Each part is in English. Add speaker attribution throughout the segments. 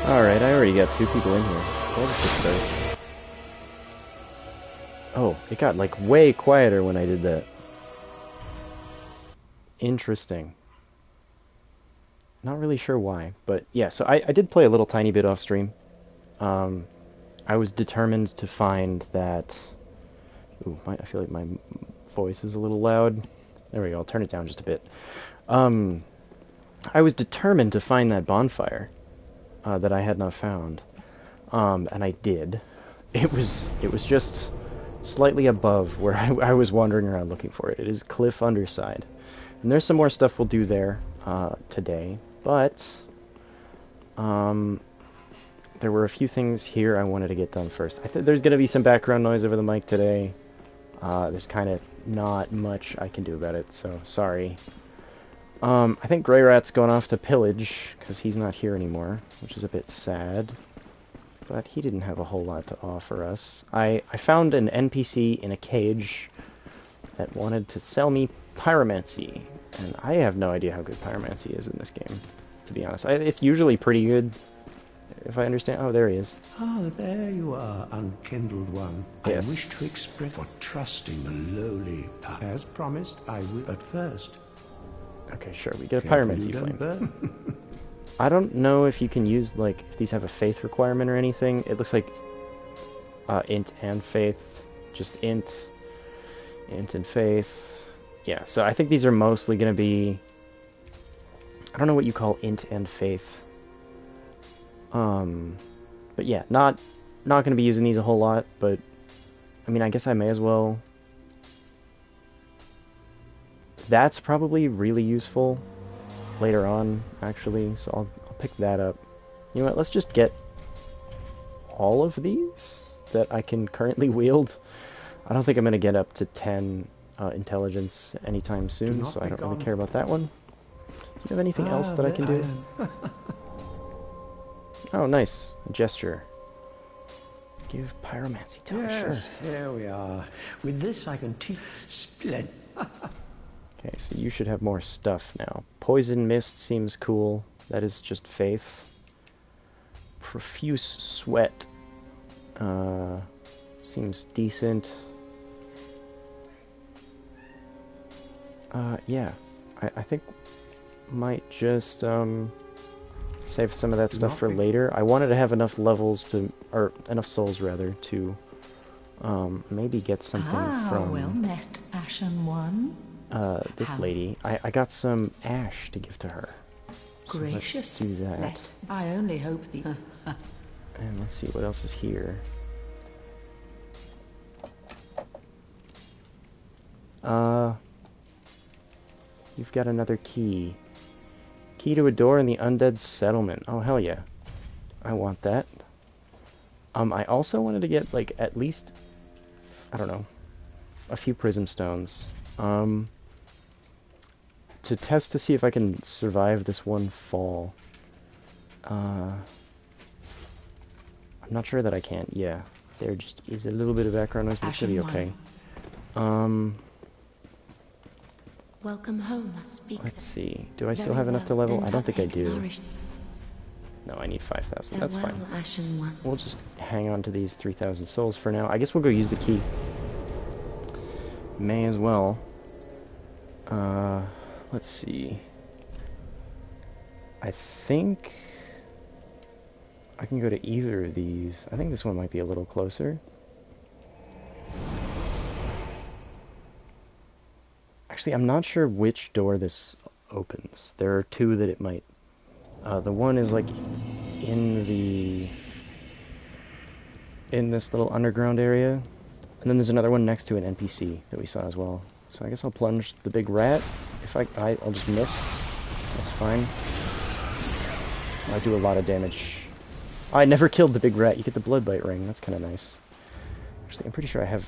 Speaker 1: Alright, I already got 2 people in here, so I'll just get started. Oh, it got, like, way quieter when I did that. Interesting. Not really sure why, but yeah, so I did play a little tiny bit off stream. I was determined to find that... Ooh, I feel like my voice is a little loud. There we go, I'll turn it down just a bit. I was determined to find that bonfire that I had not found. And I did. It was just slightly above where I was wandering around looking for it. It is cliff underside. And there's some more stuff we'll do there today, but there were a few things here I wanted to get done first. I think there's going to be some background noise over the mic today. There's kind of not much I can do about it, so sorry. I think Grey Rat's going off to pillage, because he's not here anymore, which is a bit sad. But he didn't have a whole lot to offer us. I found an NPC in a cage that wanted to sell me pyromancy, and I have no idea how good pyromancy is in this game, to be honest. It's usually pretty good, if I understand. Oh, there he is.
Speaker 2: Ah, there you are, unkindled one.
Speaker 1: Yes.
Speaker 2: I wish to express for trusting the lowly path. As promised, I will, but first...
Speaker 1: Okay, sure, we get a pyromancy flame. I don't know if you can use, like, if these have a faith requirement or anything. It looks like int and faith, just int and faith. Yeah, so I think these are mostly going to be... I don't know what you call int and faith. But yeah, not going to be using these a whole lot, but I mean, I guess I may as well. That's probably really useful later on, actually, so I'll pick that up. You know what, let's just get all of these that I can currently wield. I don't think I'm going to get up to 10 intelligence anytime soon, so I don't really care about that one. Do you have anything else that I can do? Oh, nice. A gesture. Give pyromancy to
Speaker 2: Yes, sure. Here we are. With this I can teach... Splendid.
Speaker 1: Okay, so you should have more stuff now. Poison mist seems cool. That is just faith. Profuse sweat. Seems decent. Yeah. I think might just save some of that stuff for later. I wanted to have enough levels to, or enough souls rather, to maybe get something from
Speaker 3: well met, Ashen One.
Speaker 1: This lady. I got some ash to give to her. So
Speaker 3: Gracious.
Speaker 1: let's do that.
Speaker 3: I only hope the...
Speaker 1: And let's see what else is here. You've got another key. Key to a door in the undead settlement. Oh, hell yeah. I want that. I also wanted to get, like, at least, I don't know, a few prism stones. To test to see if I can survive this one fall. I'm not sure that I can. Yeah, there just is a little bit of background noise, but it should be okay.
Speaker 4: Welcome home, speaker.
Speaker 1: Let's see. Do I still have enough to level? I don't think I do. No, I need 5,000. That's fine. We'll just hang on to these 3,000 souls for now. I guess we'll go use the key. May as well. Let's see. I think I can go to either of these. I think this one might be a little closer. Actually, I'm not sure which door this opens. There are two that it might. The one is like in this little underground area, and then there's another one next to an NPC that we saw as well. So I guess I'll plunge the big rat. If I'll just miss. That's fine. I do a lot of damage. I never killed the big rat. You get the blood bite ring. That's kind of nice. Actually, I'm pretty sure I have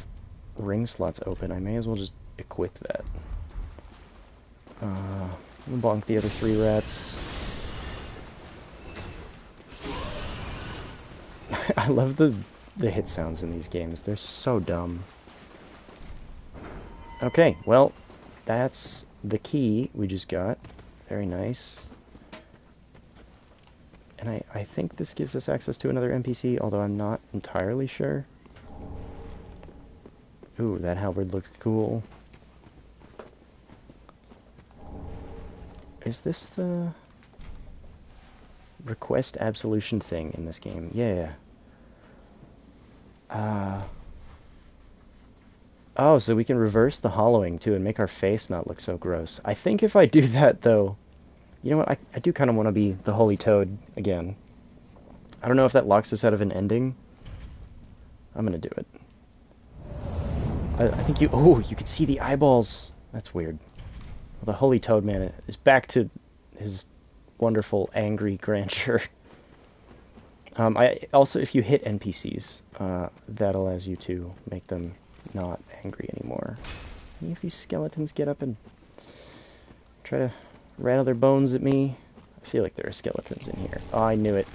Speaker 1: ring slots open. I may as well just equip that. We'll bonk the other 3 rats. I love the hit sounds in these games. They're so dumb. Okay, well, that's the key we just got. Very nice. And I think this gives us access to another NPC, although I'm not entirely sure. Ooh, that halberd looks cool. Is this the request absolution thing in this game? Yeah. Oh, so we can reverse the hollowing, too, and make our face not look so gross. I think if I do that, though... You know what? I do kind of want to be the Holy Toad again. I don't know if that locks us out of an ending. I'm gonna do it. I think you... Oh, you can see the eyeballs. That's weird. Well, the Holy Toadman is back to his wonderful, angry grandeur. I also, if you hit NPCs, that allows you to make them not angry anymore. Any of these skeletons get up and try to rattle their bones at me? I feel like there are skeletons in here. Oh, I knew it.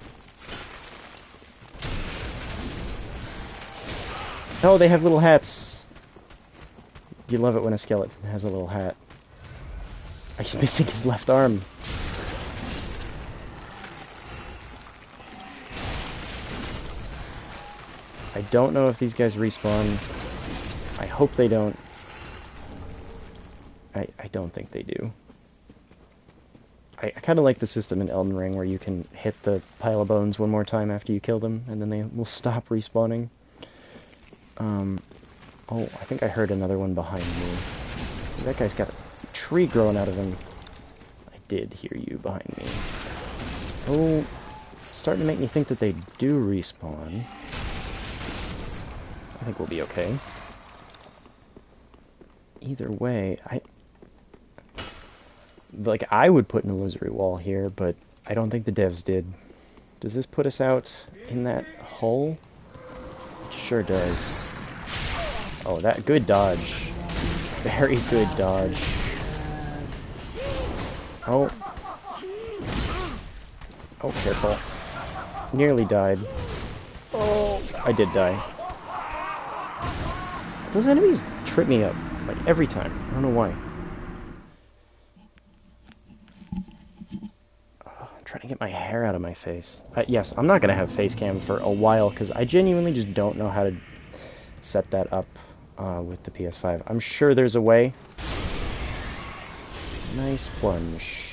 Speaker 1: Oh, they have little hats. You love it when a skeleton has a little hat. He's missing his left arm. I don't know if these guys respawn. I hope they don't. I don't think they do. I kind of like the system in Elden Ring where you can hit the pile of bones one more time after you kill them, and then they will stop respawning. Oh, I think I heard another one behind me. That guy's got a tree growing out of him. I did hear you behind me. Oh, starting to make me think that they do respawn. I think we'll be okay. Either way, I would put an illusory wall here, but I don't think the devs did. Does this put us out in that hole? It sure does. Oh, that good dodge. Very good dodge. Oh. Oh, careful. Nearly died. Oh, I did die. Those enemies trip me up, like, every time. I don't know why. I'm trying to get my hair out of my face. Yes, I'm not going to have face cam for a while, because I genuinely just don't know how to set that up with the PS5. I'm sure there's a way. Nice plunge.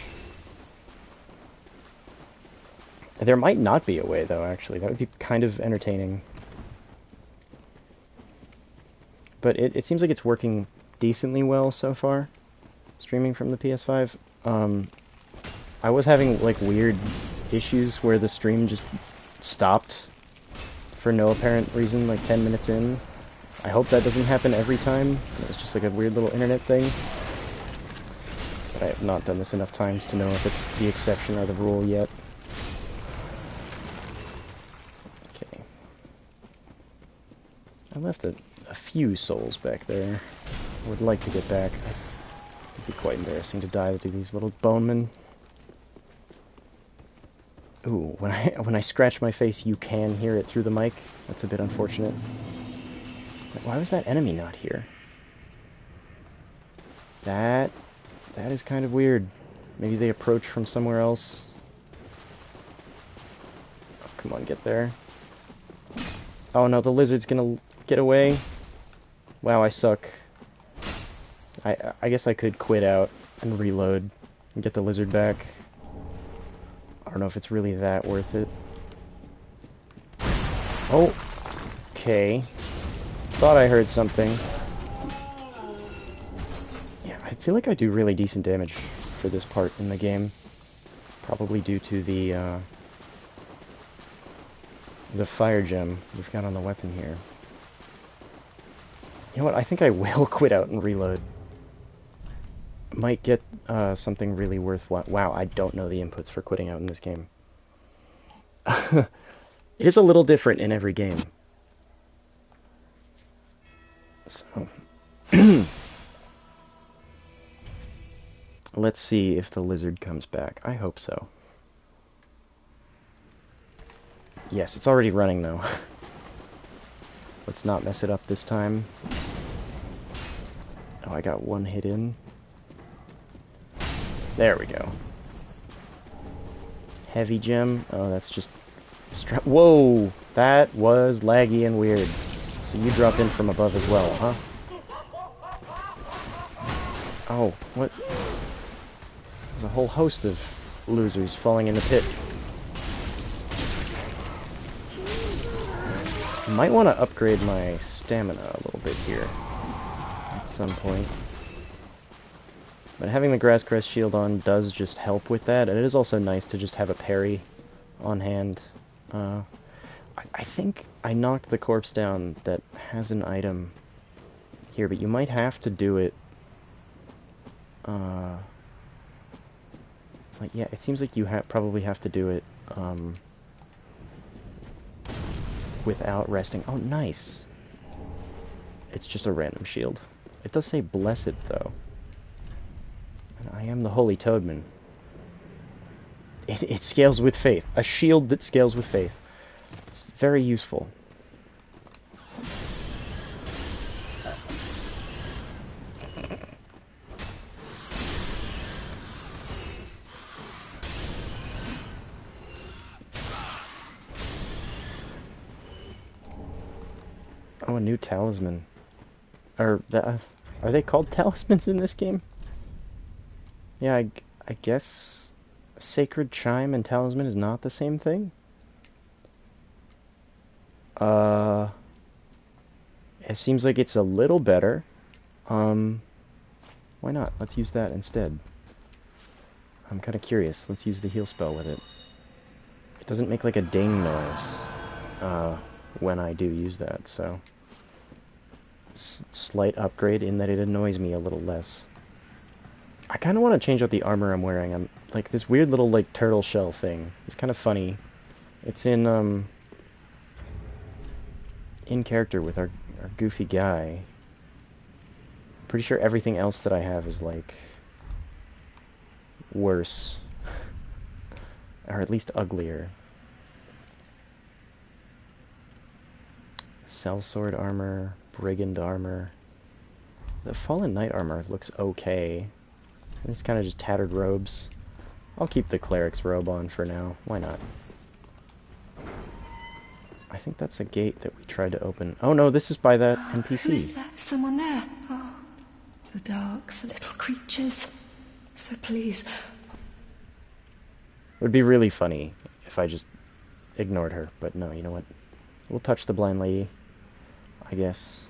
Speaker 1: There might not be a way, though, actually. That would be kind of entertaining. But it seems like it's working decently well so far, streaming from the PS5. I was having, like, weird issues where the stream just stopped for no apparent reason, like 10 minutes in. I hope that doesn't happen every time. It's just like a weird little internet thing. But I have not done this enough times to know if it's the exception or the rule yet. Okay. I left a few souls back there. I would like to get back. It'd be quite embarrassing to die to these little bonemen. Ooh, when I scratch my face, you can hear it through the mic. That's a bit unfortunate. Why was that enemy not here? That is kind of weird. Maybe they approach from somewhere else. Oh, come on, get there. Oh no, the lizard's gonna get away. Wow, I suck. I guess I could quit out and reload and get the lizard back. I don't know if it's really that worth it. Oh, okay. Thought I heard something. Yeah, I feel like I do really decent damage for this part in the game. Probably due to the fire gem we've got on the weapon here. You know what, I think I will quit out and reload. Might get something really worthwhile. Wow, I don't know the inputs for quitting out in this game. It is a little different in every game. So, let's see if the lizard comes back. I hope so. Yes, it's already running though. Let's not mess it up this time. Oh, I got one hit in. There we go. Heavy gem. Oh, that's just... Whoa! That was laggy and weird. So you dropped in from above as well, huh? Oh, what? There's a whole host of losers falling in the pit. Might want to upgrade my stamina a little bit here at some point. But having the Grass Crest shield on does just help with that, and it is also nice to just have a parry on hand. I think I knocked the corpse down that has an item here, but you might have to do it. Like, yeah, it seems like you probably have to do it without resting. Oh, nice. It's just a random shield. It does say blessed, though. And I am the Holy Toadman. It scales with faith. A shield that scales with faith. It's very useful. Oh, a new talisman. Are they called talismans in this game? Yeah, I guess Sacred Chime and Talisman is not the same thing? It seems like it's a little better. Why not? Let's use that instead. I'm kind of curious. Let's use the heal spell with it. It doesn't make like a ding noise when I do use that, so... Slight upgrade in that it annoys me a little less. I kind of want to change out the armor I'm wearing. I'm like this weird little like turtle shell thing. It's kind of funny. It's in character with our goofy guy. I'm pretty sure everything else that I have is like worse. Or at least uglier. Sellsword armor, brigand armor. The Fallen Knight armor looks okay. It's kind of just tattered robes. I'll keep the cleric's robe on for now. Why not? I think that's a gate that we tried to open. Oh no, this is by that NPC.
Speaker 3: Who is that? Someone there? Oh, the darks, little creatures. So please.
Speaker 1: It would be really funny if I just ignored her, but no, you know what? We'll touch the blind lady, I guess.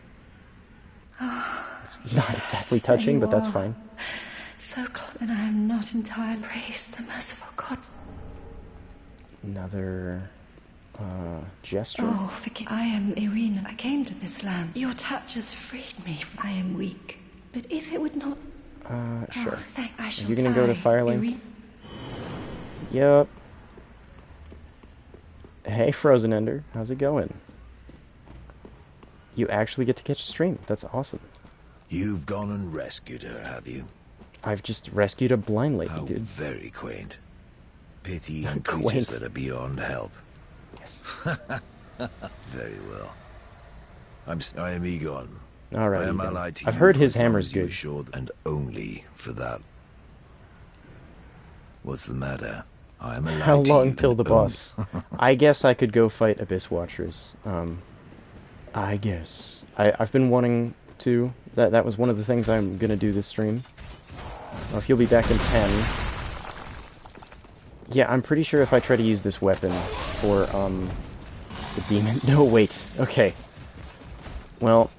Speaker 1: It's not exactly
Speaker 3: So
Speaker 1: touching, but that's fine.
Speaker 3: So close, and I am not entirely. Praise the merciful gods.
Speaker 1: Another gesture.
Speaker 3: Oh, forgive. I am Irina. I came to this land. Your touch has freed me. I am weak, but if it would not.
Speaker 1: Sure.
Speaker 3: Oh, I shall
Speaker 1: Are you gonna go to Firelink? Yep. Hey, Frozen Ender, how's it going? You actually get to catch a stream. That's awesome.
Speaker 5: You've gone and rescued her, have you?
Speaker 1: I've just rescued a blind lady,
Speaker 5: How
Speaker 1: dude.
Speaker 5: very quaint. Pity and
Speaker 1: Quaint.
Speaker 5: creatures that are beyond help.
Speaker 1: Yes.
Speaker 5: Very well. I am Egon.
Speaker 1: All right.
Speaker 5: I am
Speaker 1: Egon.
Speaker 5: allied to
Speaker 1: I've
Speaker 5: you
Speaker 1: heard
Speaker 5: for
Speaker 1: his
Speaker 5: as long
Speaker 1: hammer's
Speaker 5: as you
Speaker 1: good.
Speaker 5: assured, and only for that. What's the matter? I am allied
Speaker 1: How
Speaker 5: to
Speaker 1: long
Speaker 5: you
Speaker 1: till
Speaker 5: and
Speaker 1: the boss? I guess I could go fight Abyss Watchers. I guess. I've been wanting to. That was one of the things I'm gonna do this stream. Well, if you'll be back in 10. Yeah, I'm pretty sure if I try to use this weapon for, the demon... No, wait. Okay. Well...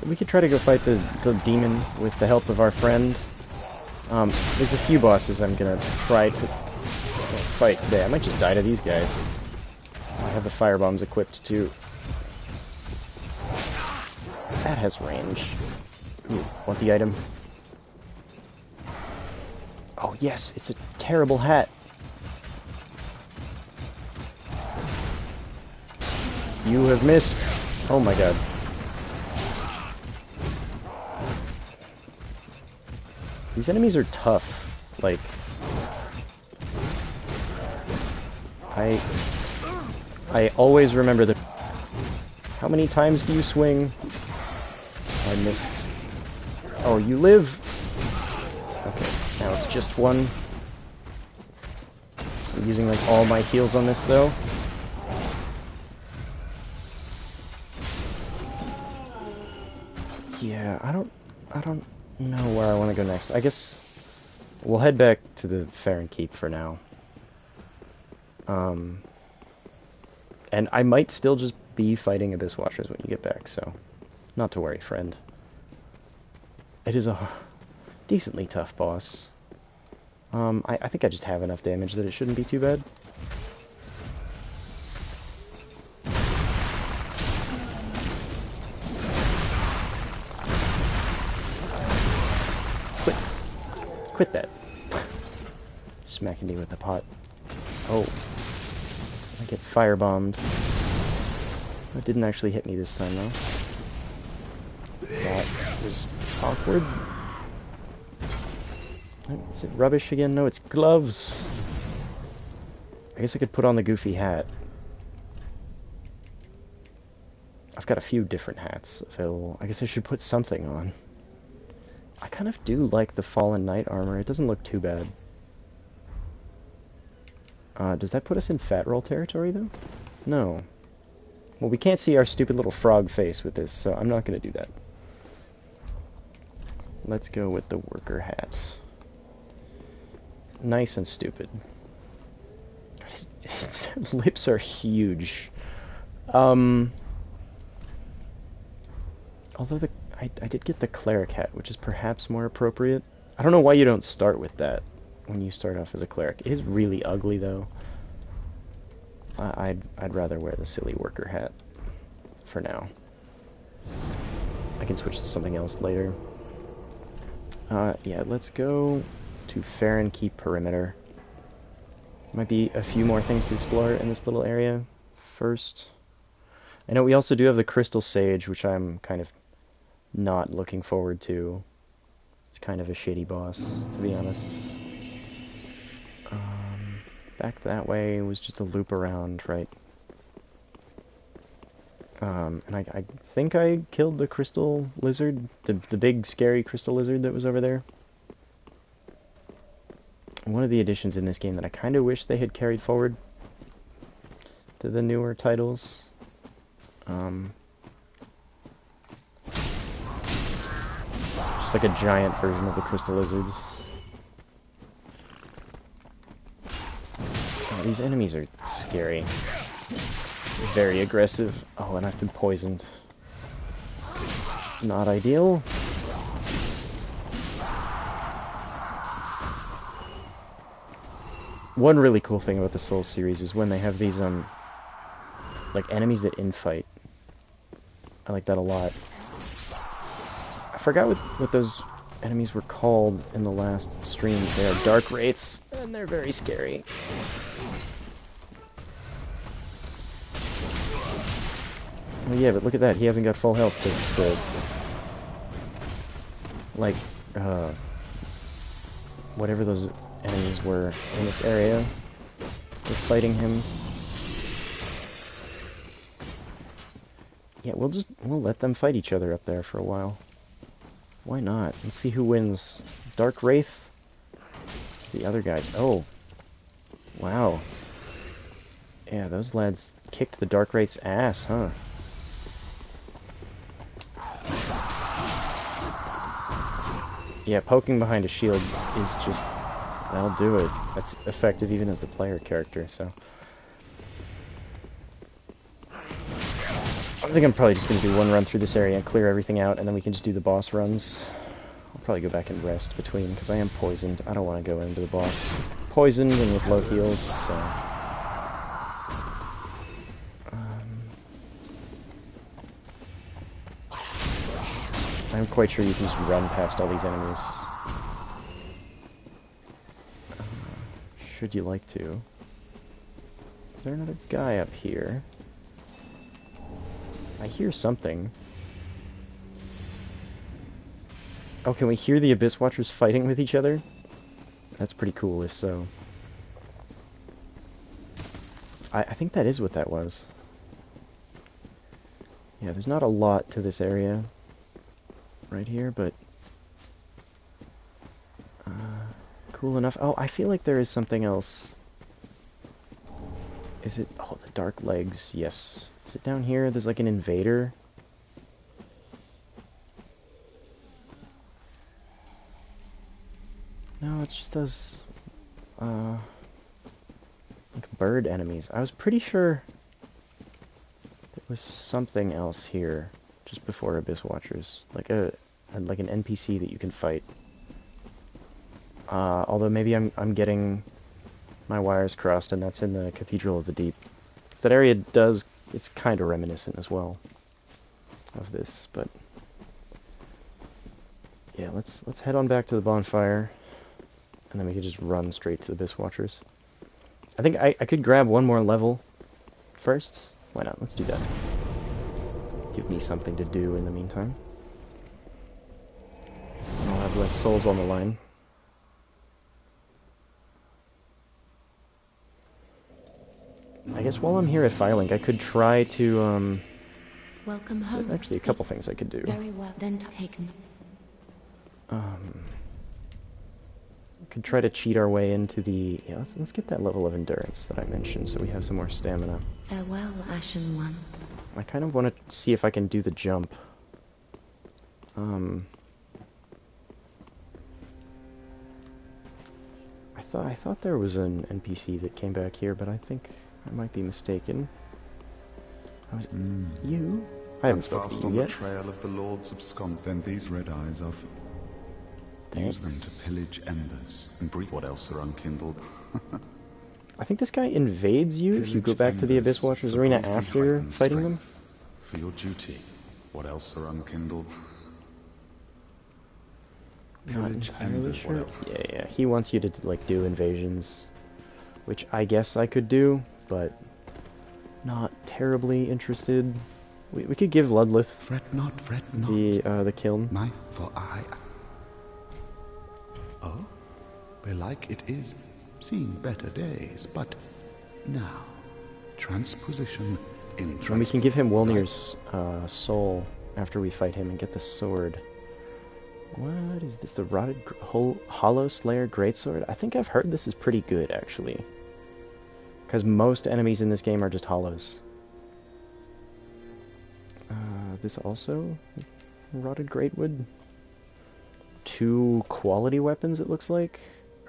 Speaker 1: we could try to go fight the demon with the help of our friend. There's a few bosses I'm gonna try to fight today. I might just die to these guys. I have the firebombs equipped too. That has range. Ooh, want the item? Oh yes, it's a terrible hat. You have missed. Oh my god. These enemies are tough. Like... I always remember that... How many times do you swing? I missed... Oh, you live? Okay, now it's just one. Using like all my heals on this though. Yeah, I don't know where I want to go next. I guess we'll head back to the Farron Keep for now. And I might still just be fighting Abyss Watchers when you get back, so not to worry, friend. It is a decently tough boss. I think I just have enough damage that it shouldn't be too bad. Quit that. Smacking me with the pot. Oh. I get firebombed. That didn't actually hit me this time, though. That was awkward. Is it rubbish again? No, it's gloves. I guess I could put on the goofy hat. I've got a few different hats available. I guess I should put something on. I kind of do like the Fallen Knight armor. It doesn't look too bad. Does that put us in fat roll territory, though? No. Well, we can't see our stupid little frog face with this, so I'm not going to do that. Let's go with the worker hat. Nice and stupid. His lips are huge. Although I did get the cleric hat, which is perhaps more appropriate. I don't know why you don't start with that when you start off as a cleric. It is really ugly, though. I'd rather wear the silly worker hat for now. I can switch to something else later. Yeah, let's go to Farron Keep perimeter. Might be a few more things to explore in this little area first. I know we also do have the Crystal Sage, which I'm kind of not looking forward to. It's kind of a shitty boss, to be honest. Back that way was just a loop around, right? And I think I killed the crystal lizard, the big scary crystal lizard that was over there. One of the additions in this game that I kind of wish they had carried forward to the newer titles. Just like a giant version of the crystal lizards. Oh, these enemies are scary. Very aggressive. Oh, and I've been poisoned. Not ideal. One really cool thing about the Souls series is when they have these, like, enemies that infight. I like that a lot. I forgot what those enemies were called in the last stream. They are dark wraiths, and they're very scary. Well, yeah, but look at that. He hasn't got full health because like, whatever those enemies were in this area were fighting him. Yeah, we'll let them fight each other up there for a while. Why not? Let's see who wins. Dark Wraith? The other guys. Oh. Wow. Yeah, those lads kicked the Dark Wraith's ass, huh? Yeah, poking behind a shield is just... that'll do it. That's effective even as the player character, so... I think I'm probably just going to do one run through this area and clear everything out, and then we can just do the boss runs. I'll probably go back and rest between, because I am poisoned. I don't want to go into the boss poisoned and with low heals, so... I'm quite sure you can just run past all these enemies. Should you like to. Is there another guy up here? I hear something. Oh, can we hear the Abyss Watchers fighting with each other? That's pretty cool, if so. I think that is what that was. Yeah, there's not a lot to this area right here, but... cool enough. Oh, I feel like there is something else Is it... Oh, the dark legs. Yes. Is it down here? There's like an invader. No, it's just those... like bird enemies. I was pretty sure there was something else here just before Abyss Watchers. Like like an NPC that you can fight. Although maybe I'm getting my wires crossed, and that's in the Cathedral of the Deep. So that area does... It's kind of reminiscent as well of this, but... Yeah, let's head on back to the bonfire, and then we could just run straight to the Abyss Watchers. I think I could grab one more level first. Why not? Let's do that. Give me something to do in the meantime. I'll have less souls on the line. I guess while I'm here at Firelink, I could try to,
Speaker 4: Welcome home.
Speaker 1: there's actually a couple things I could do.
Speaker 4: Very well, then taken.
Speaker 1: I could try to cheat our way into the... Yeah, let's get that level of endurance that I mentioned, so we have some more stamina.
Speaker 4: Farewell, Ashen One.
Speaker 1: I kind of want to see if I can do the jump. I thought there was an NPC that came back here, but I think I might be mistaken. You? I haven't spoken
Speaker 6: fast
Speaker 1: to
Speaker 6: on
Speaker 1: you
Speaker 6: the
Speaker 1: yet.
Speaker 6: trail of the Lords abscond, then these red eyes of... Use them to pillage embers and breathe. What else are unkindled?
Speaker 1: I think this guy invades you if you go back to the Abyss Watchers Arena after fighting them.
Speaker 6: For your duty, what else are unkindled?
Speaker 1: Not
Speaker 6: Pillage
Speaker 1: entirely
Speaker 6: embers, what
Speaker 1: sure.
Speaker 6: else?
Speaker 1: Yeah, he wants you to like do invasions, which I guess I could do, but not terribly interested. We could give Ludlith
Speaker 6: Fret not,
Speaker 1: the kiln.
Speaker 6: my for I. Oh, belike it is seen better days, but now transposition in
Speaker 1: And we can give him Wolnir's soul after we fight him and get the sword. What is this? The Rotted Hollow Slayer Greatsword? I think I've heard this is pretty good, actually. Because most enemies in this game are just hollows. This also? Rotted Greatwood? 2 quality weapons, it looks like?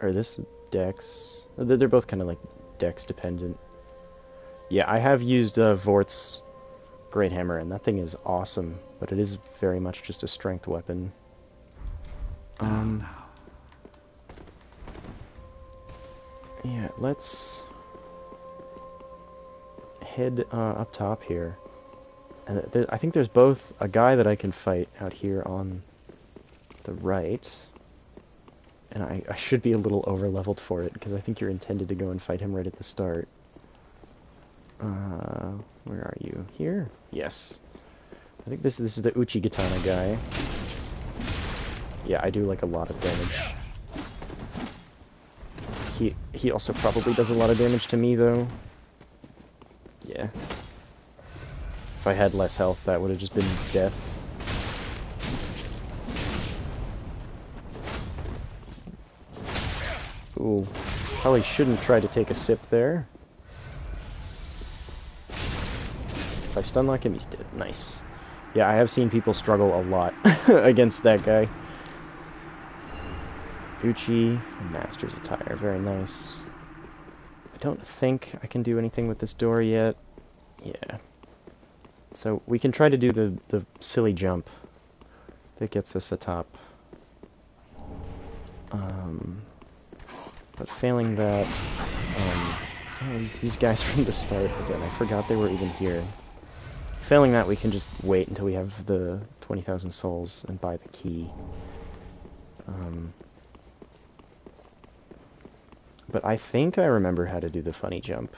Speaker 1: Or this Dex? They're both kind of like Dex dependent. Yeah, I have used Vort's Great Hammer, and that thing is awesome, but it is very much just a strength weapon. Yeah, let's head up top here. And I think there's both a guy that I can fight out here on the right, and I should be a little over-leveled for it, because I think you're intended to go and fight him right at the start. Where are you? Here? Yes. I think this is the Uchigatana guy. Yeah, I do like a lot of damage. He also probably does a lot of damage to me, though. Yeah. If I had less health, that would have just been death. Ooh. Probably shouldn't try to take a sip there. If I stunlock him, he's dead. Nice. Yeah, I have seen people struggle a lot against that guy. Uchi, Master's Attire, very nice. I don't think I can do anything with this door yet. Yeah. So we can try to do the silly jump that gets us atop. But failing that, oh, these guys from the start again, I forgot they were even here. Failing that, we can just wait until we have the 20,000 souls and buy the key. But I think I remember how to do the funny jump.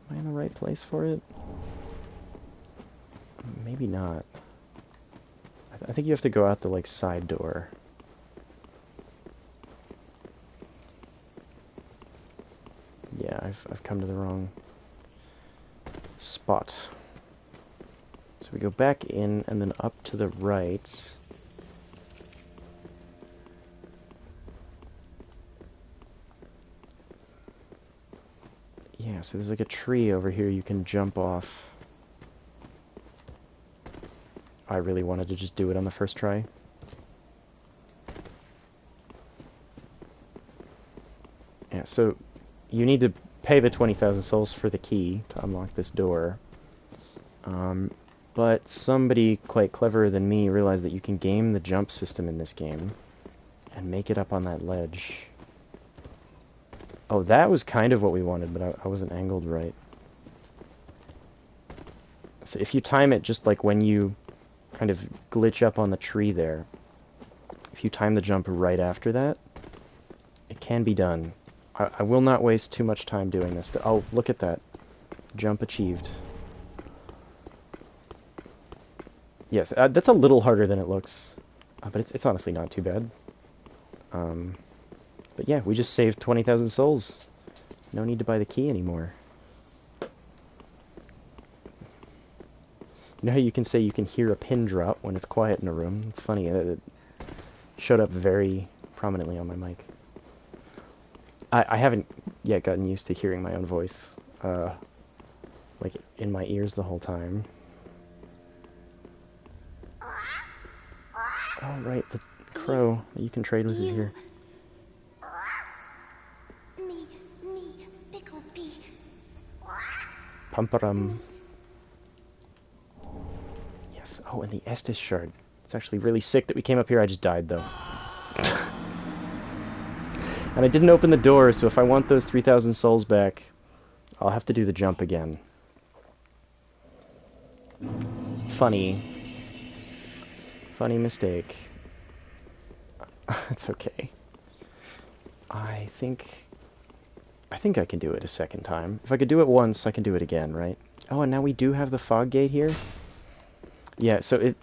Speaker 1: Am I in the right place for it? Maybe not. I think you have to go out the, like, side door. Yeah, I've come to the wrong spot. So we go back in, and then up to the right. Yeah, so there's like a tree over here you can jump off. I really wanted to just do it on the first try. Yeah, so you need to pay the 20,000 souls for the key to unlock this door. But somebody quite cleverer than me realized that you can game the jump system in this game and make it up on that ledge. Oh, that was kind of what we wanted, but I wasn't angled right. So if you time it just like when you kind of glitch up on the tree there, if you time the jump right after that, it can be done. I will not waste too much time doing this. Oh, look at that. Jump achieved. Yes, that's a little harder than it looks, but it's honestly not too bad. But yeah, we just saved 20,000 souls. No need to buy the key anymore. You know how you can say you can hear a pin drop when it's quiet in a room? It's funny, it showed up very prominently on my mic. I haven't yet gotten used to hearing my own voice, like, in my ears the whole time. Oh, right, the crow that you can trade with is here.
Speaker 7: Me, pickle pea.
Speaker 1: Pumparum. Yes, oh, and the Estus shard. It's actually really sick that we came up here. I just died, though. And I didn't open the door, so if I want those 3,000 souls back, I'll have to do the jump again. Funny. Funny mistake. It's okay. I think I can do it a second time. If I could do it once, I can do it again, right? Oh, and now we do have the fog gate here? Yeah, so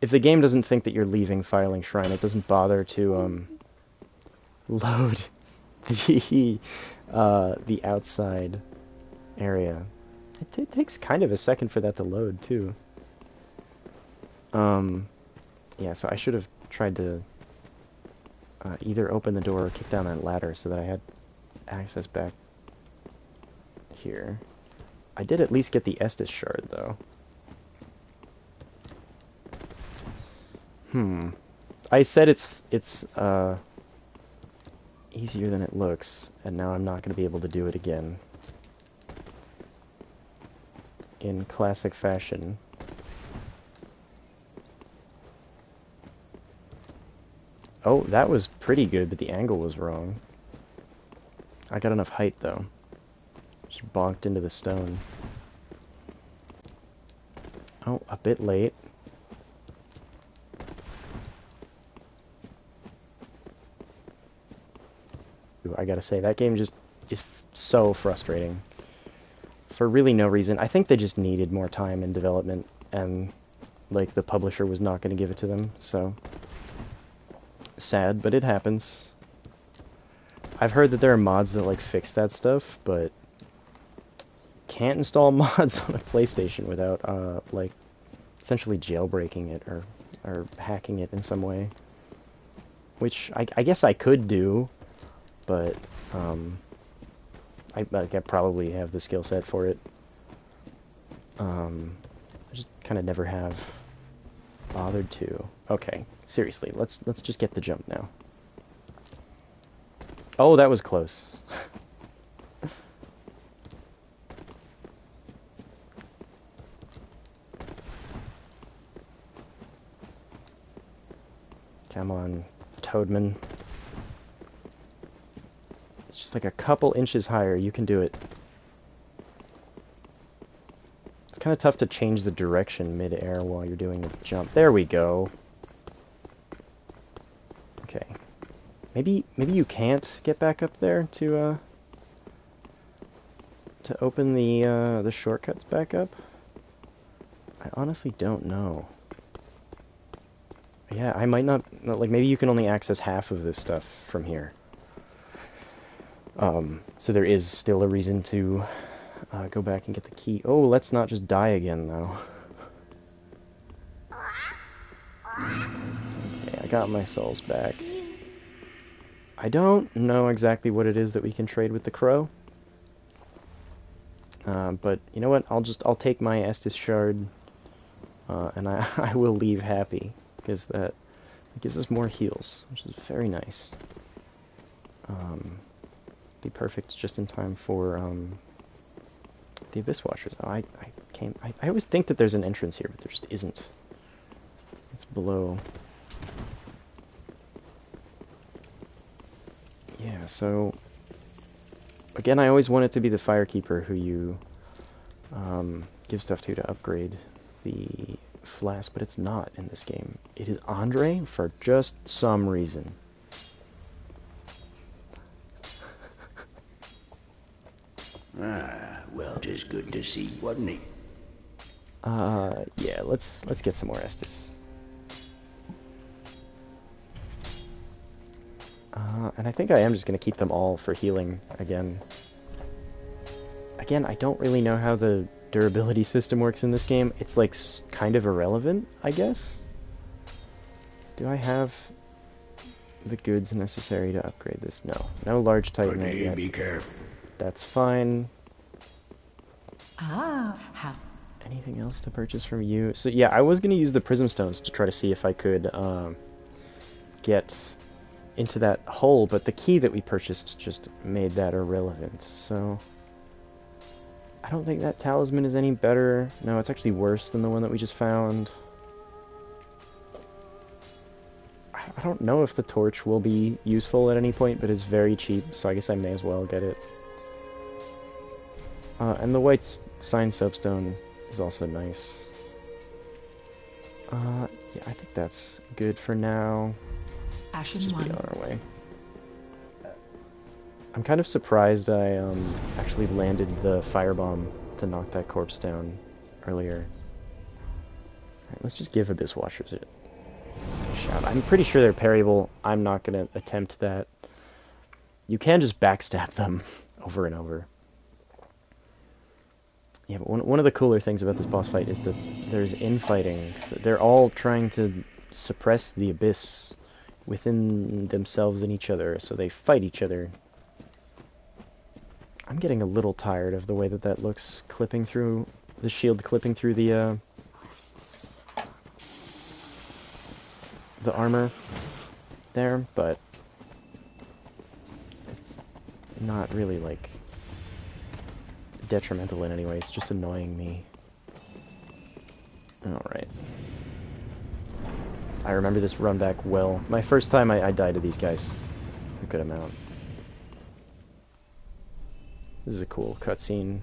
Speaker 1: if the game doesn't think that you're leaving Filing Shrine, it doesn't bother to, load the outside area. It takes kind of a second for that to load, too. Yeah, so I should have tried to either open the door or kick down that ladder so that I had access back here. I did at least get the Estus shard, though. I said it's easier than it looks, and now I'm not going to be able to do it again. In classic fashion. Oh, that was pretty good, but the angle was wrong. I got enough height, though. Just bonked into the stone. Oh, a bit late. Ooh, I gotta say, that game just is so frustrating. For really no reason. I think they just needed more time in development, and, like, the publisher was not gonna give it to them, so... Sad, but it happens. I've heard that there are mods that, like, fix that stuff, but... Can't install mods on a PlayStation without, like, essentially jailbreaking it, or hacking it in some way. Which, I guess I could do, but, I probably have the skill set for it. I just kind of never have bothered to. Okay, seriously, let's just get the jump now. Oh, that was close. Come on, Toadman. It's just like a couple inches higher. You can do it. It's kind of tough to change the direction mid-air while you're doing the jump. There we go. Okay. Maybe you can't get back up there to open the shortcuts back up? I honestly don't know. Yeah, I might not... Like, maybe you can only access half of this stuff from here. So there is still a reason to go back and get the key. Oh, let's not just die again, though. Okay, I got my souls back. I don't know exactly what it is that we can trade with the crow. But you know what? I'll take my Estus shard, and I will leave happy because that gives us more heals, which is very nice. Be perfect just in time for the Abyss Watchers. Oh, I always think that there's an entrance here, but there just isn't. It's below. Yeah, so again, I always want it to be the Firekeeper who you give stuff to upgrade the flask, but it's not in this game. It is Andre for just some reason.
Speaker 2: Ah, well, 'tis good to see, wasn't he?
Speaker 1: Yeah, let's get some more Estus. And I think I am just going to keep them all for healing again. Again, I don't really know how the durability system works in this game. It's like kind of irrelevant, I guess. Do I have the goods necessary to upgrade this? No. No large titanite yet.
Speaker 2: Be careful.
Speaker 1: That's fine.
Speaker 8: How?
Speaker 1: Anything else to purchase from you? So yeah, I was going to use the prism stones to try to see if I could get into that hole, but the key that we purchased just made that irrelevant. So I don't think that talisman is any better. No, it's actually worse than the one that we just found. I don't know if the torch will be useful at any point, but it's very cheap, so I guess I may as well get it. And the white sign soapstone is also nice. Yeah, I think that's good for now.
Speaker 8: Ashen
Speaker 1: Just be
Speaker 8: one.
Speaker 1: on our way. I'm kind of surprised I actually landed the firebomb to knock that corpse down earlier. Alright, let's just give Abyss Watchers a shout. I'm pretty sure they're parryable. I'm not going to attempt that. You can just backstab them over and over. Yeah, but one of the cooler things about this boss fight is that there's infighting. They're all trying to suppress the Abyss within themselves and each other, so they fight each other. I'm getting a little tired of the way that looks, clipping through the shield, clipping through the armor there, but it's not really like detrimental in any way. It's just annoying me. Alright. I remember this run back well. My first time I died to these guys a good amount. This is a cool cutscene.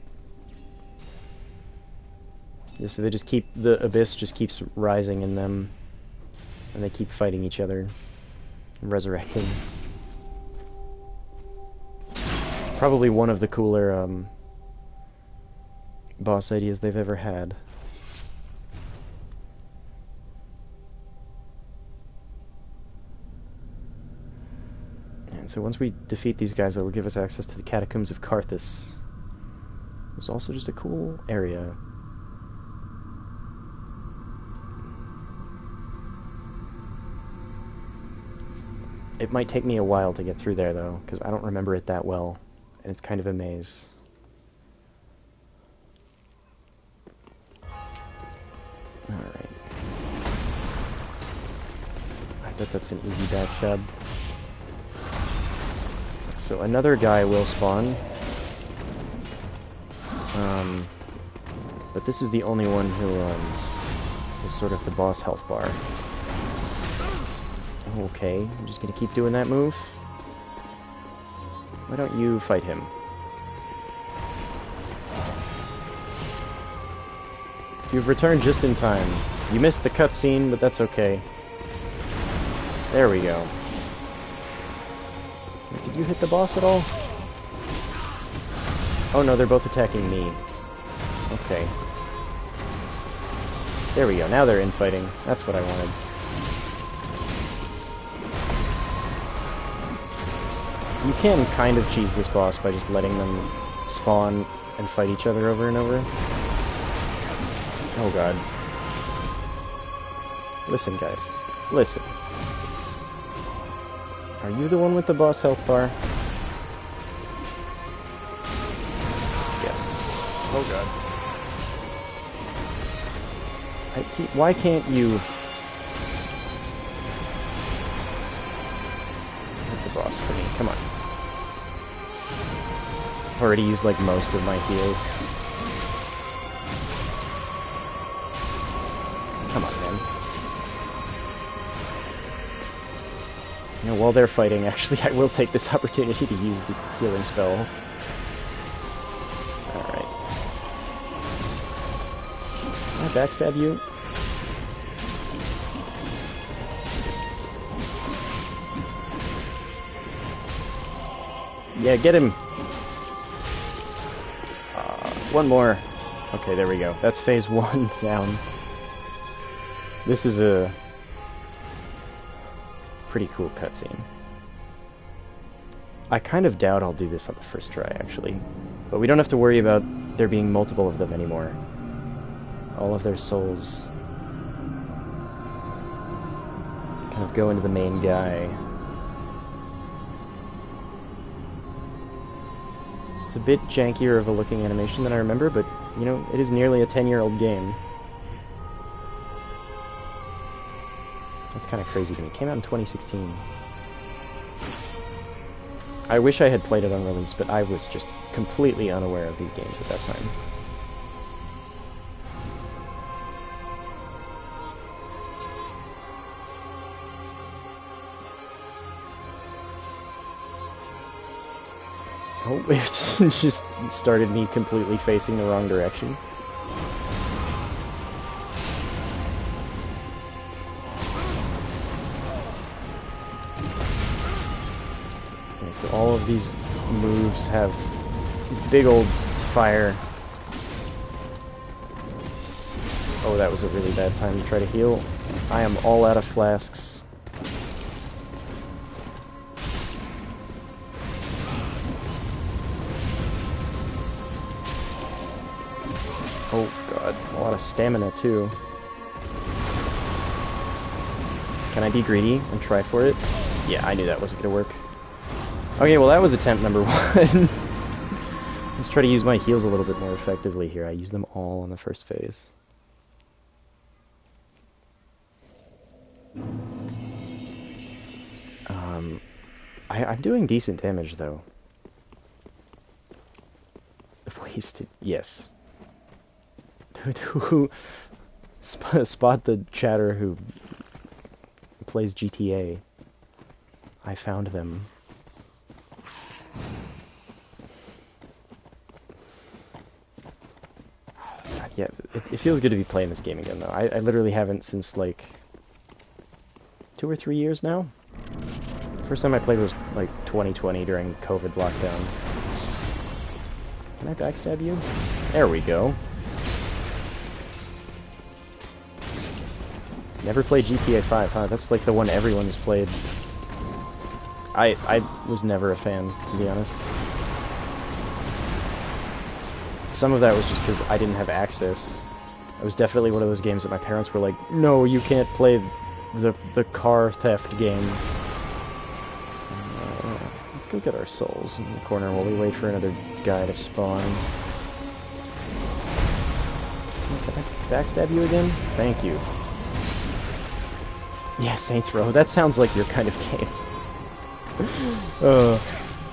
Speaker 1: Yeah, so they just keep, the Abyss just keeps rising in them, and they keep fighting each other, resurrecting. Probably one of the cooler boss ideas they've ever had. And so once we defeat these guys, it'll give us access to the Catacombs of Carthus. It's also just a cool area. It might take me a while to get through there, though, because I don't remember it that well, and it's kind of a maze. Alright. I bet that's an easy backstab. So another guy will spawn. But this is the only one who is sort of the boss health bar. Okay, I'm just gonna keep doing that move. Why don't you fight him? You've returned just in time. You missed the cutscene, but that's okay. There we go. Did you hit the boss at all? Oh no, they're both attacking me. Okay. There we go, now they're infighting. That's what I wanted. You can kind of cheese this boss by just letting them spawn and fight each other over and over. Oh god. Listen, guys. Listen. Are you the one with the boss health bar? Yes. Oh god. I see. Why can't you? Hit the boss for me. Come on. I've already used like most of my heals. Come on, man. You know, while they're fighting, actually, I will take this opportunity to use this healing spell. Alright. Can I backstab you? Yeah, get him! One more. Okay, there we go. That's phase 1 down. This is a pretty cool cutscene. I kind of doubt I'll do this on the first try, actually. But we don't have to worry about there being multiple of them anymore. All of their souls kind of go into the main guy. It's a bit jankier of a looking animation than I remember, but, you know, it is nearly a 10-year-old game. That's kind of crazy to me. It came out in 2016. I wish I had played it on release, but I was just completely unaware of these games at that time. Oh, it just started me completely facing the wrong direction. Okay, so all of these moves have big old fire. Oh, that was a really bad time to try to heal. I am all out of flasks. Oh god, a lot of stamina too. Can I be greedy and try for it? Yeah, I knew that wasn't gonna work. Okay, well that was attempt number 1. Let's try to use my heals a little bit more effectively here. I used them all in the first phase. I'm doing decent damage though. Wasted, yes. Who spot the chatter who plays GTA. I found them. Yeah, it feels good to be playing this game again though. I literally haven't since like 2 or 3 years now. First time I played was like 2020 during COVID lockdown. Can I backstab you? There we go. Never played GTA 5, huh? That's like the one everyone's played. I was never a fan, to be honest. Some of that was just because I didn't have access. It was definitely one of those games that my parents were like, no, you can't play the car theft game. Let's go get our souls in the corner while we wait for another guy to spawn. Can I backstab you again? Thank you. Yeah, Saints Row. That sounds like your kind of game.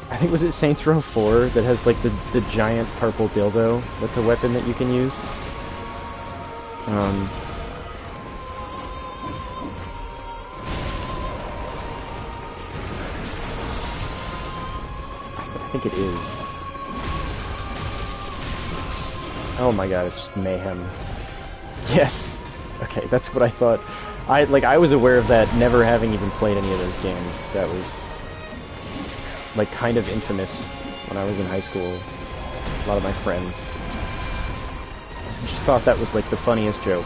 Speaker 1: I think, was it Saints Row 4 that has like the giant purple dildo? That's a weapon that you can use. I think it is. Oh my god, it's just mayhem. Yes! Okay, that's what I thought. I was aware of that, never having even played any of those games. That was like kind of infamous when I was in high school. A lot of my friends just thought that was like the funniest joke.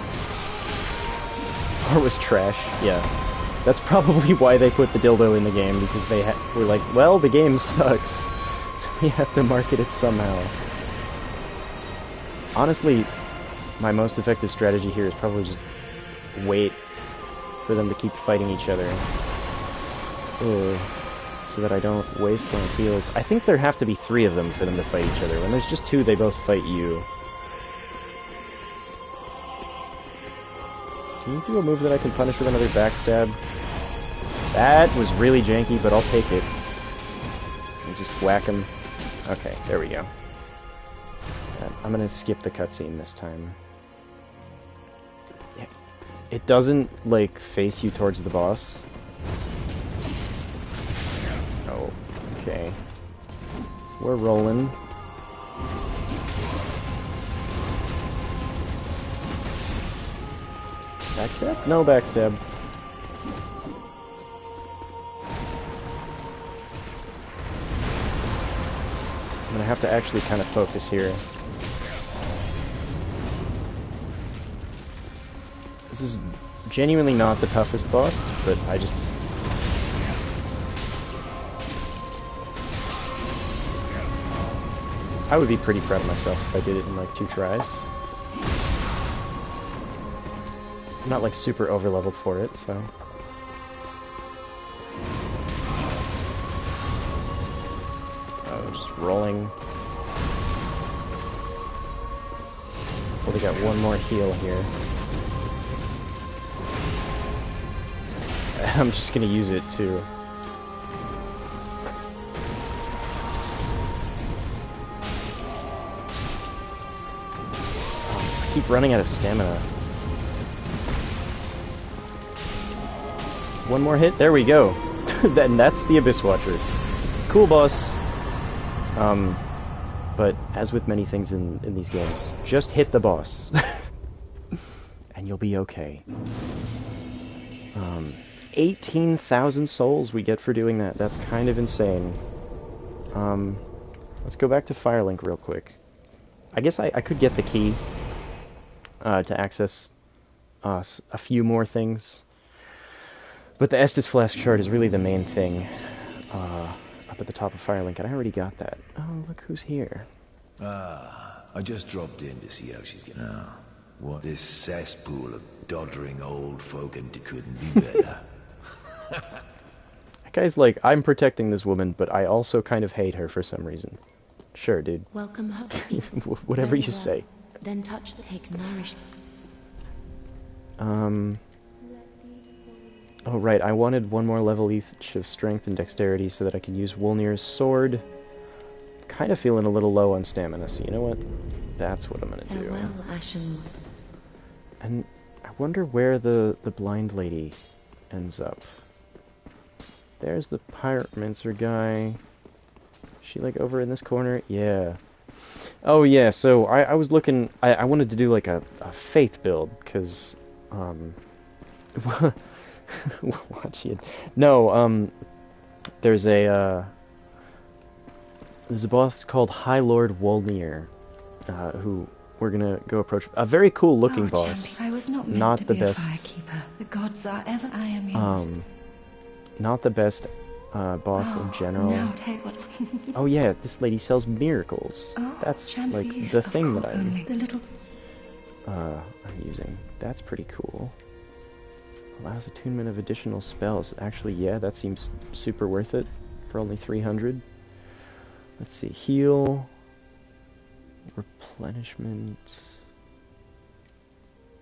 Speaker 1: Or was trash, yeah. That's probably why they put the dildo in the game, because they were like, well, the game sucks, so we have to market it somehow. Honestly, my most effective strategy here is probably just wait for them to keep fighting each other. So that I don't waste my heals. I think there have to be 3 of them for them to fight each other. When there's just 2, they both fight you. Can you do a move that I can punish with another backstab? That was really janky, but I'll take it. And just whack him. Okay, there we go. I'm gonna skip the cutscene this time. Yeah. It doesn't, like, face you towards the boss. Oh, okay. We're rolling. Backstab? No backstab. I'm gonna have to actually kind of focus here. This is genuinely not the toughest boss, but I just... I would be pretty proud of myself if I did it in like 2 tries. I'm not like super over-leveled for it, so... Oh, just rolling. Well, we got one more heal here. I'm just gonna use it too. Oh, I keep running out of stamina. One more hit, there we go. And that's the Abyss Watchers. Cool boss. But as with many things in these games, just hit the boss. And you'll be okay. 18,000 souls we get for doing that. That's kind of insane. Let's go back to Firelink real quick. I guess I could get the key to access a few more things. But the Estus Flask shard is really the main thing up at the top of Firelink, and I already got that. Oh, look who's here.
Speaker 5: Ah, I just dropped in to see how she's getting on. What? This cesspool of doddering old folk and couldn't be better.
Speaker 1: That guy's like, I'm protecting this woman, but I also kind of hate her for some reason. Sure, dude.
Speaker 4: Welcome her. Speak.
Speaker 1: Whatever
Speaker 4: Very
Speaker 1: you
Speaker 4: well.
Speaker 1: say.
Speaker 4: Then touch the take nourishment.
Speaker 1: Oh, right, I wanted one more level each of strength and dexterity so that I can use Wolnir's sword. Kind of feeling a little low on stamina, so you know what? That's what I'm gonna do.
Speaker 4: Farewell, Ashen One.
Speaker 1: And I wonder where the blind lady ends up. There's the Pyromancer guy. She like over in this corner? Yeah. Oh yeah, so I was looking... I wanted to do like a faith build, because... Watch it. No, there's a boss called High Lord Wolnir, who we're gonna go approach. A very cool looking boss.
Speaker 3: Champion, I was not meant
Speaker 1: Not
Speaker 3: to
Speaker 1: the
Speaker 3: be
Speaker 1: best.
Speaker 3: a firekeeper. The gods are ever I am yours.
Speaker 1: Not the best boss in general.
Speaker 3: Now take what...
Speaker 1: Oh yeah, this lady sells miracles. That's
Speaker 3: champion,
Speaker 1: like
Speaker 3: yes,
Speaker 1: the
Speaker 3: of
Speaker 1: thing that
Speaker 3: course,
Speaker 1: I'm
Speaker 3: only the little...
Speaker 1: I'm using. That's pretty cool. Allows attunement of additional spells. Actually, yeah, that seems super worth it for only 300. Let's see, heal, replenishment.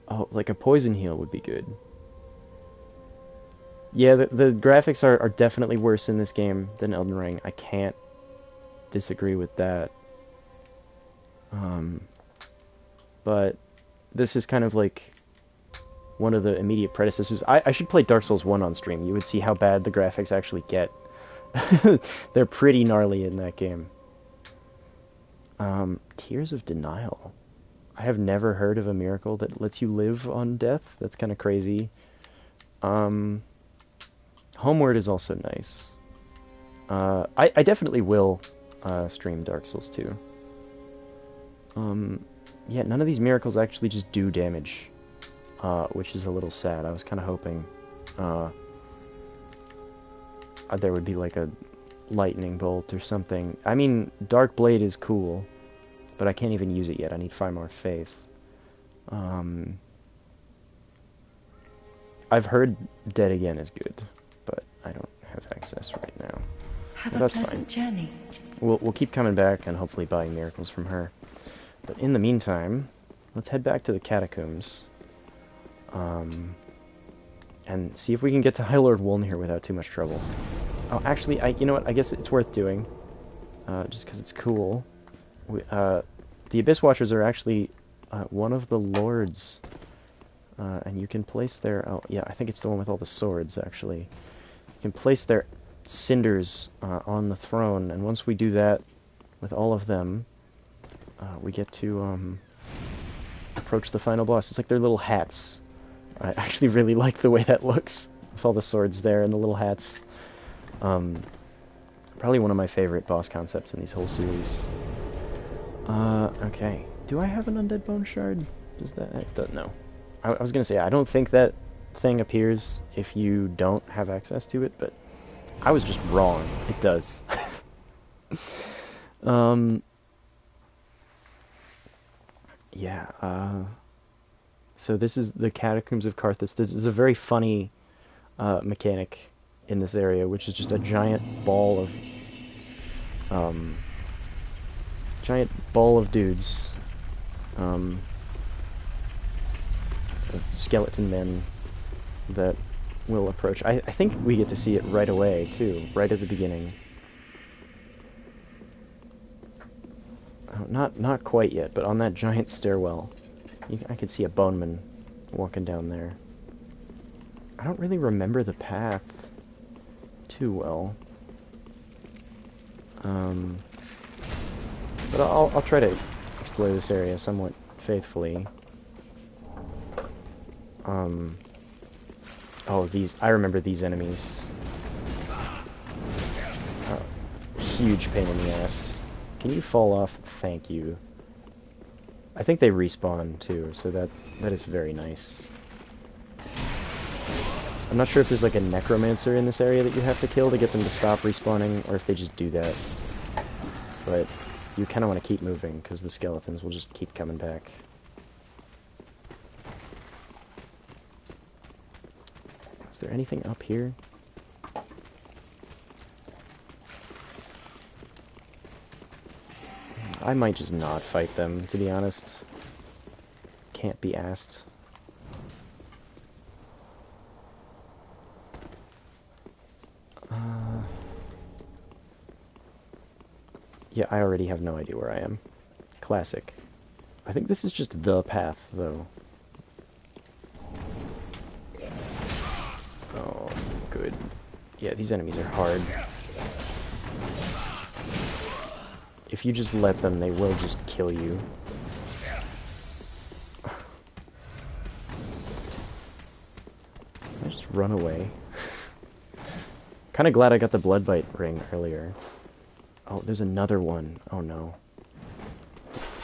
Speaker 1: Oh, like a poison heal would be good. Yeah, the graphics are definitely worse in this game than Elden Ring. I can't disagree with that. But this is kind of like one of the immediate predecessors. I should play Dark Souls 1 on stream. You would see how bad the graphics actually get. They're pretty gnarly in that game. Tears of Denial. I have never heard of a miracle that lets you live on death. That's kind of crazy. Homeward is also nice. I definitely will stream Dark Souls 2. Yeah, none of these miracles actually just do damage. Which is a little sad. I was kind of hoping there would be like a lightning bolt or something. I mean, Dark Blade is cool, but I can't even use it yet. I need 5 more faith. I've heard Dead Again is good, but I don't have access right now.
Speaker 3: Have
Speaker 1: But
Speaker 3: a
Speaker 1: that's
Speaker 3: pleasant journey.
Speaker 1: We'll keep coming back and hopefully buying miracles from her. But in the meantime, let's head back to the catacombs. And see if we can get to High Lord Woln here without too much trouble. Oh, actually, you know what? I guess it's worth doing. Just because it's cool. The Abyss Watchers are actually one of the lords. And you can place their... Oh, yeah, I think it's the one with all the swords, actually. You can place their cinders on the throne, and once we do that with all of them, we get to approach the final boss. It's like their little hats. I actually really like the way that looks, with all the swords there and the little hats. Probably one of my favorite boss concepts in these whole series. Okay. Do I have an Undead Bone Shard? Does that... No. I was gonna say, I don't think that thing appears if you don't have access to it, but I was just wrong. It does. Yeah, so this is the Catacombs of Karthus. This is a very funny mechanic in this area, which is just a giant ball of dudes. Of skeleton men that will approach. I think we get to see it right away, too, right at the beginning. Oh, not quite yet, but on that giant stairwell, I could see a boneman walking down there. I don't really remember the path too well. But I'll try to explore this area somewhat faithfully. Oh, I remember these enemies. Huge pain in the ass. Can you fall off? Thank you. I think they respawn, too, so that is very nice. I'm not sure if there's like a necromancer in this area that you have to kill to get them to stop respawning, or if they just do that. But you kind of want to keep moving, because the skeletons will just keep coming back. Is there anything up here? I might just not fight them, to be honest. Can't be asked. Yeah, I already have no idea where I am. Classic. I think this is just the path, though. Oh, good. Yeah, these enemies are hard. If you just let them, they will just kill you. I just run away. Kinda glad I got the blood bite ring earlier. Oh, there's another one. Oh no.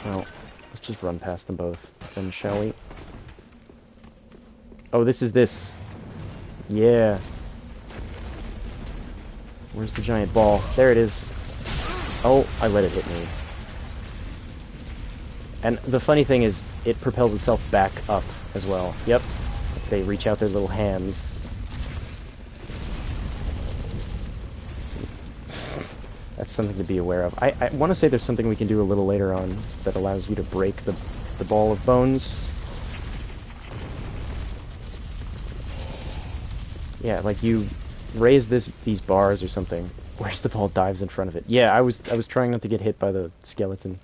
Speaker 1: Well, let's just run past them both, then, shall we? Oh, this is this. Yeah. Where's the giant ball? There it is. Oh, I let it hit me. And the funny thing is, it propels itself back up as well. Yep. They reach out their little hands. That's something to be aware of. I want to say there's something we can do a little later on that allows you to break the ball of bones. Yeah, like you raise these bars or something. Where's the ball dives in front of it? Yeah, I was trying not to get hit by the skeleton.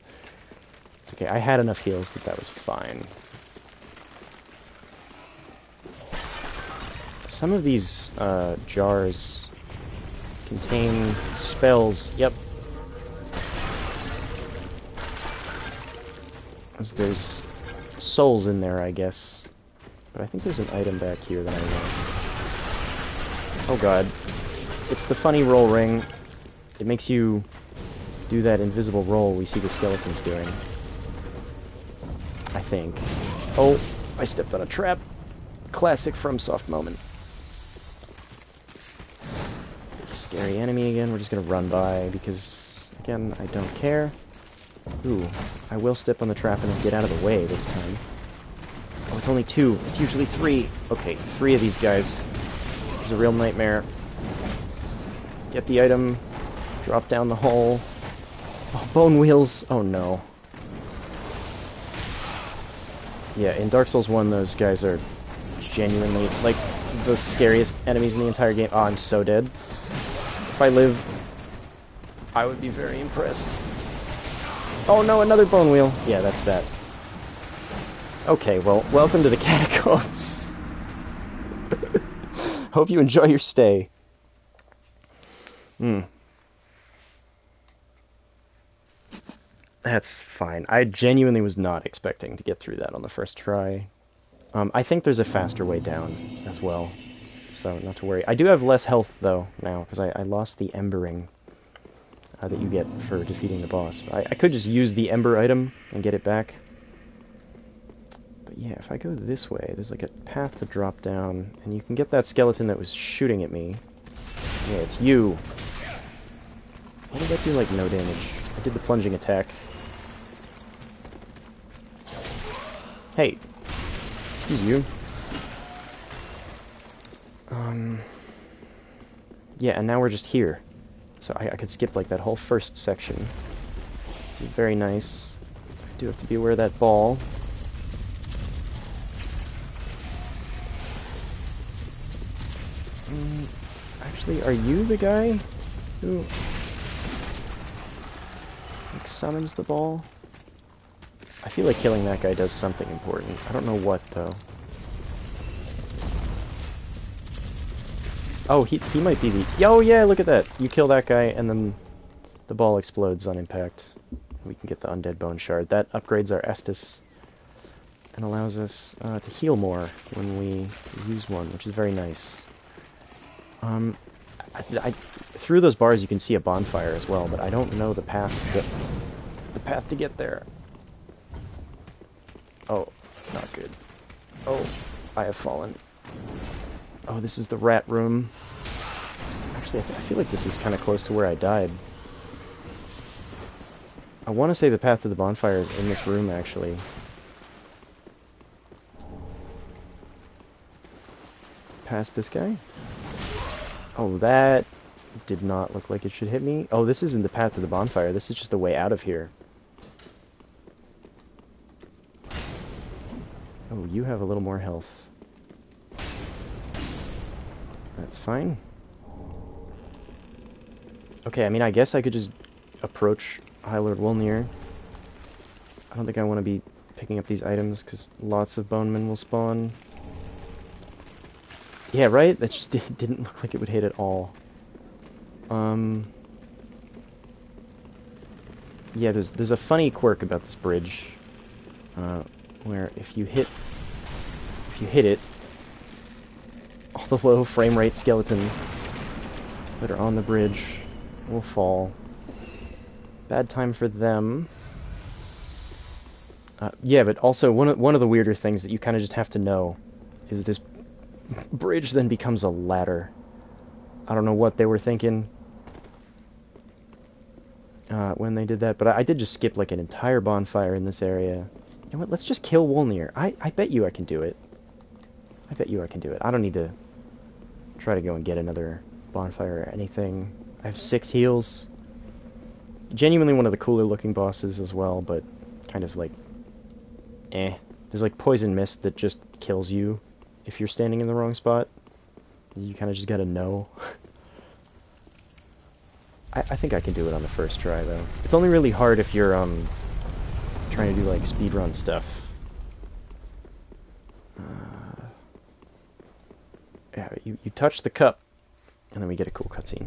Speaker 1: It's okay. I had enough heals that was fine. Some of these jars contain spells. Yep. There's souls in there, I guess. But I think there's an item back here that I want. Oh god. It's the funny roll ring. It makes you do that invisible roll we see the skeletons doing. I think. Oh, I stepped on a trap. Classic FromSoft moment. Scary enemy again. We're just gonna run by because, again, I don't care. Ooh, I will step on the trap and then get out of the way this time. Oh, it's only 2. It's usually 3. Okay, 3 of these guys. It's a real nightmare. Get the item. Drop down the hole. Oh, bone wheels. Oh no. Yeah, in Dark Souls 1, those guys are genuinely, like, the scariest enemies in the entire game. Oh, I'm so dead. If I live, I would be very impressed. Oh no, another bone wheel. Yeah, that's that. Okay, well, welcome to the catacombs. Hope you enjoy your stay. That's fine. I genuinely was not expecting to get through that on the first try. I think there's a faster way down as well, so not to worry. I do have less health, though, now, because I lost the embering that you get for defeating the boss. I could just use the ember item and get it back. But yeah, if I go this way, there's like a path to drop down, and you can get that skeleton that was shooting at me. Yeah, it's you. Why did that do, like, no damage? I did the plunging attack. Hey. Excuse you. Yeah, and now we're just here. So I could skip, like, that whole first section. Which is very nice. I do have to be aware of that ball. Actually, are you the guy who, like, summons the ball? I feel like killing that guy does something important. I don't know what, though. Oh, he might be the... Oh, yeah, look at that! You kill that guy, and then the ball explodes on impact. We can get the undead bone shard. That upgrades our Estus and allows us to heal more when we use one, which is very nice. Through those bars you can see a bonfire as well, but I don't know the path to get there. Oh, not good. Oh, I have fallen. Oh, this is the rat room. Actually, I feel like this is kind of close to where I died. I want to say the path to the bonfire is in this room, actually. Past this guy? Oh, that did not look like it should hit me. Oh, this isn't the path to the bonfire. This is just the way out of here. Oh, you have a little more health. That's fine. Okay, I mean, I guess I could just approach High Lord Wolnir. I don't think I want to be picking up these items, because lots of bonemen will spawn. Yeah, right? That just didn't look like it would hit at all. Yeah, there's a funny quirk about this bridge, where if you hit it, all the low frame rate skeleton that are on the bridge will fall. Bad time for them. Yeah, but also one of the weirder things that you kind of just have to know is this bridge then becomes a ladder. I don't know what they were thinking when they did that, but I did just skip like an entire bonfire in this area. You know what? Let's just kill Wolnir. I bet you I can do it. I bet you I can do it. I don't need to try to go and get another bonfire or anything. I have 6 heals. Genuinely one of the cooler looking bosses as well, but kind of like, eh. There's like poison mist that just kills you if you're standing in the wrong spot. You kind of just gotta know. I think I can do it on the first try, though. It's only really hard if you're trying to do like speedrun stuff. Yeah, you touch the cup, and then we get a cool cutscene.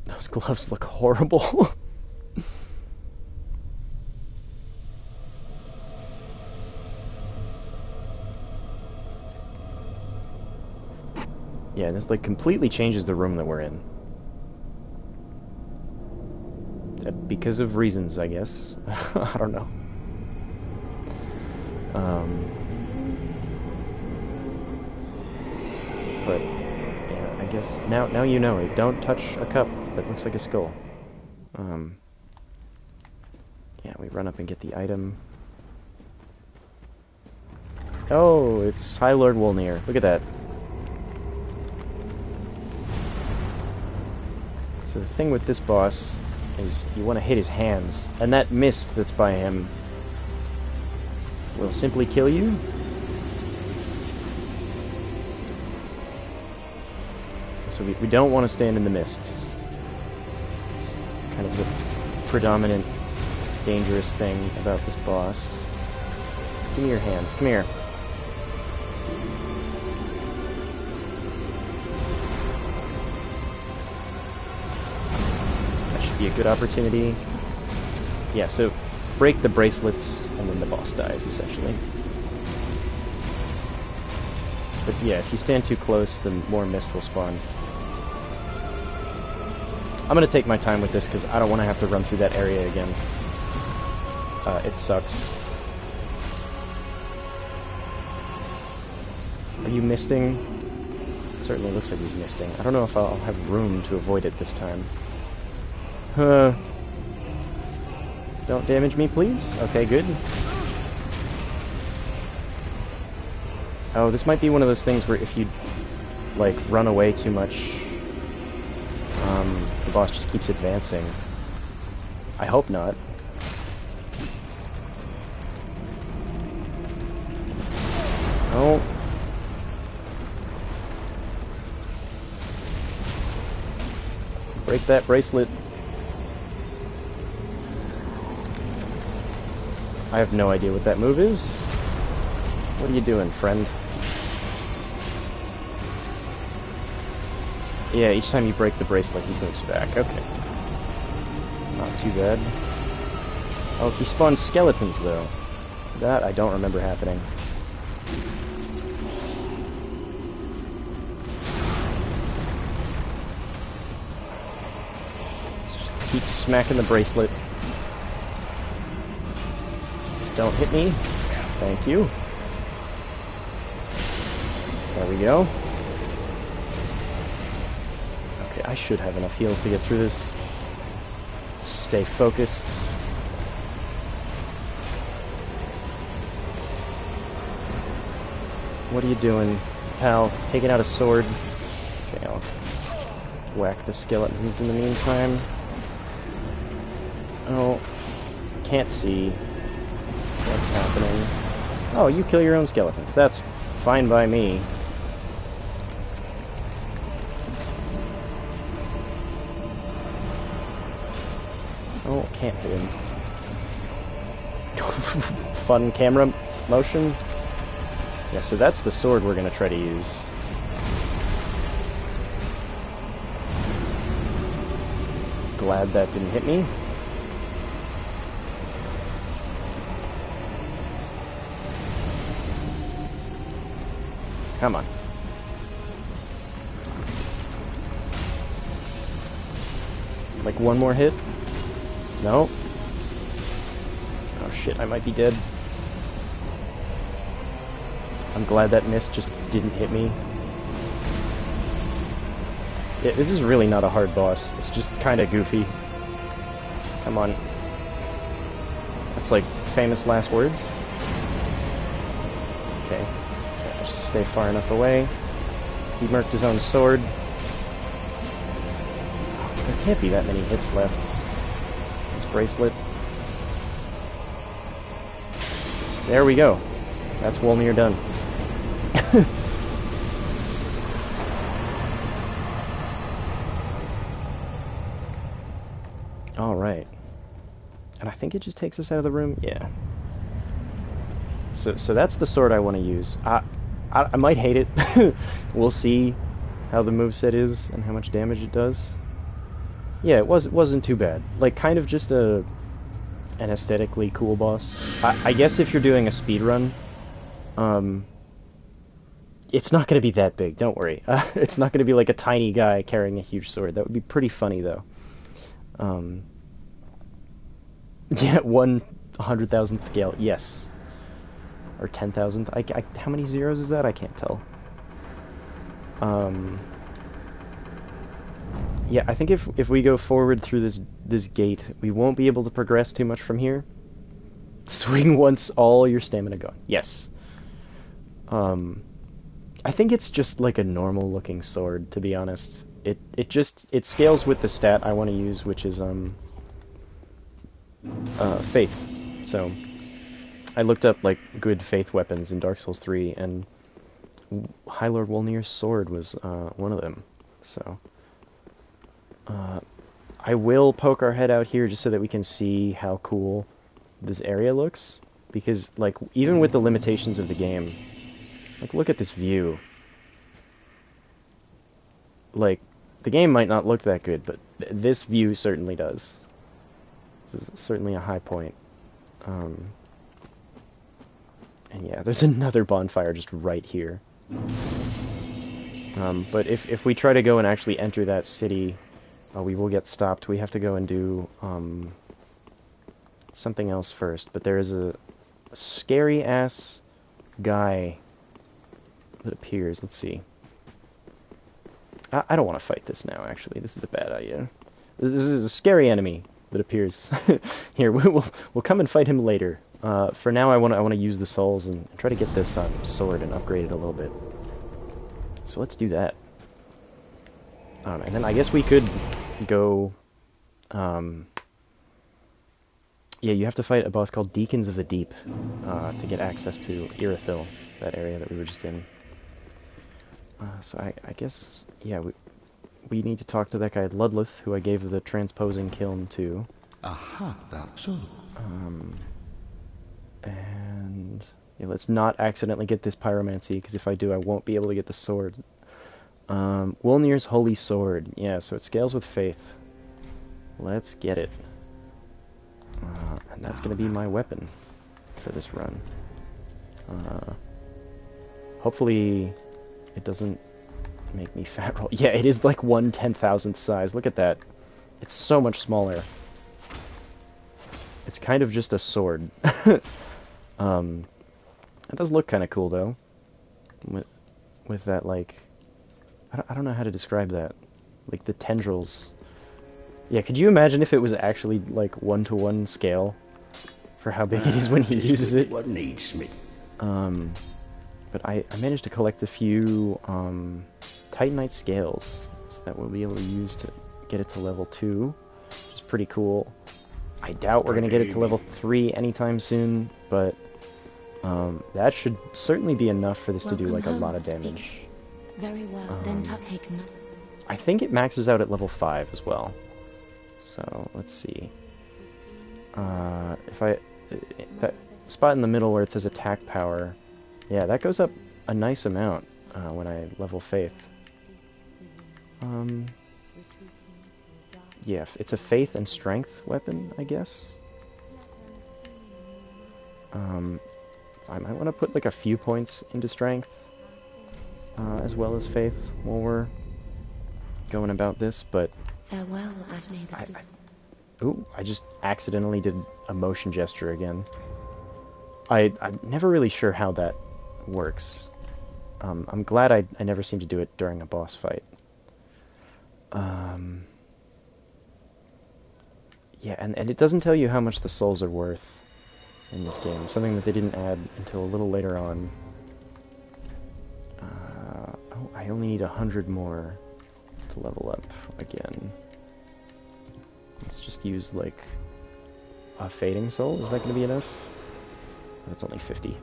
Speaker 1: Those gloves look horrible. Yeah, this like completely changes the room that we're in. Because of reasons, I guess. I don't know. But yeah, I guess now you know. Don't touch a cup that looks like a skull. Yeah, we run up and get the item. Oh, it's High Lord Wolnir. Look at that. So the thing with this boss is you want to hit his hands, and that mist that's by him will simply kill you. So we don't want to stand in the mist. It's kind of the predominant dangerous thing about this boss. Give me your hands. Come here. That should be a good opportunity. Yeah, so break the bracelets and then the boss dies, essentially. But yeah, if you stand too close, then more mist will spawn. I'm gonna take my time with this because I don't want to have to run through that area again. It sucks. Are you misting? Certainly looks like he's misting. I don't know if I'll have room to avoid it this time. Don't damage me, please. Okay, good. Oh, this might be one of those things where if you, like, run away too much, the boss just keeps advancing. I hope not. Oh. Break that bracelet. I have no idea what that move is. What are you doing, friend? Yeah, each time you break the bracelet, he moves back. Okay. Not too bad. Oh, he spawns skeletons, though. That I don't remember happening. Let's just keep smacking the bracelet. Don't hit me. Thank you. There we go. Okay, I should have enough heals to get through this. Stay focused. What are you doing, pal? Taking out a sword. Okay, I'll whack the skeletons in the meantime. Oh, can't see what's happening. Oh, you kill your own skeletons. That's fine by me. Oh, can't hit him. Fun camera motion. Yeah, so that's the sword we're gonna try to use. Glad that didn't hit me. Come on. Like one more hit? No. Oh shit, I might be dead. I'm glad that mist just didn't hit me. Yeah, this is really not a hard boss. It's just kind of goofy. Come on. That's like famous last words. Okay. Just stay far enough away. He murked his own sword. There can't be that many hits left. This bracelet. There we go. That's Wolmir done. Alright. And I think it just takes us out of the room? Yeah. So that's the sword I want to use. I might hate it. We'll see how the moveset is and how much damage it does. Yeah, it wasn't too bad. Like, kind of just an aesthetically cool boss. I guess if you're doing a speedrun, it's not going to be that big, don't worry. It's not going to be like a tiny guy carrying a huge sword. That would be pretty funny, though. Yeah, 100,000th scale, yes. Or 10,000. How many zeros is that? I can't tell. Yeah, I think if we go forward through this gate, we won't be able to progress too much from here. Swing once, all your stamina gone. Yes. I think it's just like a normal looking sword, to be honest. It scales with the stat I want to use, which is faith. So I looked up like good faith weapons in Dark Souls 3, and High Lord Wolnir's sword was one of them. So I will poke our head out here just so that we can see how cool this area looks, because like even with the limitations of the game, like look at this view. Like the game might not look that good, but this view certainly does. This is certainly a high point. And yeah, there's another bonfire just right here. But if we try to go and actually enter that city, we will get stopped. We have to go and do something else first. But there is a scary-ass guy that appears. Let's see. I don't want to fight this now, actually. This is a bad idea. This is a scary enemy that appears here. We'll come and fight him later. For now, I want to use the souls and try to get this sword and upgrade it a little bit. So let's do that. And then I guess we could go... yeah, you have to fight a boss called Deacons of the Deep to get access to Irithyll, that area that we were just in. So I guess, yeah, we need to talk to that guy Ludleth, who I gave the transposing kiln to.
Speaker 6: Aha, that's so.
Speaker 1: And yeah, let's not accidentally get this pyromancy, because if I do, I won't be able to get the sword. Wolnir's Holy Sword. Yeah, so it scales with faith. Let's get it. And that's going to be my weapon for this run. Hopefully it doesn't make me fat roll. Yeah, it is like 1/10,000th size. Look at that. It's so much smaller. It's kind of just a sword. It does look kind of cool, though. With that, like... I don't know how to describe that. Like, the tendrils. Yeah, could you imagine if it was actually, like, 1-to-1 scale? For how big it is when he uses it?
Speaker 2: What needs me?
Speaker 1: But I managed to collect a few Titanite scales that we'll be able to use to get it to level 2, which is pretty cool. I doubt we're going to get it to level 3 anytime soon, but that should certainly be enough for this to do like a lot of damage.
Speaker 4: Very well, then take no.
Speaker 1: I think it maxes out at level 5 as well. So let's see. If that spot in the middle where it says attack power, yeah, that goes up a nice amount when I level faith. Yeah, it's a faith and strength weapon, I guess. So I might want to put like a few points into strength as well as faith while we're going about this, but
Speaker 4: Farewell,
Speaker 1: I just accidentally did a motion gesture again. I'm never really sure how that works. I'm glad I never seem to do it during a boss fight. Yeah, and it doesn't tell you how much the souls are worth in this game. It's something that they didn't add until a little later on. Oh, I only need 100 more to level up again. Let's just use, like, a fading soul. Is that going to be enough? That's only 50.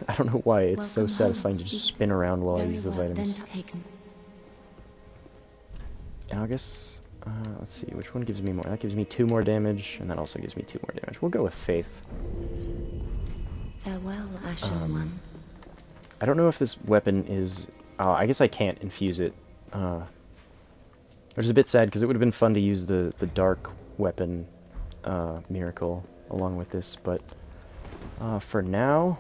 Speaker 1: I don't know why it's so satisfying to just spin around while I use those items. And I guess, let's see, which one gives me more? That gives me 2 more damage, and that also gives me 2 more damage. We'll go with Faith.
Speaker 4: Farewell, Ashen One.
Speaker 1: I don't know if this weapon is... I guess I can't infuse it. Which is a bit sad, because it would have been fun to use the dark weapon miracle along with this, but for now...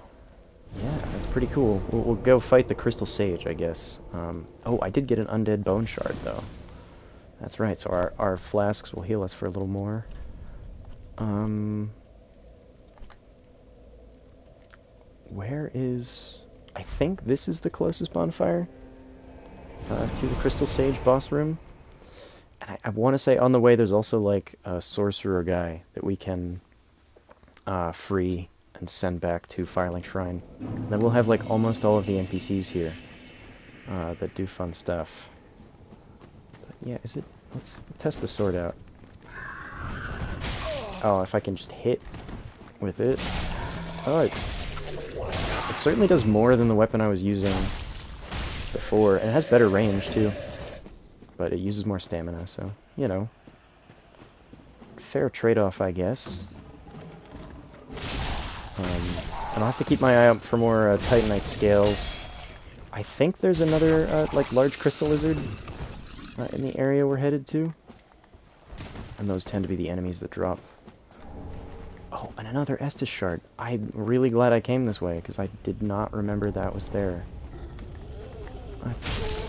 Speaker 1: Yeah, that's pretty cool. We'll go fight the Crystal Sage, I guess. Oh, I did get an undead bone shard, though. That's right, so our flasks will heal us for a little more. Where is... I think this is the closest bonfire to the Crystal Sage boss room. And I want to say on the way there's also, like, a sorcerer guy that we can free and send back to Firelink Shrine. And then we'll have, like, almost all of the NPCs here that do fun stuff. But yeah, is it Let's test the sword out. Oh, if I can just hit with it. Oh, it certainly does more than the weapon I was using before. And it has better range, too. But it uses more stamina, so, you know. Fair trade-off, I guess. And I'll have to keep my eye out for more Titanite scales. I think there's another, like, large crystal lizard in the area we're headed to. And those tend to be the enemies that drop. Oh, and another Estus shard. I'm really glad I came this way, because I did not remember that was there. Let's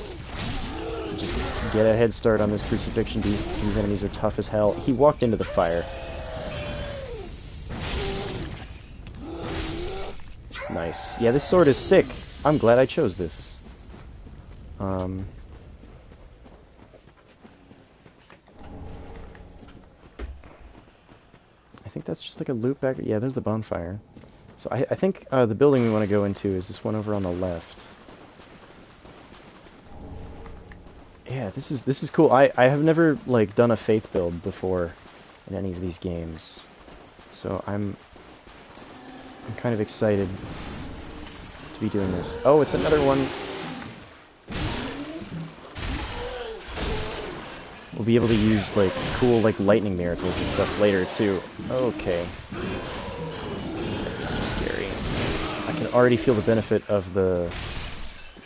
Speaker 1: just get a head start on this crucifixion. These enemies are tough as hell. He walked into the fire. Nice. Yeah, this sword is sick. I'm glad I chose this. I think that's just like a loop back. Yeah, there's the bonfire. So I think the building we want to go into is this one over on the left. Yeah, this is cool. I have never like done a faith build before in any of these games, so I'm kind of excited to be doing this. Oh, it's another one. We'll be able to use like cool like lightning miracles and stuff later too. Okay. This is scary. I can already feel the benefit of the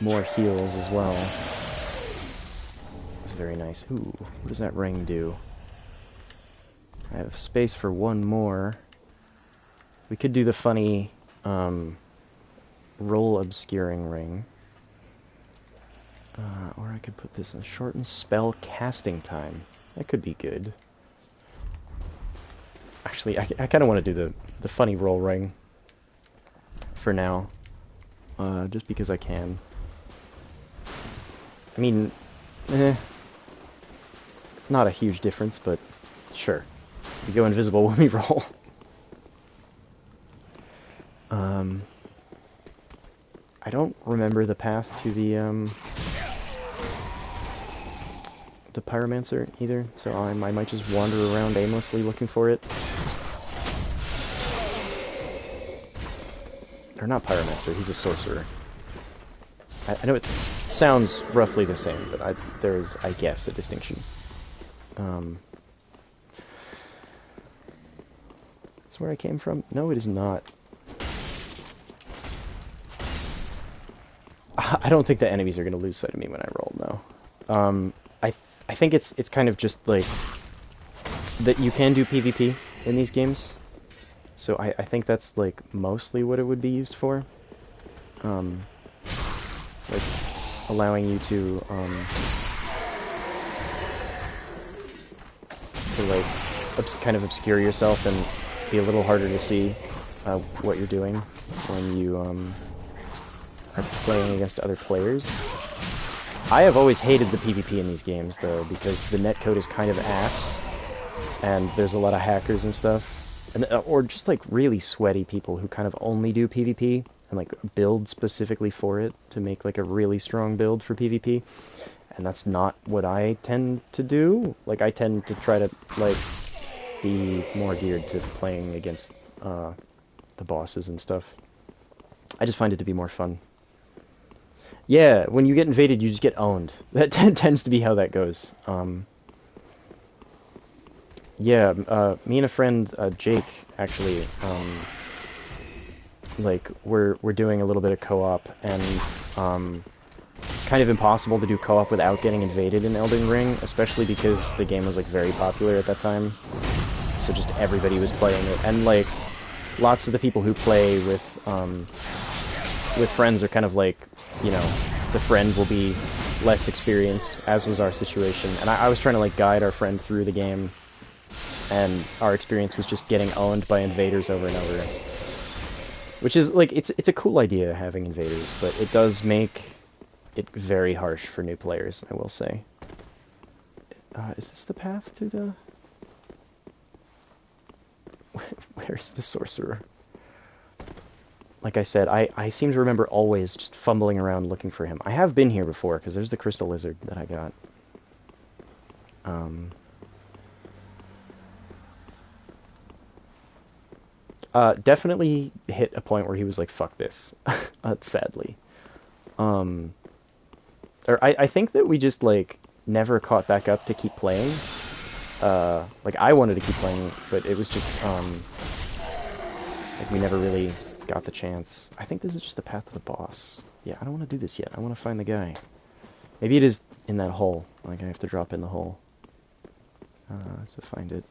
Speaker 1: more heals as well. It's very nice. Ooh, what does that ring do? I have space for one more. We could do the funny roll obscuring ring. Or I could put this in shortened spell casting time. That could be good. Actually, I kind of want to do the funny roll ring for now. Just because I can. I mean, not a huge difference, but sure. We go invisible when we roll. I don't remember the path to the pyromancer either, so I might just wander around aimlessly looking for it. Or not pyromancer, he's a sorcerer. I know it sounds roughly the same, but there is, I guess, a distinction. Is where I came from? No, it is not. I don't think the enemies are going to lose sight of me when I roll, no. I think it's kind of just like that you can do PvP in these games, so I think that's like mostly what it would be used for. Like allowing you to like kind of obscure yourself and be a little harder to see what you're doing when you are playing against other players. I have always hated the PvP in these games, though, because the netcode is kind of ass, and there's a lot of hackers and stuff, and or just like really sweaty people who kind of only do PvP and like build specifically for it to make like a really strong build for PvP, and that's not what I tend to do. Like I tend to try to like be more geared to playing against the bosses and stuff. I just find it to be more fun. Yeah, when you get invaded, you just get owned. That tends to be how that goes. Yeah, me and a friend, Jake, actually, like, we're doing a little bit of co-op, and it's kind of impossible to do co-op without getting invaded in Elden Ring, especially because the game was, like, very popular at that time. So just everybody was playing it, and, like, lots of the people who play with friends are kind of like, you know, the friend will be less experienced, as was our situation. And I was trying to, like, guide our friend through the game, and our experience was just getting owned by invaders over and over. Which is, like, it's a cool idea, having invaders, but it does make it very harsh for new players, I will say. Is this the path to the... Where's the sorcerer? Like I said, I seem to remember always just fumbling around looking for him. I have been here before, because there's the crystal lizard that I got. Definitely hit a point where he was like, fuck this, sadly. Or I think that we just, like, never caught back up to keep playing. Like, I wanted to keep playing, but it was just, like, we never really got the chance. I think this is just the path to the boss. Yeah, I don't want to do this yet. I want to find the guy. Maybe it is in that hole. Like, I have to drop in the hole to find it.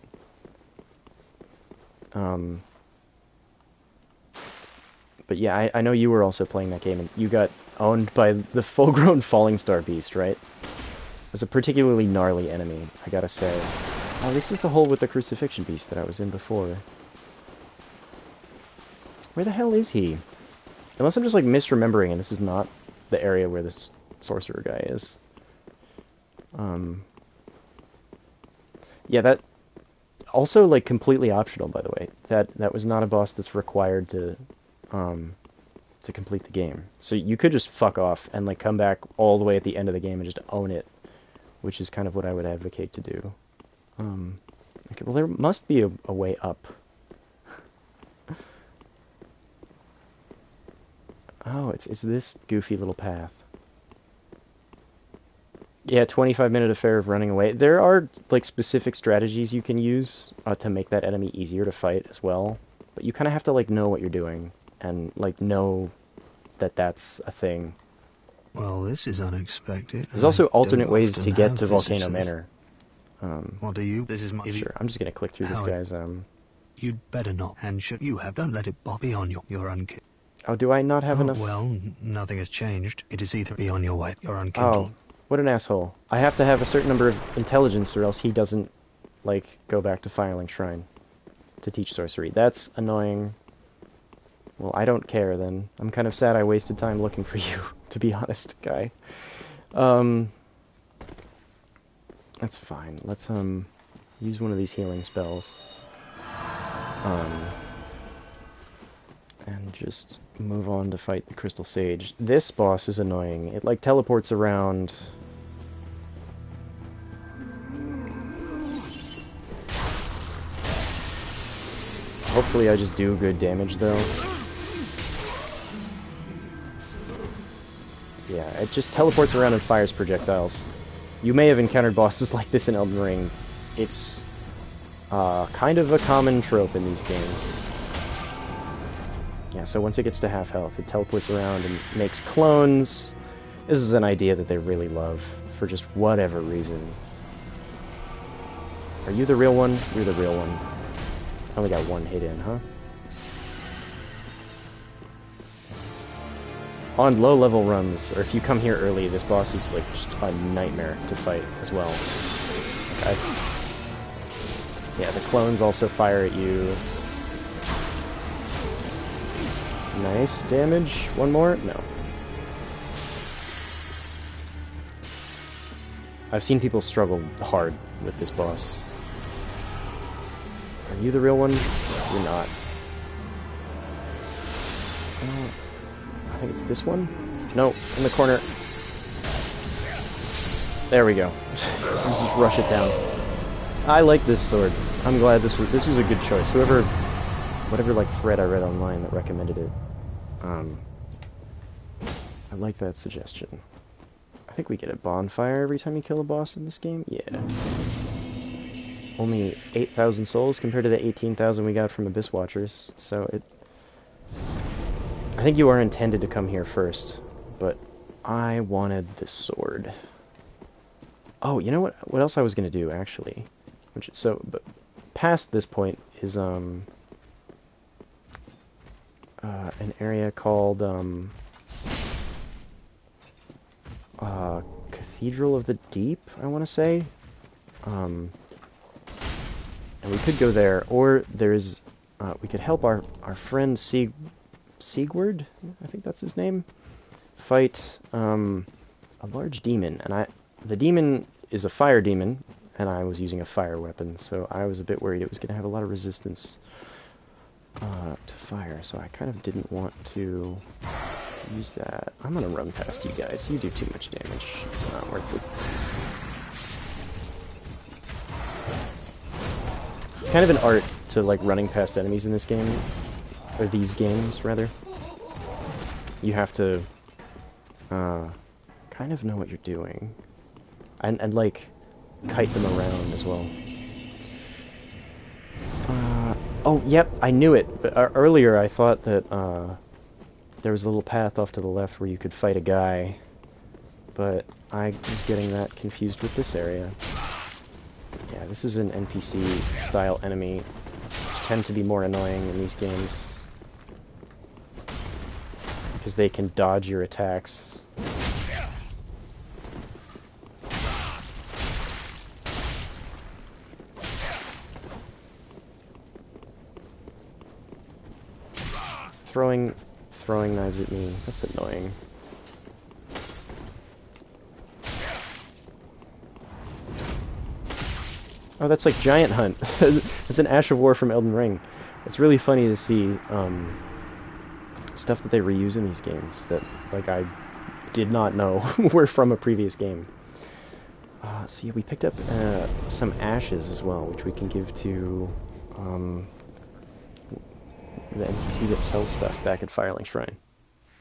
Speaker 1: But yeah, I know you were also playing that game, and you got owned by the full-grown Falling Star Beast, right? It was a particularly gnarly enemy, I gotta say. Oh, this is the hole with the Crucifixion Beast that I was in before. Where the hell is he? Unless I'm just, like, misremembering, and this is not the area where this sorcerer guy is. Yeah, that... Also, like, completely optional, by the way. That was not a boss that's required to complete the game. So you could just fuck off and, like, come back all the way at the end of the game and just own it, which is kind of what I would advocate to do. Okay, well, there must be a way up. Oh, it's this goofy little path. Yeah, 25-minute affair of running away. There are, like, specific strategies you can use to make that enemy easier to fight as well. But you kind of have to, like, know what you're doing and, like, know that that's a thing.
Speaker 8: Well, this is unexpected.
Speaker 1: There's also
Speaker 8: I
Speaker 1: alternate
Speaker 8: don't
Speaker 1: ways
Speaker 8: often
Speaker 1: to get
Speaker 8: have
Speaker 1: to Volcano
Speaker 8: visitors.
Speaker 1: Manor.
Speaker 8: What do you? This is my...
Speaker 1: Sure, I'm just gonna click through this
Speaker 8: Howard.
Speaker 1: guy's,
Speaker 8: You'd better not. And should you have, don't let it be on your unkindled.
Speaker 1: Oh, do I not have enough?
Speaker 8: Well, nothing has changed. It is either be on your way, your unkindled.
Speaker 1: Oh, what an asshole. I have to have a certain number of intelligence or else he doesn't, like, go back to Firelink Shrine to teach sorcery. That's annoying. Well, I don't care, then. I'm kind of sad I wasted time looking for you, to be honest, guy. That's fine. Let's, use one of these healing spells. And just move on to fight the Crystal Sage. This boss is annoying. It, like, teleports around. Hopefully I just do good damage, though. Yeah, it just teleports around and fires projectiles. You may have encountered bosses like this in Elden Ring. It's kind of a common trope in these games. Yeah, so once it gets to half health, it teleports around and makes clones. This is an idea that they really love, for just whatever reason. Are you the real one? You're the real one. I only got one hit in, huh? On low-level runs, or if you come here early, this boss is, like, just a nightmare to fight as well. Okay. Yeah, the clones also fire at you. Nice damage. One more? No. I've seen people struggle hard with this boss. Are you the real one? You're not. I think it's this one? No, in the corner. There we go. Just rush it down. I like this sword. I'm glad this was a good choice. Whatever, like, thread I read online that recommended it. I like that suggestion. I think we get a bonfire every time you kill a boss in this game? Yeah. Only 8,000 souls compared to the 18,000 we got from Abyss Watchers, so it... I think you are intended to come here first, but I wanted this sword. Oh, you know what? What else I was gonna do, actually? But past this point is, an area called, Cathedral of the Deep, I want to say. And we could go there, or there's, we could help our friend Sigurd, I think that's his name, fight, a large demon, and the demon is a fire demon, and I was using a fire weapon, so I was a bit worried it was going to have a lot of resistance to fire, so I kind of didn't want to use that. I'm going to run past you guys. You do too much damage. It's not worth It's kind of an art to, like, running past enemies in this game. Or these games, rather. You have to, kind of know what you're doing. And like, kite them around as well. Oh, yep, I knew it. But earlier I thought that, there was a little path off to the left where you could fight a guy. But I was getting that confused with this area. Yeah, this is an NPC-style enemy, which tend to be more annoying in these games. Because they can dodge your attacks. Throwing knives at me. That's annoying. Oh, that's like Giant Hunt. It's an Ash of War from Elden Ring. It's really funny to see stuff that they reuse in these games that, like, I did not know were from a previous game. So yeah, we picked up some ashes as well, which we can give to the NPC that sells stuff back at Firelink Shrine.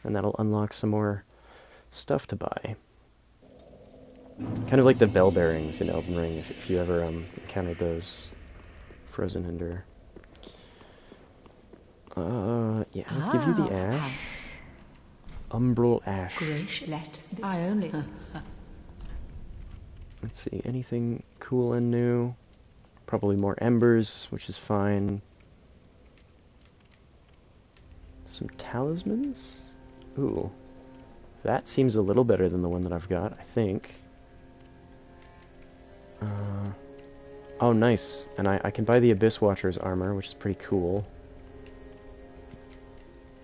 Speaker 1: And that'll unlock some more stuff to buy. Kind of like the bell bearings in Elden Ring, if you ever encountered those. Frozen Ender. Yeah, let's give you the ash. Umbral ash.
Speaker 9: I only...
Speaker 1: Let's see, anything cool and new? Probably more embers, which is fine. Some talismans? Ooh. That seems a little better than the one that I've got, I think. Oh, nice. And I can buy the Abyss Watcher's armor, which is pretty cool.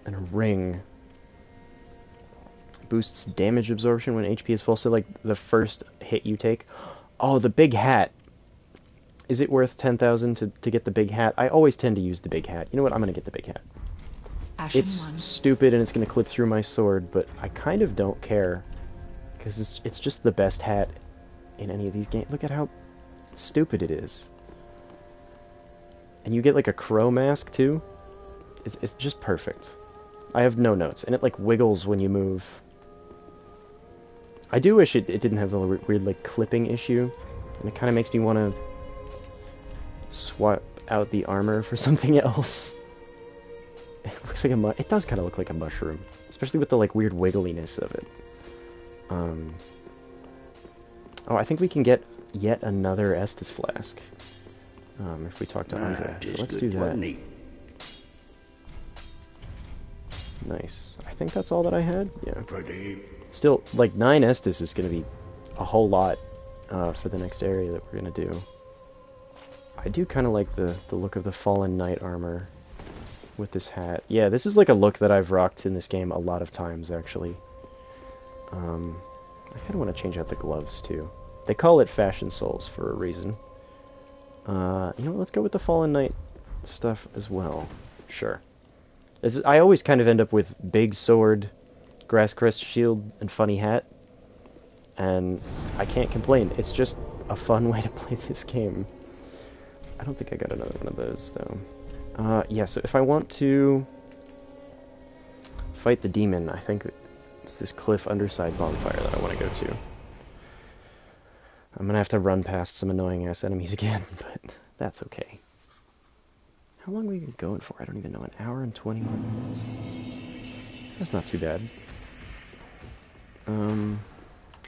Speaker 1: And a ring. Boosts damage absorption when HP is full, so like the first hit you take. Oh, the big hat. Is it worth 10,000 to get the big hat? I always tend to use the big hat. You know what? I'm gonna get the big hat. It's stupid and it's gonna clip through my sword, but I kind of don't care. Because it's just the best hat in any of these games. Look at how stupid it is. And you get like a crow mask too. It's just perfect. I have no notes, and it like wiggles when you move. I do wish it didn't have the weird like clipping issue, and it kind of makes me want to swap out the armor for something else. It looks like it does kind of look like a mushroom, especially with the like weird wiggliness of it. Oh, I think we can get yet another Estus flask if we talk to Andre. So let's do that. Nice. I think that's all that I had. Yeah. Still, like 9 Estus is going to be a whole lot for the next area that we're going to do. I do kind of like the look of the Fallen Knight armor with this hat. Yeah, this is like a look that I've rocked in this game a lot of times, actually. I kind of want to change out the gloves, too. They call it Fashion Souls for a reason. You know what, let's go with the Fallen Knight stuff as well. Sure. I always kind of end up with big sword, grass crest shield, and funny hat. And I can't complain. It's just a fun way to play this game. I don't think I got another one of those, though. Yeah, so if I want to fight the demon, I think it's this cliff underside bonfire that I want to go to. I'm gonna have to run past some annoying-ass enemies again, but that's okay. How long are we going for? I don't even know. An hour and 21 minutes? That's not too bad.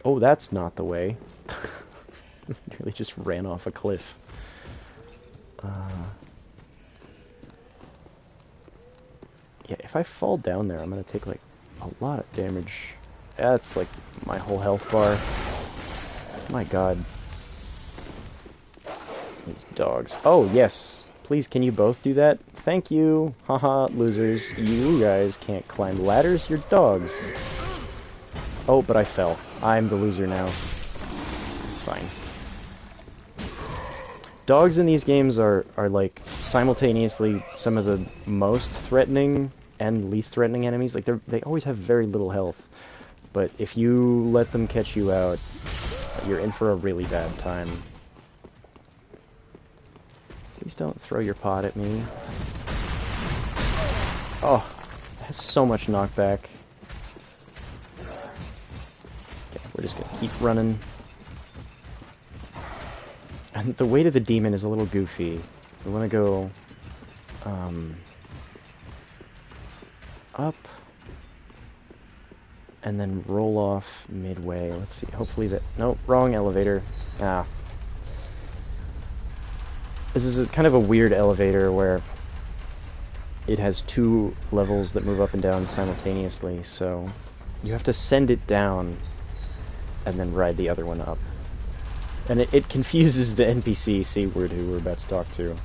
Speaker 1: Oh, that's not the way. Nearly just ran off a cliff. Yeah, if I fall down there, I'm gonna take, like, a lot of damage. That's, like, my whole health bar. My god. These dogs. Oh, yes. Please, can you both do that? Thank you. Haha, losers. You guys can't climb ladders, you're dogs. Oh, but I fell. I'm the loser now. It's fine. Dogs in these games are like, simultaneously some of the most threatening and least threatening enemies. Like, they always have very little health. But if you let them catch you out, you're in for a really bad time. Please don't throw your pot at me. Oh, it has so much knockback. Okay, we're just gonna keep running. And the weight of the demon is a little goofy. We want to go up and then roll off midway. Let's see. Hopefully that... Nope, wrong elevator. Ah. This is kind of a weird elevator where it has two levels that move up and down simultaneously, so you have to send it down and then ride the other one up. And it confuses the NPC Seaward who we're about to talk to.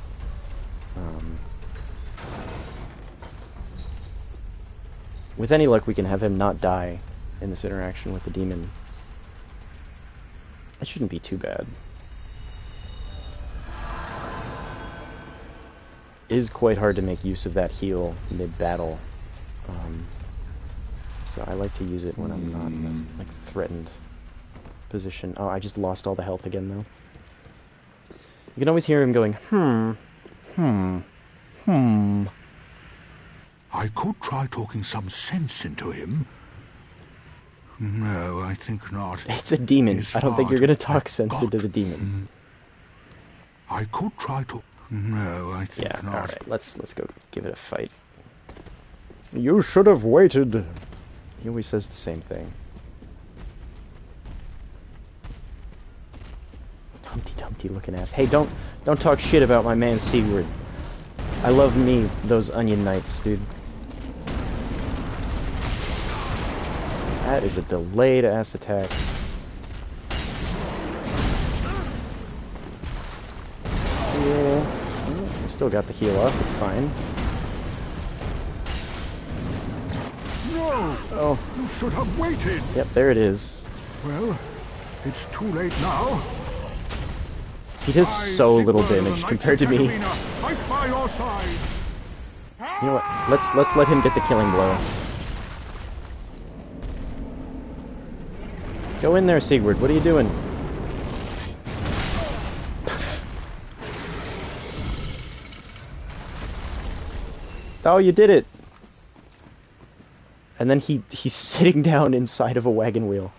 Speaker 1: With any luck, we can have him not die in this interaction with the demon. It shouldn't be too bad. It is quite hard to make use of that heal mid-battle. So I like to use it when I'm not in a, like, threatened position. Oh, I just lost all the health again, though. You can always hear him going,
Speaker 10: I could try talking some sense into him. No, I think not.
Speaker 1: It's a demon. I don't think you're going to talk sense into the demon.
Speaker 10: I could try to... No, I think not.
Speaker 1: Yeah, alright, let's go give it a fight. You should have waited. He always says the same thing. Humpty Dumpty looking ass. Hey, don't talk shit about my man Seaward. I love me those onion knights, dude. That is a delayed ass attack. Yeah, we still got the heal up. It's fine.
Speaker 10: No!
Speaker 1: Oh,
Speaker 10: You should have waited!
Speaker 1: Yep, there it is.
Speaker 10: Well, it's too late now.
Speaker 1: He does so little damage compared to me. You
Speaker 10: Fight by your side.
Speaker 1: know what? Let's let him get the killing blow. Go in there, Sigurd. What are you doing? Oh, you did it! And then he's sitting down inside of a wagon wheel.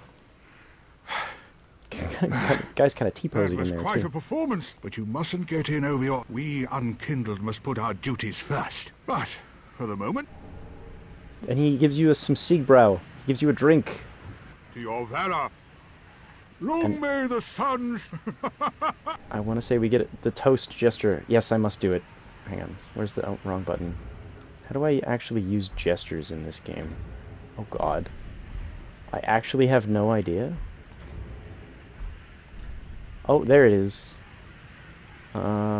Speaker 1: Guy's kind of T-posing in there,
Speaker 10: That was quite
Speaker 1: too.
Speaker 10: a performance, but you mustn't get in over your... We unkindled must put our duties first. But, for the moment...
Speaker 1: And he gives you some Siegbräu. He gives you a drink.
Speaker 10: To your valor. Long may the suns...
Speaker 1: I want to say we get the toast gesture. Yes, I must do it. Hang on. Where's the... Oh, wrong button. How do I actually use gestures in this game? Oh, God. I actually have no idea. Oh, there it is.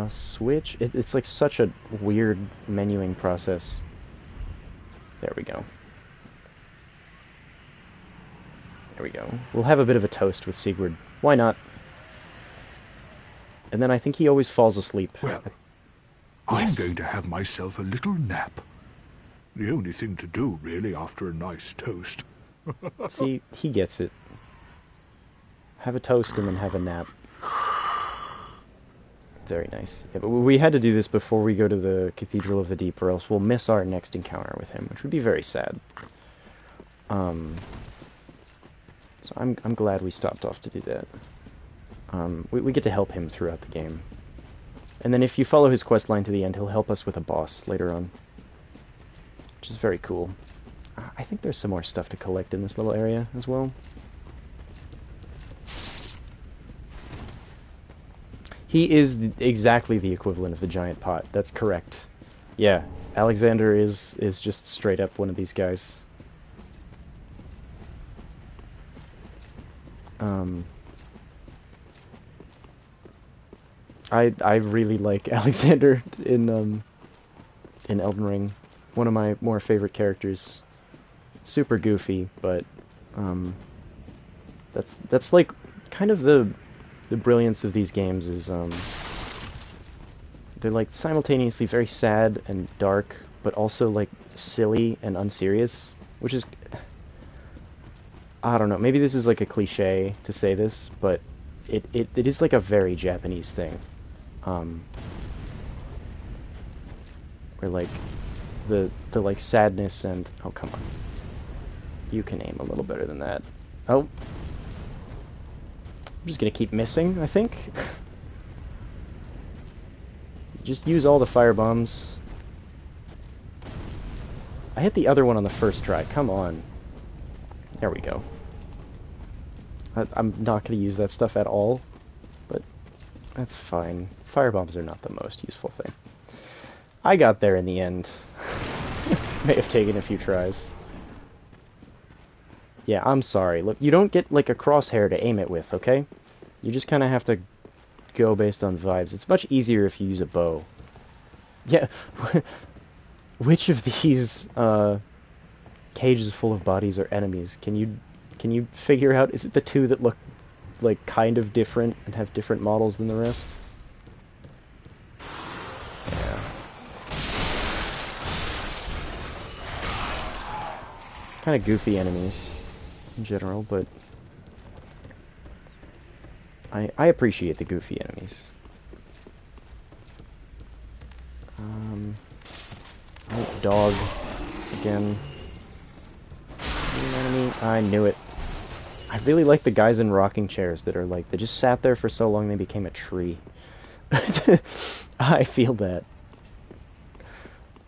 Speaker 1: Switch. It's like such a weird menuing process. There we go. There we go. We'll have a bit of a toast with Sigurd. Why not? And then I think he always falls asleep.
Speaker 10: Well, I'm going to have myself a little nap. The only thing to do, really, after a nice toast.
Speaker 1: See, he gets it. Have a toast and then have a nap. Very nice. Yeah, but we had to do this before we go to the Cathedral of the Deep, or else we'll miss our next encounter with him, which would be very sad. So I'm glad we stopped off to do that. We get to help him throughout the game. And then if you follow his quest line to the end, he'll help us with a boss later on. Which is very cool. I think there's some more stuff to collect in this little area as well. He is exactly the equivalent of the giant pot. That's correct. Yeah, Alexander is just straight up one of these guys. I really like Alexander in Elden Ring. One of my more favorite characters. Super goofy, but that's like kind of the brilliance of these games is they're like simultaneously very sad and dark, but also like silly and unserious, which is, I don't know, maybe this is like a cliche to say this, but it is like a very Japanese thing. where like the like sadness and oh come on, you can aim a little better than that. Oh, I'm just gonna keep missing, I think. Just use all the fire bombs. I hit the other one on the first try. Come on. There we go. I'm not going to use that stuff at all, but that's fine. Firebombs are not the most useful thing. I got there in the end. May have taken a few tries. Yeah, I'm sorry. Look, you don't get, like, a crosshair to aim it with, okay? You just kind of have to go based on vibes. It's much easier if you use a bow. Yeah. Which of these, cages full of bodies are enemies? Can you figure out, is it the two that look like kind of different and have different models than the rest? Yeah. Kind of goofy enemies in general, but I appreciate the goofy enemies. Oh, dog again. Enemy. I knew it. I really like the guys in rocking chairs that are like, they just sat there for so long they became a tree. I feel that.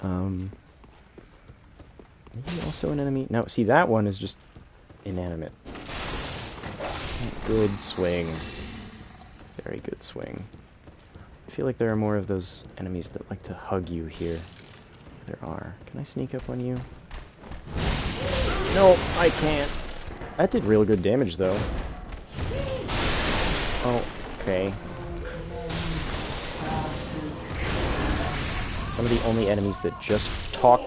Speaker 1: Maybe also an enemy? No, see, that one is just inanimate. Good swing. Very good swing. I feel like there are more of those enemies that like to hug you here. There are. Can I sneak up on you? No, I can't. That did real good damage, though. Oh, okay. Some of the only enemies that just talk,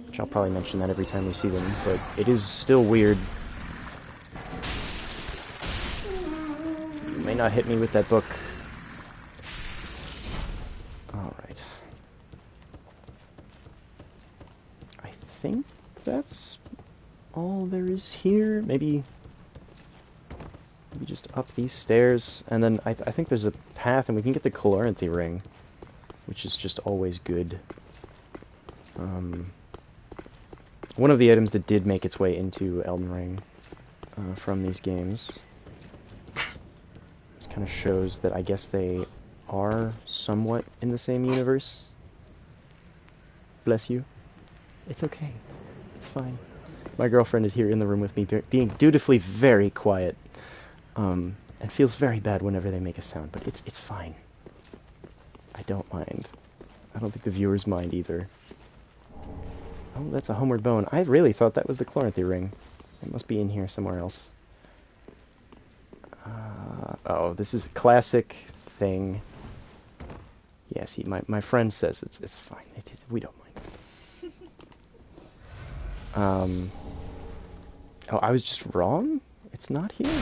Speaker 1: which I'll probably mention that every time we see them, but it is still weird. You may not hit me with that book. Alright. I think that's all there is here. Maybe just up these stairs, and then I think there's a path, and we can get the Chloranthy ring, which is just always good. One of the items that did make its way into Elden Ring from these games. This kind of shows that I guess they are somewhat in the same universe. Bless you. It's okay. It's fine. My girlfriend is here in the room with me, being dutifully very quiet, and feels very bad whenever they make a sound, but it's fine. I don't mind. I don't think the viewers mind either. Oh, that's a homeward bone. I really thought that was the Chloranthy ring. It must be in here somewhere else. Oh, this is a classic thing. Yeah, see, my friend says it's fine. We don't mind. Oh, I was just wrong? It's not here?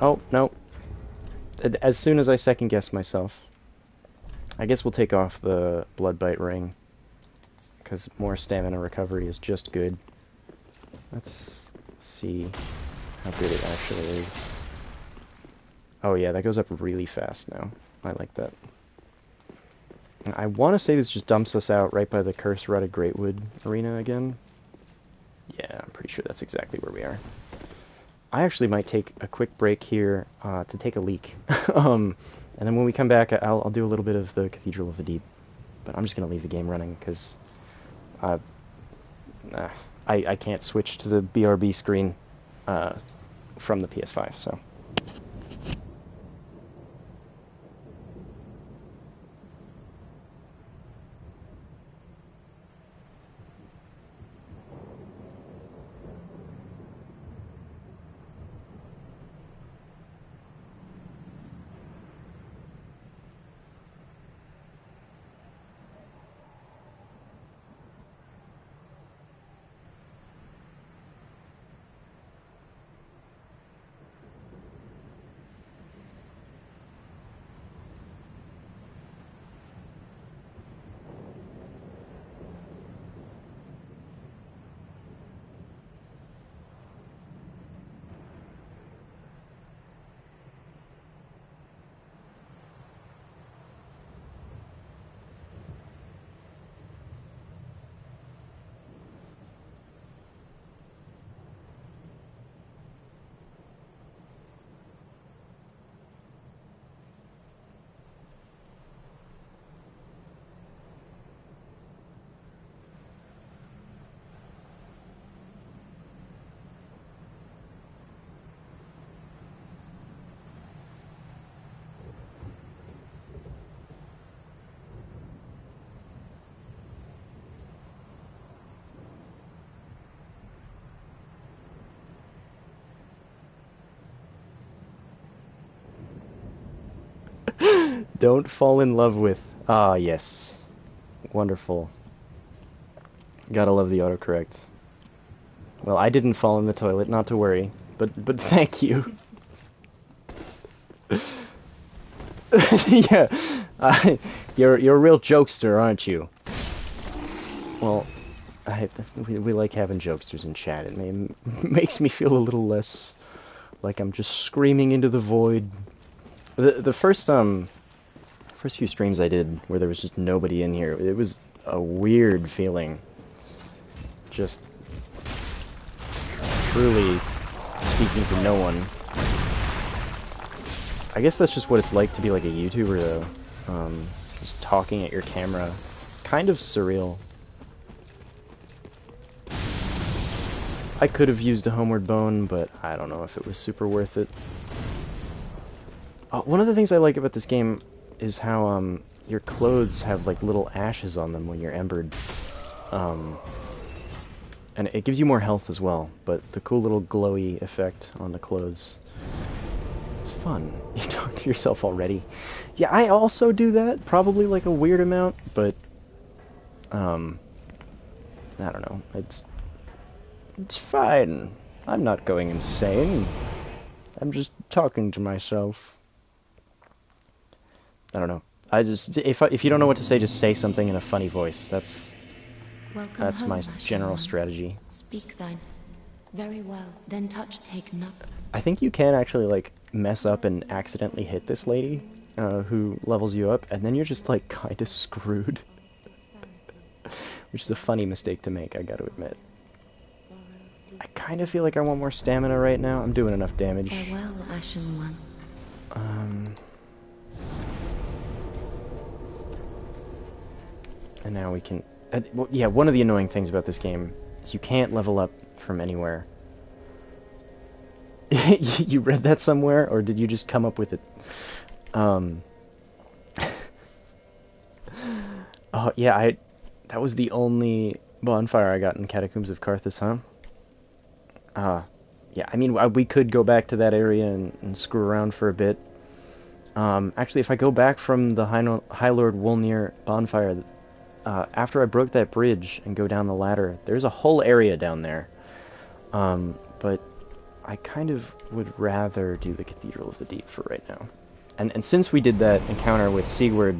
Speaker 1: Oh, no. As soon as I second-guess myself. I guess we'll take off the Bloodbite ring, because more stamina recovery is just good. Let's see how good it actually is. Oh yeah, that goes up really fast now. I like that. And I want to say this just dumps us out right by the Curse-Rotted Greatwood arena again. Yeah, I'm pretty sure that's exactly where we are. I actually might take a quick break here to take a leak. And then when we come back, I'll do a little bit of the Cathedral of the Deep. But I'm just going to leave the game running, because I can't switch to the BRB screen from the PS5, so... Don't fall in love with. Ah, yes. Wonderful. Gotta love the autocorrect. Well, I didn't fall in the toilet, not to worry. But thank you. Yeah. You're a real jokester, aren't you? Well, we like having jokesters in chat. It makes me feel a little less like I'm just screaming into the void. The first few streams I did where there was just nobody in here, it was a weird feeling. Just truly speaking to no one. I guess that's just what it's like to be like a YouTuber though. Just talking at your camera. Kind of surreal. I could have used a homeward bone, but I don't know if it was super worth it. One of the things I like about this game is how your clothes have like little ashes on them when you're embered. And it gives you more health as well, but the cool little glowy effect on the clothes, it's fun. You talk to yourself already. Yeah, I also do that, probably like a weird amount, but I don't know. It's fine. I'm not going insane. I'm just talking to myself. I don't know. If you don't know what to say, just say something in a funny voice. That's
Speaker 4: home,
Speaker 1: my general
Speaker 4: Ashen One.
Speaker 1: strategy.
Speaker 4: Speak thine. Very well, then touch taken up.
Speaker 1: I think you can actually like mess up and accidentally hit this lady who levels you up, and then you're just like kind of screwed. Which is a funny mistake to make, I gotta admit. I kind of feel like I want more stamina right now. I'm doing enough damage.
Speaker 4: Farewell, Ashen One.
Speaker 1: And now we can... well, yeah, one of the annoying things about this game is you can't level up from anywhere. You read that somewhere, or did you just come up with it? Oh, yeah, that was the only bonfire I got in Catacombs of Carthus, huh? Yeah, I mean, we could go back to that area and screw around for a bit. Actually, if I go back from the High Lord Wolnir bonfire, after I broke that bridge and go down the ladder, there's a whole area down there. But I kind of would rather do the Cathedral of the Deep for right now. And since we did that encounter with Sigurd,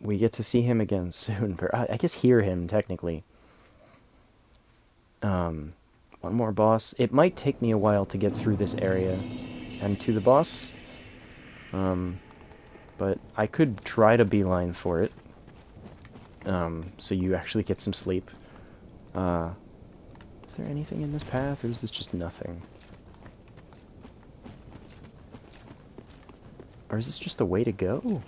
Speaker 1: we get to see him again soon. I guess hear him, technically. One more boss. It might take me a while to get through this area and to the boss. But I could try to beeline for it. So you actually get some sleep. Is there anything in this path, or is this just nothing? Or is this just the way to go?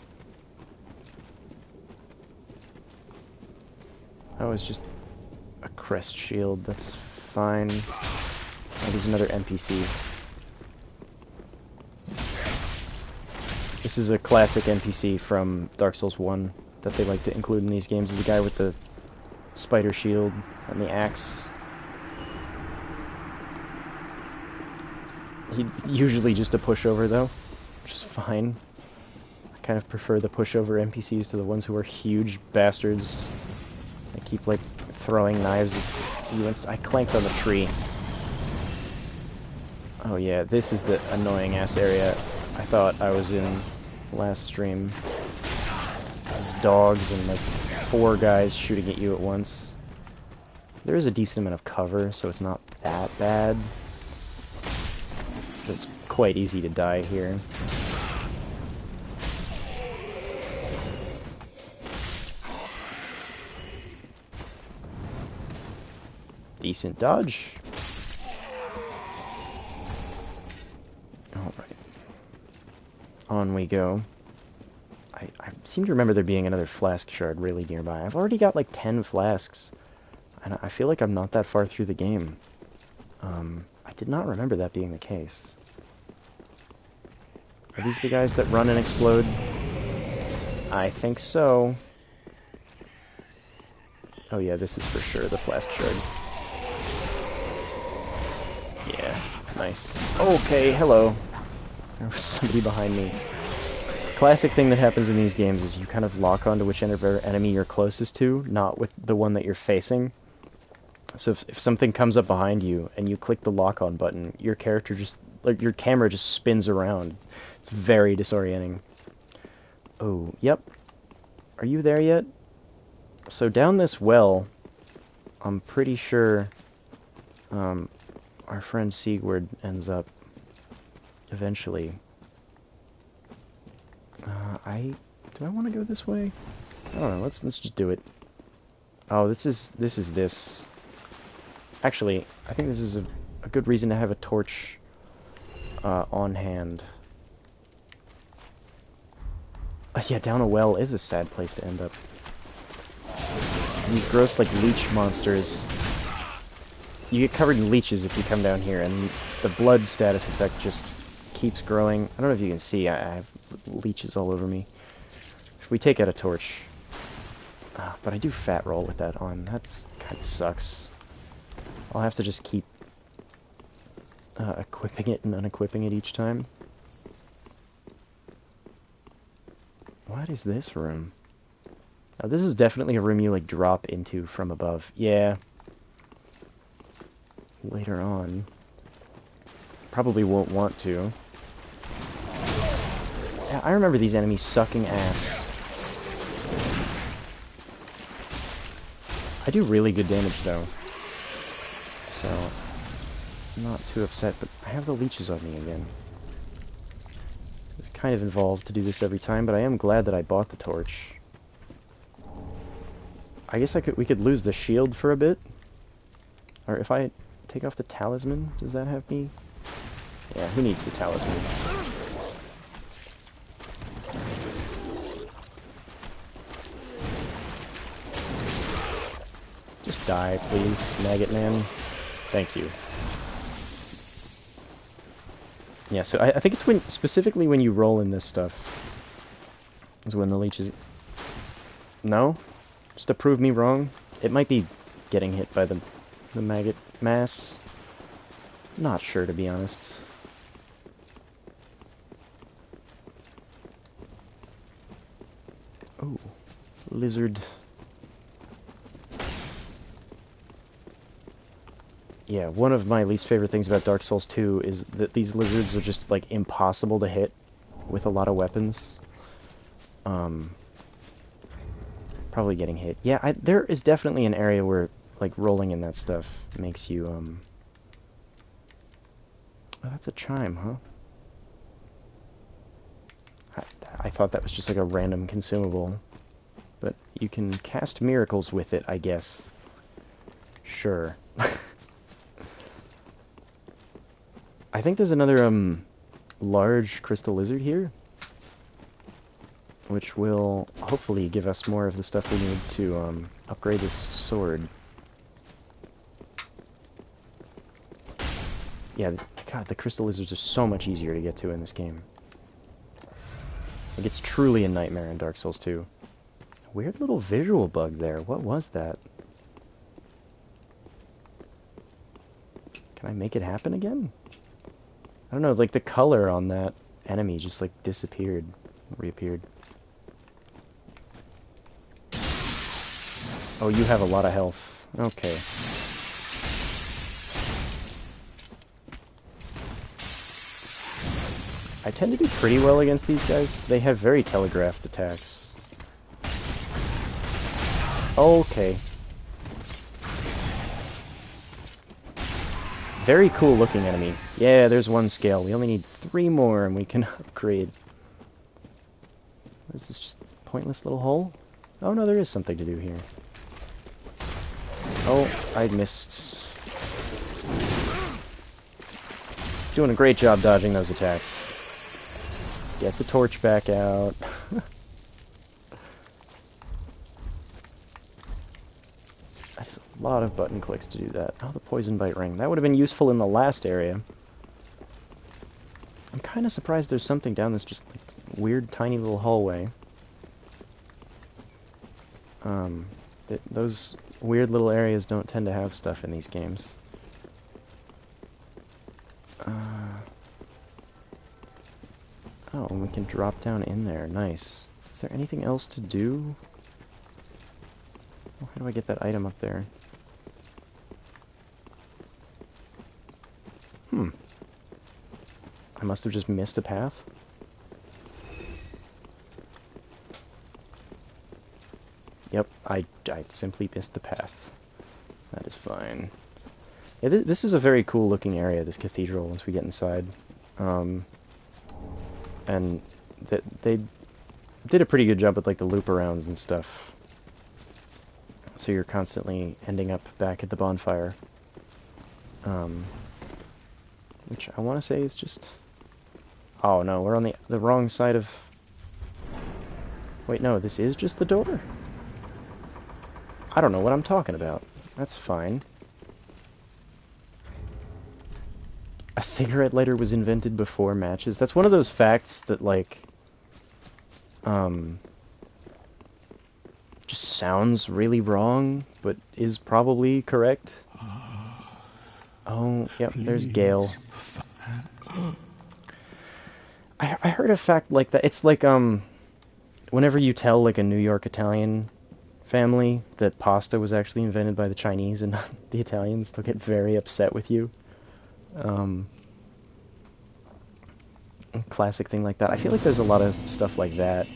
Speaker 1: Oh, it's just a crest shield, that's fine. Oh, there's another NPC. This is a classic NPC from Dark Souls 1 that they like to include in these games, is the guy with the spider shield and the axe. He usually just a pushover though, which is fine. I kind of prefer the pushover NPCs to the ones who are huge bastards. They keep like throwing knives at you and I clanked on the tree. Oh yeah, this is the annoying ass area I thought I was in last stream. This is dogs and like 4 guys shooting at you at once. There is a decent amount of cover, so it's not that bad. But it's quite easy to die here. Decent dodge. Alright. On we go. I seem to remember there being another flask shard really nearby. I've already got like 10 flasks. And I feel like I'm not that far through the game. I did not remember that being the case. Are these the guys that run and explode? I think so. Oh yeah, this is for sure the flask shard. Yeah, nice. Okay, hello. There was somebody behind me. classic thing that happens in these games is you kind of lock onto whichever enemy you're closest to, not with the one that you're facing. So if something comes up behind you and you click the lock on button, your character just, like, your camera just spins around. It's very disorienting. Oh, yep. Are you there yet? So down this well, I'm pretty sure our friend Sigurd ends up eventually. Do I want to go this way? I don't know. Let's just do it. Oh, this is. Actually, I think this is a good reason to have a torch on hand. Yeah, down a well is a sad place to end up. These gross, like, leech monsters. You get covered in leeches if you come down here, and the blood status effect just keeps growing. I don't know if you can see, I have leeches all over me. If we take out a torch... but I do fat roll with that on. That's kind of sucks. I'll have to just keep equipping it and unequipping it each time. What is this room? Now, this is definitely a room you, like, drop into from above. Yeah. Later on. Probably won't want to. Yeah, I remember these enemies sucking ass. I do really good damage, though. So, I'm not too upset, but I have the leeches on me again. It's kind of involved to do this every time, but I am glad that I bought the torch. I guess we could lose the shield for a bit. Or if I take off the talisman, does that have me? Yeah, who needs the talisman? Just die, please, Maggot Man. Thank you. Yeah, so I think it's specifically when you roll in this stuff is when the leeches... No? Just to prove me wrong? It might be getting hit by the maggot mass. Not sure, to be honest. Oh, lizard. Yeah, one of my least favorite things about Dark Souls 2 is that these lizards are just, like, impossible to hit with a lot of weapons. Probably getting hit. Yeah, there is definitely an area where, like, rolling in that stuff makes you, Oh, that's a chime, huh? I thought that was just, like, a random consumable. But you can cast miracles with it, I guess. Sure. I think there's another, large crystal lizard here, which will hopefully give us more of the stuff we need to, upgrade this sword. Yeah, God, the crystal lizards are so much easier to get to in this game. Like, it's truly a nightmare in Dark Souls 2. Weird little visual bug there. What was that? Can I make it happen again? I don't know, like, the color on that enemy just, like, disappeared. Reappeared. Oh, you have a lot of health. Okay. I tend to do pretty well against these guys. They have very telegraphed attacks. Okay. Very cool looking enemy. Yeah, there's one scale. We only need 3 more and we can upgrade. What is this, just a pointless little hole? Oh no, there is something to do here. Oh, I missed. Doing a great job dodging those attacks. Get the torch back out. That's a lot of button clicks to do that. Oh, the poison bite ring. That would have been useful in the last area. I'm kind of surprised there's something down this just like, weird tiny little hallway. Those weird little areas don't tend to have stuff in these games. Oh, and we can drop down in there. Nice. Is there anything else to do? Well, how do I get that item up there? I must have just missed a path. Yep, I simply missed the path. That is fine. Yeah, this is a very cool looking area, this cathedral, once we get inside. And they did a pretty good job with like the loop arounds and stuff. So you're constantly ending up back at the bonfire. Which I want to say is just... Oh no, we're on the wrong side of... Wait, no, this is just the door? I don't know what I'm talking about. That's fine. A cigarette lighter was invented before matches. That's one of those facts that, like... just sounds really wrong, but is probably correct. Oh, yep, there's Gale. I heard a fact like that. It's like, whenever you tell, like, a New York Italian family that pasta was actually invented by the Chinese and not the Italians, they'll get very upset with you. Classic thing like that. I feel like there's a lot of stuff like that.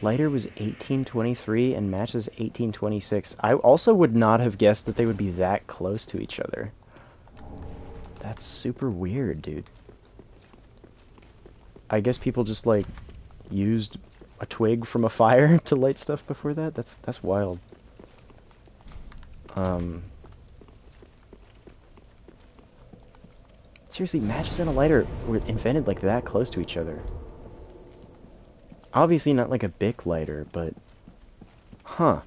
Speaker 1: Lighter was 1823 and match is 1826. I also would not have guessed that they would be that close to each other. That's super weird, dude. I guess people just, like, used a twig from a fire to light stuff before that? That's wild. Seriously, matches and a lighter were invented, like, that close to each other. Obviously not, like, a Bic lighter, but... Huh.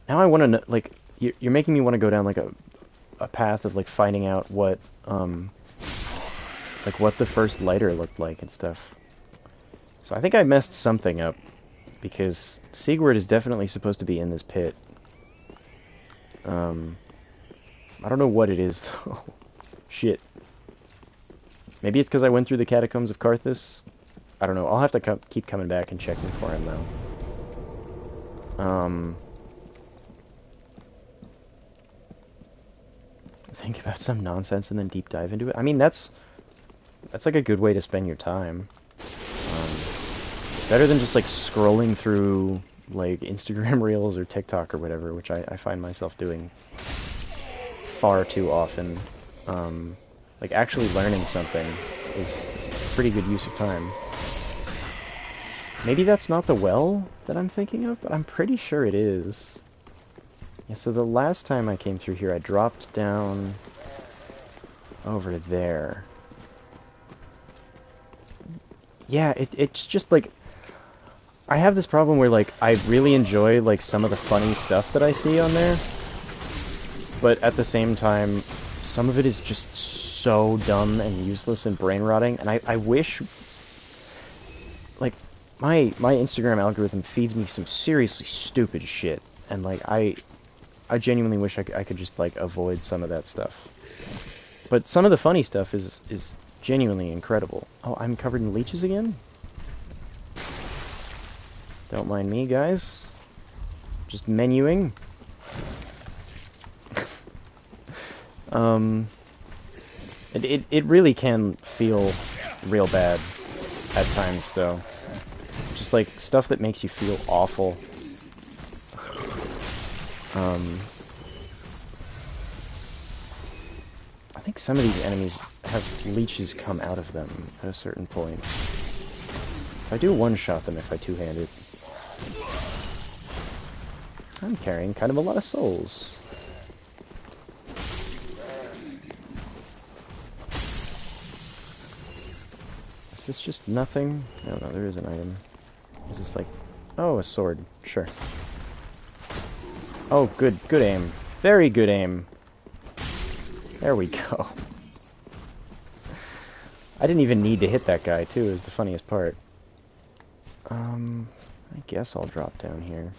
Speaker 1: Now I want to know, like, you're making me want to go down, like, a path of, like, finding out what, like, what the first lighter looked like and stuff. So I think I messed something up, because Sigurd is definitely supposed to be in this pit. I don't know what it is, though. Shit. Maybe it's because I went through the catacombs of Carthus? I don't know. I'll have to keep coming back and checking for him, though. Think about some nonsense and then deep dive into it. I mean, that's like a good way to spend your time. Better than just like scrolling through like Instagram Reels or TikTok or whatever, which I find myself doing far too often. Like actually learning something is a pretty good use of time. Maybe that's not the well that I'm thinking of, but I'm pretty sure it is. Yeah, so the last time I came through here, I dropped down over there. Yeah, it's just like... I have this problem where, like, I really enjoy, like, some of the funny stuff that I see on there. But at the same time, some of it is just so dumb and useless and brain-rotting. And I wish... Like, my Instagram algorithm feeds me some seriously stupid shit. And, like, I genuinely wish I could just, like, avoid some of that stuff. But some of the funny stuff is genuinely incredible. Oh, I'm covered in leeches again? Don't mind me, guys. Just menuing. It really can feel real bad at times, though. Just, like, stuff that makes you feel awful. I think some of these enemies have leeches come out of them at a certain point. I do one-shot them if I two-hand it. I'm carrying kind of a lot of souls. Is this just nothing? No, there is an item. Is this like... Oh, a sword. Sure. Oh, good aim. Very good aim. There we go. I didn't even need to hit that guy, too, is the funniest part. I guess I'll drop down here.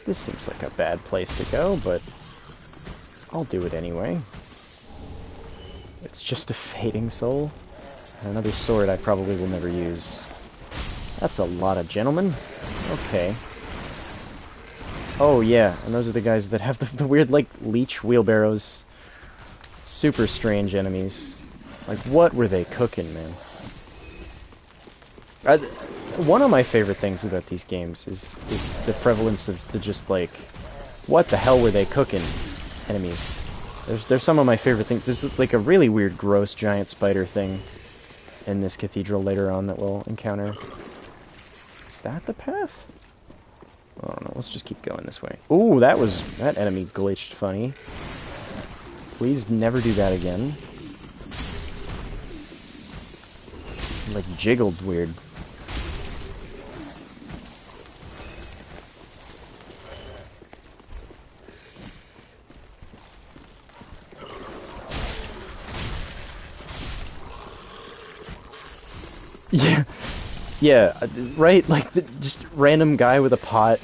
Speaker 1: This seems like a bad place to go, but I'll do it anyway. It's just a fading soul. And another sword I probably will never use. That's a lot of gentlemen. Okay. Oh yeah, and those are the guys that have the weird, like, leech wheelbarrows. Super strange enemies. Like, what were they cooking, man? One of my favorite things about these games is the prevalence of the just, like, what the hell were they cooking enemies. There's some of my favorite things. There's, like, a really weird, gross, giant spider thing in this cathedral later on that we'll encounter. Is that the path? I don't know, let's just keep going this way. Ooh, that enemy glitched funny. Please never do that again. Like, jiggled weird. Yeah. Yeah, right? Like, just random guy with a pot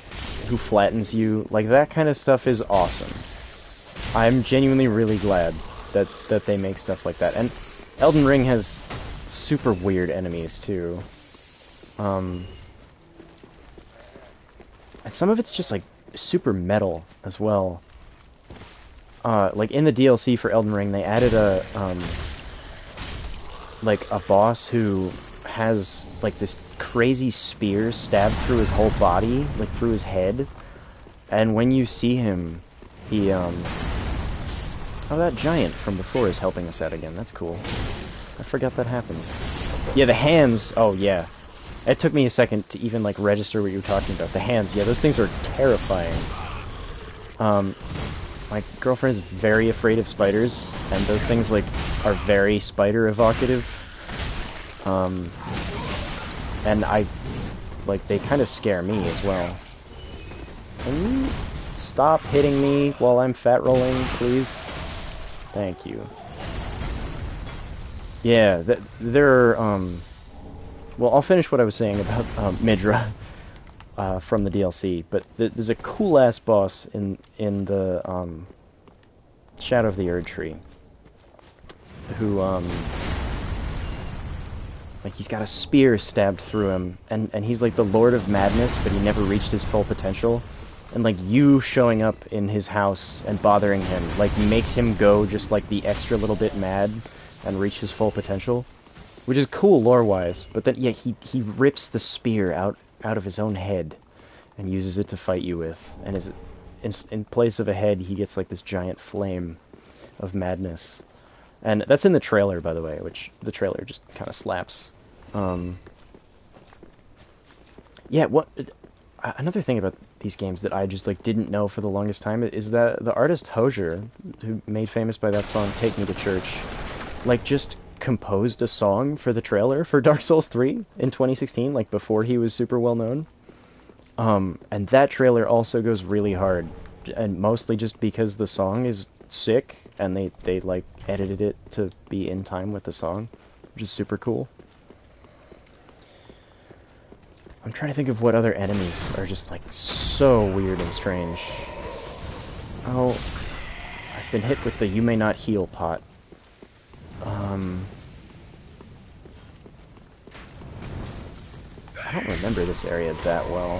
Speaker 1: who flattens you. Like, that kind of stuff is awesome. I'm genuinely really glad that they make stuff like that. And Elden Ring has super weird enemies, too. And some of it's just, like, super metal as well. Like, in the DLC for Elden Ring, they added a boss who has, like, this crazy spear stabbed through his whole body, like, through his head. And when you see him, he, Oh, that giant from before is helping us out again. That's cool. I forgot that happens. Yeah, the hands. Oh, yeah. It took me a second to even, like, register what you were talking about. The hands, yeah, those things are terrifying. My girlfriend is very afraid of spiders, and those things, like, are very spider-evocative. And like, they kind of scare me as well. Can you stop hitting me while I'm fat rolling, please? Thank you. Yeah, there are, well, I'll finish what I was saying about, Midra, from the DLC, but there's a cool-ass boss in the, Shadow of the Erd Tree, who, like, he's got a spear stabbed through him, and he's like the Lord of Madness, but he never reached his full potential. And, like, you showing up in his house and bothering him, like, makes him go just, like, the extra little bit mad and reach his full potential. Which is cool lore-wise, but then, yeah, he rips the spear out of his own head and uses it to fight you with. And in place of a head, he gets, like, this giant flame of madness. And that's in the trailer, by the way, which the trailer just kind of slaps. Yeah, another thing about these games that I just, like, didn't know for the longest time is that the artist Hosier, who made famous by that song Take Me to Church, like, just composed a song for the trailer for Dark Souls 3 in 2016, like, before he was super well known. And that trailer also goes really hard, and mostly just because the song is sick, and they like, edited it to be in time with the song, which is super cool. I'm trying to think of what other enemies are just, like, so weird and strange. Oh, I've been hit with the you may not heal pot. I don't remember this area that well.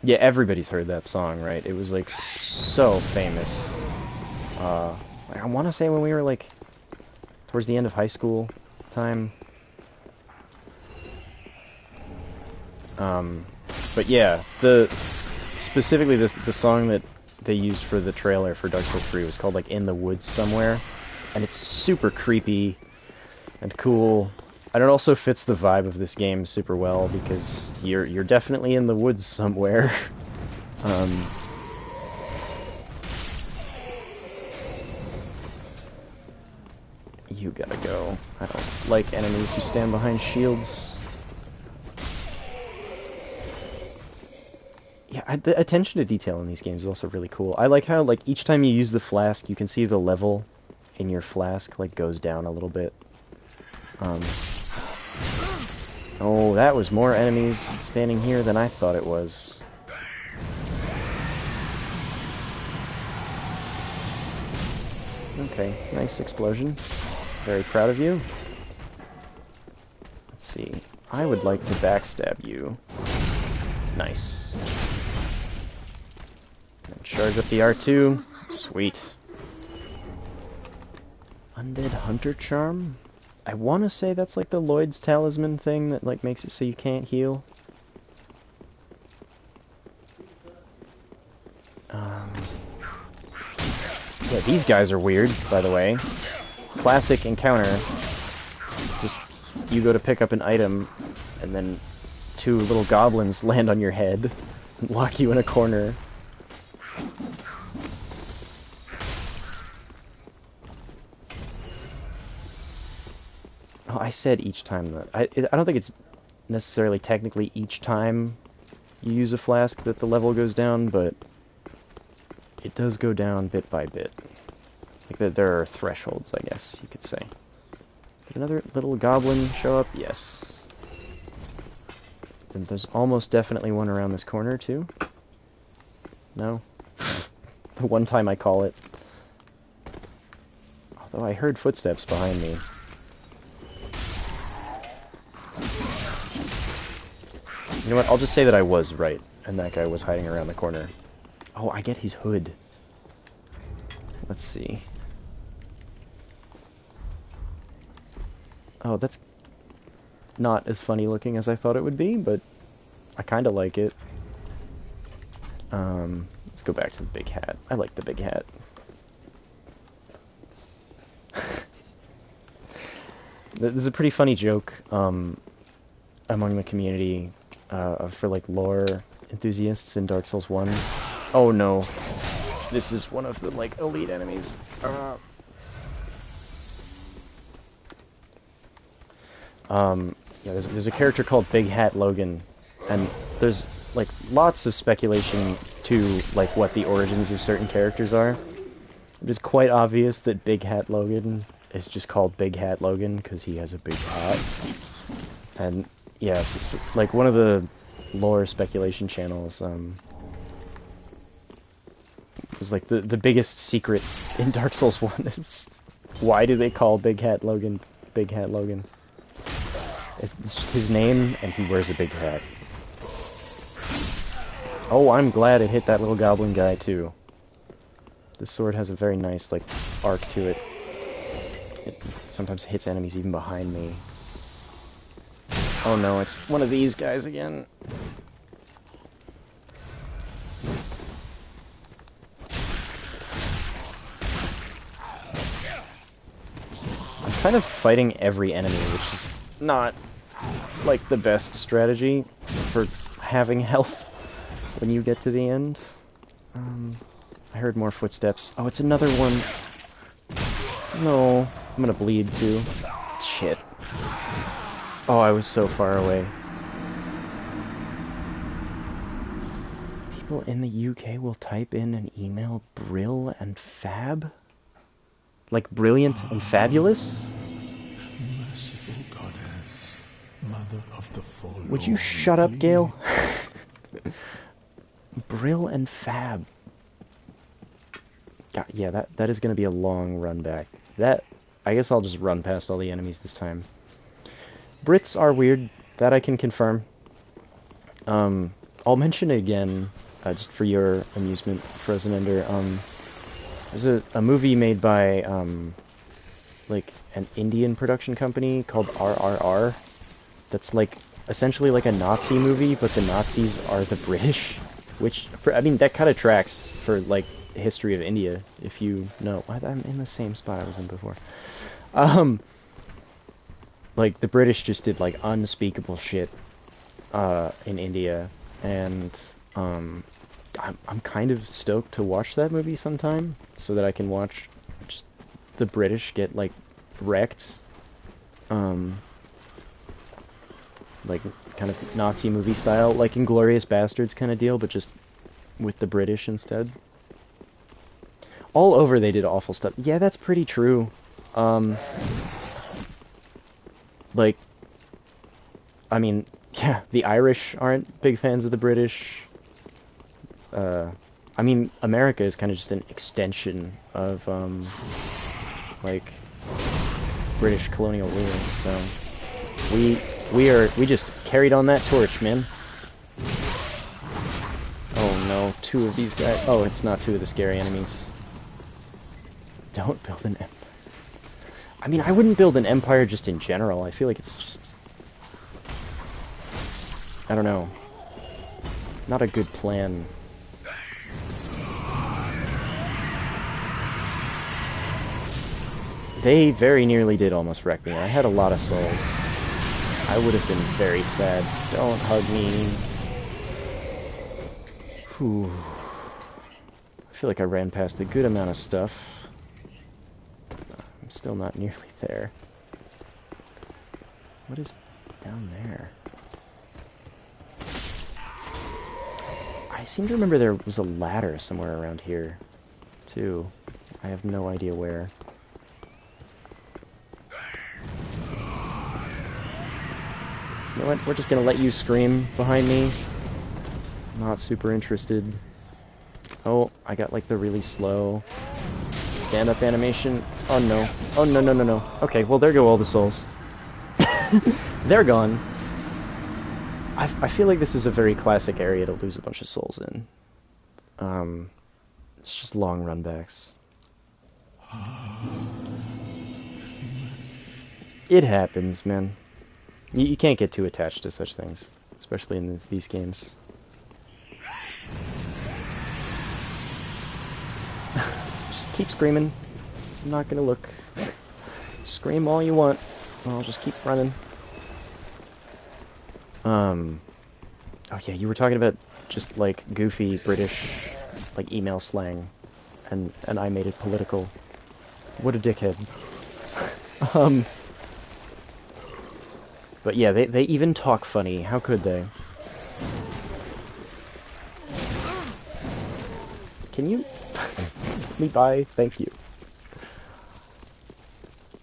Speaker 1: Yeah, everybody's heard that song, right? It was, like, so famous. I want to say when we were, like, towards the end of high school time. But yeah, specifically the song that they used for the trailer for Dark Souls 3 was called, like, In the Woods Somewhere, and it's super creepy and cool. And it also fits the vibe of this game super well, because you're definitely in the woods somewhere. You gotta go. I don't like enemies who stand behind shields. Yeah, the attention to detail in these games is also really cool. I like how, like, each time you use the flask, you can see the level in your flask, like, goes down a little bit. Oh, that was more enemies standing here than I thought it was. Okay, nice explosion. Very proud of you. Let's see. I would like to backstab you. Nice. And charge up the R2. Sweet. Undead Hunter Charm? I want to say that's like the Lloyd's Talisman thing that like makes it so you can't heal. Yeah, these guys are weird, by the way. Classic encounter. Just, you go to pick up an item, and then two little goblins land on your head and lock you in a corner. Oh, I said each time that. I don't think it's necessarily technically each time you use a flask that the level goes down, but it does go down bit by bit. Like there are thresholds, I guess you could say. Did another little goblin show up? Yes. And there's almost definitely one around this corner, too. No? The one time I call it. Although I heard footsteps behind me. You know what? I'll just say that I was right, and that guy was hiding around the corner. Oh, I get his hood. Let's see. Oh, that's not as funny looking as I thought it would be, but I kind of like it. Let's go back to the big hat. I like the big hat. This is a pretty funny joke among the community for like lore enthusiasts in Dark Souls 1. Oh no, this is one of the like elite enemies. Yeah, there's a character called Big Hat Logan, and there's like lots of speculation to like what the origins of certain characters are. It is quite obvious that Big Hat Logan is just called Big Hat Logan because he has a big hat. And yeah, it's like one of the lore speculation channels. Was like the biggest secret in Dark Souls 1 is why do they call Big Hat Logan Big Hat Logan? It's just his name, and he wears a big hat. Oh, I'm glad it hit that little goblin guy, too. This sword has a very nice, like, arc to it. It sometimes hits enemies even behind me. Oh no, it's one of these guys again. I'm kind of fighting every enemy, which is not like the best strategy for having health when you get to the end. I heard more footsteps. Oh, it's another one. No, I'm gonna bleed too. Shit. Oh, I was so far away. People in the UK will type in an email Brill and Fab? Like brilliant and fabulous?
Speaker 2: Merciful goddess, mother of the forlorn.
Speaker 1: Would you shut up, Gale? Brill and Fab. God, yeah, that is going to be a long run back. I guess I'll just run past all the enemies this time. Brits are weird, that I can confirm. I'll mention it again, just for your amusement, Frozen Ender. There's a movie made by, like, an Indian production company called RRR. That's, like, essentially like a Nazi movie, but the Nazis are the British. Which, I mean, that kind of tracks for, like, the history of India, if you know. I'm in the same spot I was in before. Like, the British just did, like, unspeakable shit, in India, and, I'm kind of stoked to watch that movie sometime, so that I can watch just the British get, like, wrecked, like, kind of Nazi movie style, like Inglourious Bastards kind of deal, but just with the British instead. All over they did awful stuff. Yeah, that's pretty true. Like, I mean, yeah, the Irish aren't big fans of the British. I mean, America is kind of just an extension of, like, British colonial rule, so we just carried on that torch, man. Oh no, two of these guys. Oh, it's not two of the scary enemies. Don't build an empire. I mean, I wouldn't build an empire just in general. I feel like it's just, I don't know, not a good plan. They very nearly did almost wreck me. I had a lot of souls. I would have been very sad. Don't hug me. Whew. I feel like I ran past a good amount of stuff. I'm still not nearly there. What is down there? I seem to remember there was a ladder somewhere around here, too. I have no idea where. You know what? We're just gonna let you scream behind me. Not super interested. Oh, I got like the really slow stand-up animation. Oh no. Oh no, no, no, no. Okay, well there go all the souls. They're gone. I feel like this is a very classic area to lose a bunch of souls in. It's just long runbacks. It happens, man. You can't get too attached to such things, especially in these games. Just keep screaming. I'm not gonna look. Scream all you want. I'll just keep running. Oh yeah, you were talking about just like goofy British like email slang, and I made it political. What a dickhead. But yeah, they even talk funny. How could they? Can you let me by? Thank you.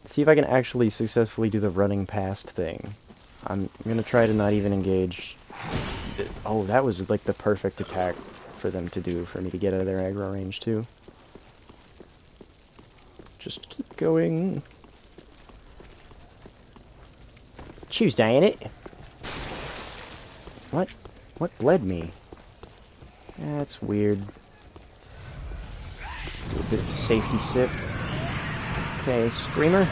Speaker 1: See if I can actually successfully do the running past thing. I'm gonna try to not even engage. Oh, that was like the perfect attack for them to do, for me to get out of their aggro range too. Just keep going. Choose, Diane. What? What bled me? That's weird. Let's do a bit of safety sip. Okay, Screamer.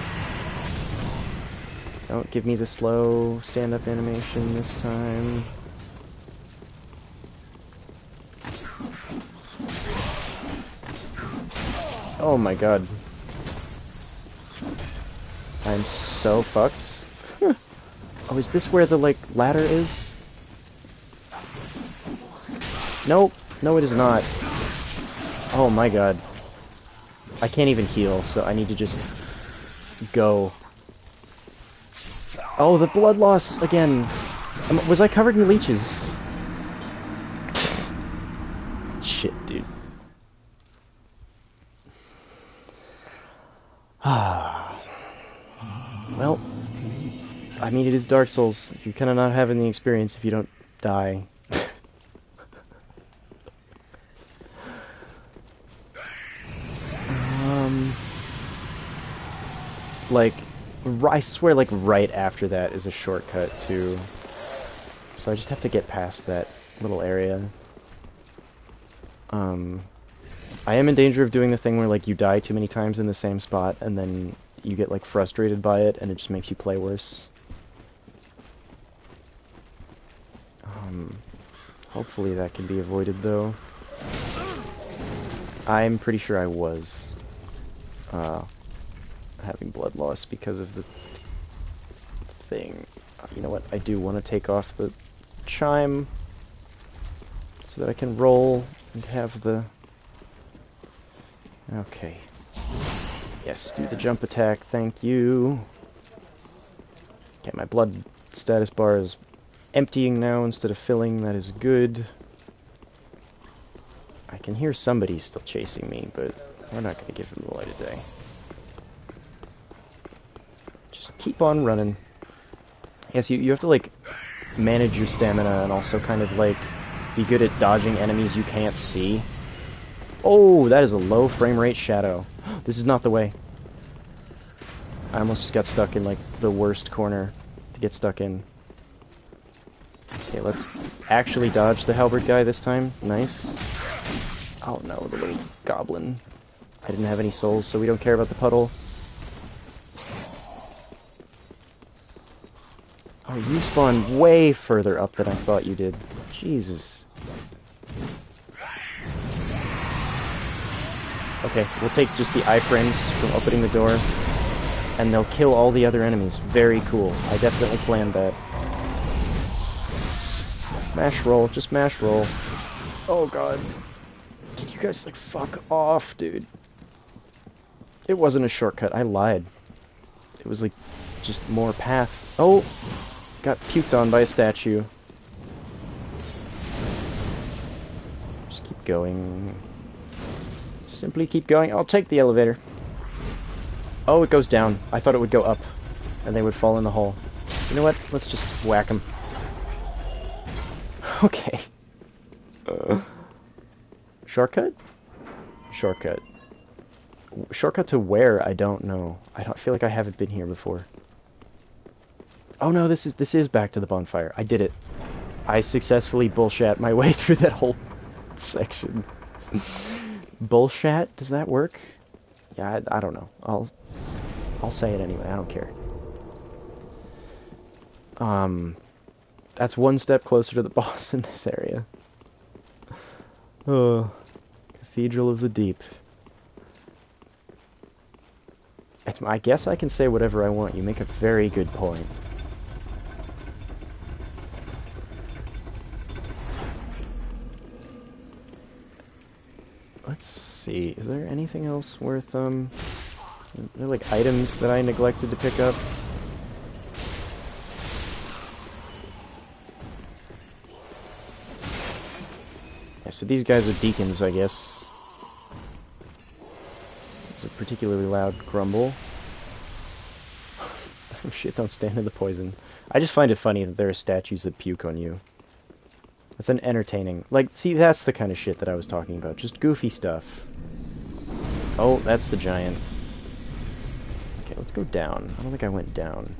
Speaker 1: Don't give me the slow stand-up animation this time. Oh my god. I'm so fucked. Oh, is this where the, like, ladder is? Nope. No, it is not. Oh my god. I can't even heal, so I need to just go. Oh, the blood loss again. Was I covered in leeches? Shit, dude. Well, I mean, it is Dark Souls. You're kind of not having the experience if you don't die. Like, I swear, like, right after that is a shortcut, too. So I just have to get past that little area. I am in danger of doing the thing where, like, you die too many times in the same spot, and then you get, like, frustrated by it, and it just makes you play worse. Hopefully that can be avoided, though. I'm pretty sure I was having blood loss because of the thing. You know what? I do want to take off the chime so that I can roll and have the... Okay. Yes, do the jump attack, thank you. Okay, my blood status bar is emptying now instead of filling, that is good. I can hear somebody still chasing me, but we're not going to give him the light of day. Just keep on running. Yes, you have to, like, manage your stamina and also kind of, like, be good at dodging enemies you can't see. Oh, that is a low frame rate shadow. This is not the way. I almost just got stuck in, like, the worst corner to get stuck in. Okay, let's actually dodge the halberd guy this time. Nice. Oh no, the little goblin. I didn't have any souls, so we don't care about the puddle. Oh, you spawned way further up than I thought you did. Jesus. Okay, we'll take just the iframes from opening the door, and they'll kill all the other enemies. Very cool. I definitely planned that. Mash roll, just mash roll. Oh god. Can you guys, like, fuck off, dude? It wasn't a shortcut, I lied. It was, like, just more path. Oh! Got puked on by a statue. Just keep going. Simply keep going. I'll take the elevator. Oh, it goes down. I thought it would go up, and they would fall in the hole. You know what? Let's just whack them. Okay. Shortcut? Shortcut. Shortcut to where? I don't know. I feel like I haven't been here before. Oh no, this is back to the bonfire. I did it. I successfully bullshat my way through that whole section. Bullshat? Does that work? Yeah, I don't know. I'll say it anyway. I don't care. That's one step closer to the boss in this area. Cathedral of the Deep. I guess I can say whatever I want. You make a very good point. Let's see. Is there anything else worth, Are there, like, items that I neglected to pick up? Yeah, so these guys are deacons, I guess. There's a particularly loud grumble. Oh shit, don't stand in the poison. I just find it funny that there are statues that puke on you. That's an entertaining... Like, see, that's the kind of shit that I was talking about. Just goofy stuff. Oh, that's the giant. Okay, let's go down. I don't think I went down.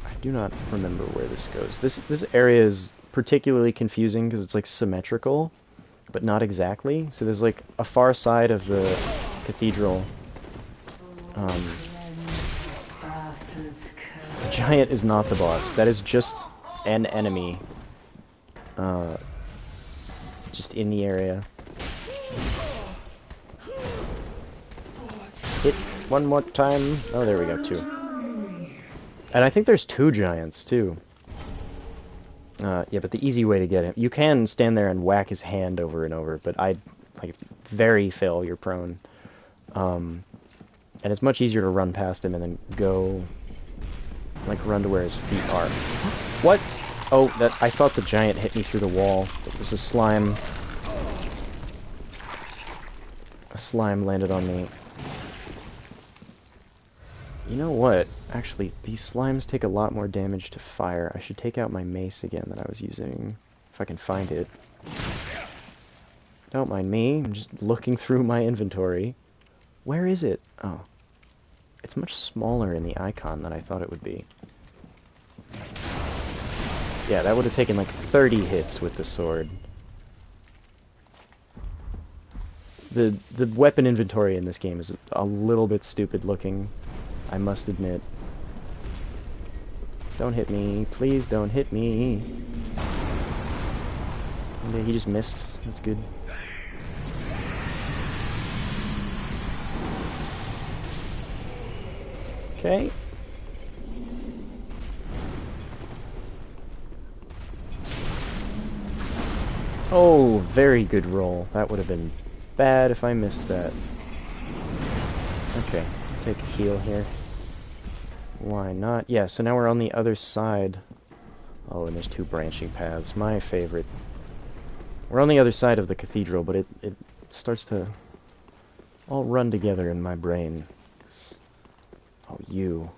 Speaker 1: I do not remember where this goes. This area is particularly confusing because it's, like, symmetrical, but not exactly. So there's, like, a far side of the cathedral. The giant is not the boss. That is just an enemy. Just in the area. Hit one more time. Oh, there we go, two. And I think there's two giants, too. Yeah, but the easy way to get him... You can stand there and whack his hand over and over, but I, like, very failure prone. And it's much easier to run past him and then go... Like, run to where his feet are. What? Oh, I thought the giant hit me through the wall. It was a slime. A slime landed on me. You know what? Actually, these slimes take a lot more damage to fire. I should take out my mace again that I was using. If I can find it. Don't mind me. I'm just looking through my inventory. Where is it? Oh. It's much smaller in the icon than I thought it would be. Yeah, that would have taken like 30 hits with the sword. The weapon inventory in this game is a little bit stupid looking, I must admit. Don't hit me. Please don't hit me. Okay, he just missed. That's good. Okay. Oh, very good roll. That would have been bad if I missed that. Okay, take a heal here. Why not? Yeah, so now we're on the other side. Oh, and there's two branching paths. My favorite. We're on the other side of the cathedral, but it starts to all run together in my brain. Oh, you.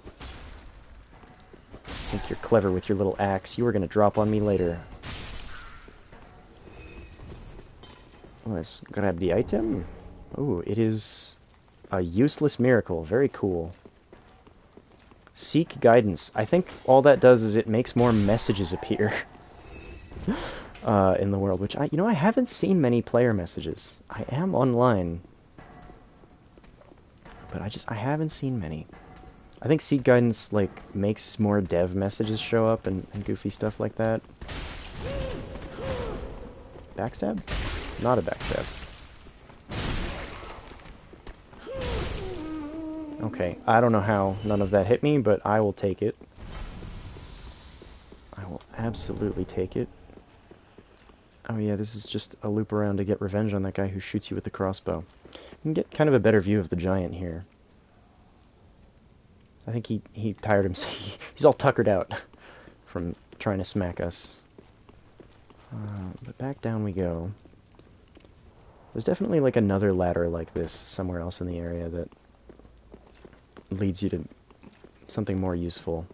Speaker 1: think you're clever with your little axe. You were gonna drop on me later. Let's grab the item. Ooh, it is a useless miracle. Very cool. Seek guidance. I think all that does is it makes more messages appear in the world, which I haven't seen many player messages. I am online, but I haven't seen many. I think seek guidance like makes more dev messages show up and goofy stuff like that. Backstab? Not a backstab. Okay, I don't know how none of that hit me, but I will take it. I will absolutely take it. Oh yeah, this is just a loop around to get revenge on that guy who shoots you with the crossbow. You can get kind of a better view of the giant here. I think he tired himself. He's all tuckered out from trying to smack us. But back down we go. There's definitely like another ladder like this somewhere else in the area that leads you to something more useful.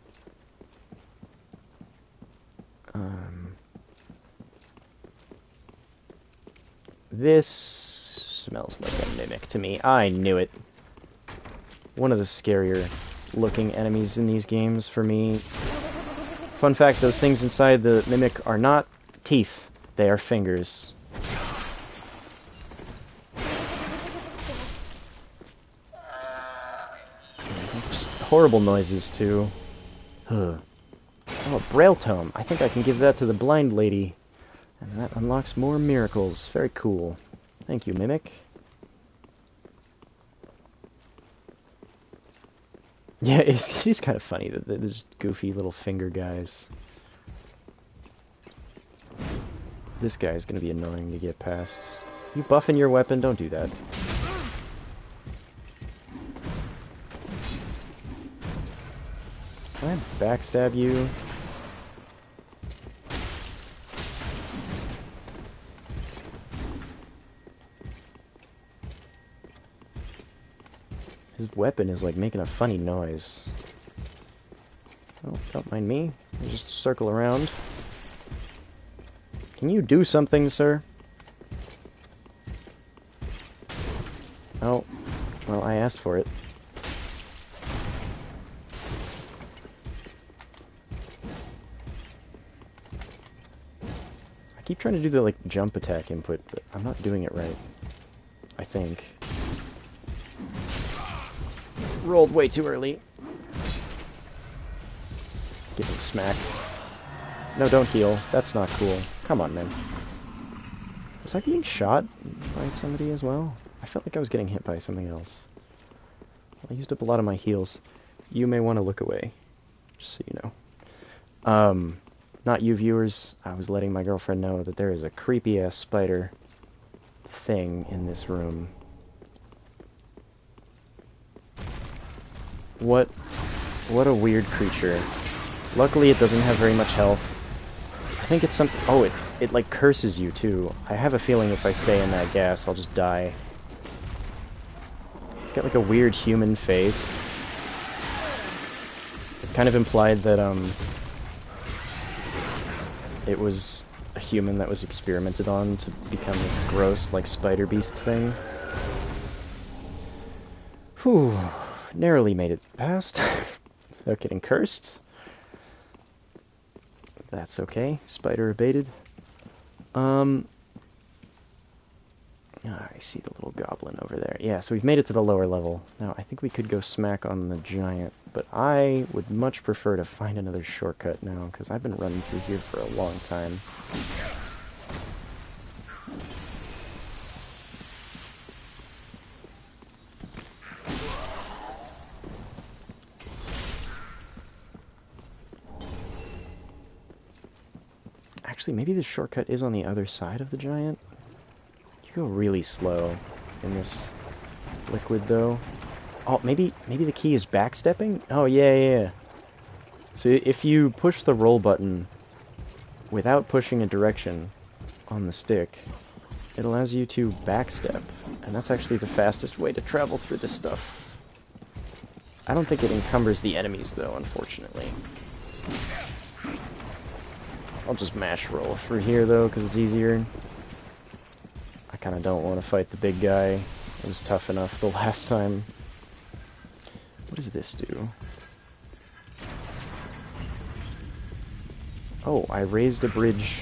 Speaker 1: This smells like a mimic to me. I knew it. One of the scarier looking enemies in these games for me. Fun fact, those things inside the mimic are not teeth. They are fingers. Just horrible noises, too. Oh, a Braille Tome. I think I can give that to the blind lady. And that unlocks more miracles. Very cool. Thank you, Mimic. Yeah, it's kind of funny that they're just goofy little finger guys. This guy is going to be annoying to get past. You buffing your weapon? Don't do that. Can I backstab you? His weapon is like making a funny noise. Oh, don't mind me. I'll just circle around. Can you do something, sir? Oh, well, I asked for it. I keep trying to do the, like, jump attack input, but I'm not doing it right. I think. Rolled way too early. Getting smacked. No, don't heal. That's not cool. Come on, man. Was I being shot by somebody as well? I felt like I was getting hit by something else. I used up a lot of my heals. You may want to look away, just so you know. Not you viewers. I was letting my girlfriend know that there is a creepy-ass spider thing in this room. What a weird creature. Luckily it doesn't have very much health. I think it's something... Oh, it like curses you too. I have a feeling if I stay in that gas, I'll just die. It's got like a weird human face. It's kind of implied that, it was a human that was experimented on to become this gross, like, spider beast thing. Whew. Narrowly made it past without getting cursed. That's okay. Spider abated. I see the little goblin over there. Yeah, so we've made it to the lower level. Now, I think we could go smack on the giant, but I would much prefer to find another shortcut now, because I've been running through here for a long time. Actually, maybe the shortcut is on the other side of the giant? You go really slow in this liquid, though. Oh, maybe the key is backstepping? Oh, yeah. So if you push the roll button without pushing a direction on the stick, it allows you to backstep. And that's actually the fastest way to travel through this stuff. I don't think it encumbers the enemies, though, unfortunately. I'll just mash roll through here, though, because it's easier. I kind of don't want to fight the big guy. It was tough enough the last time. What does this do? Oh, I raised a bridge.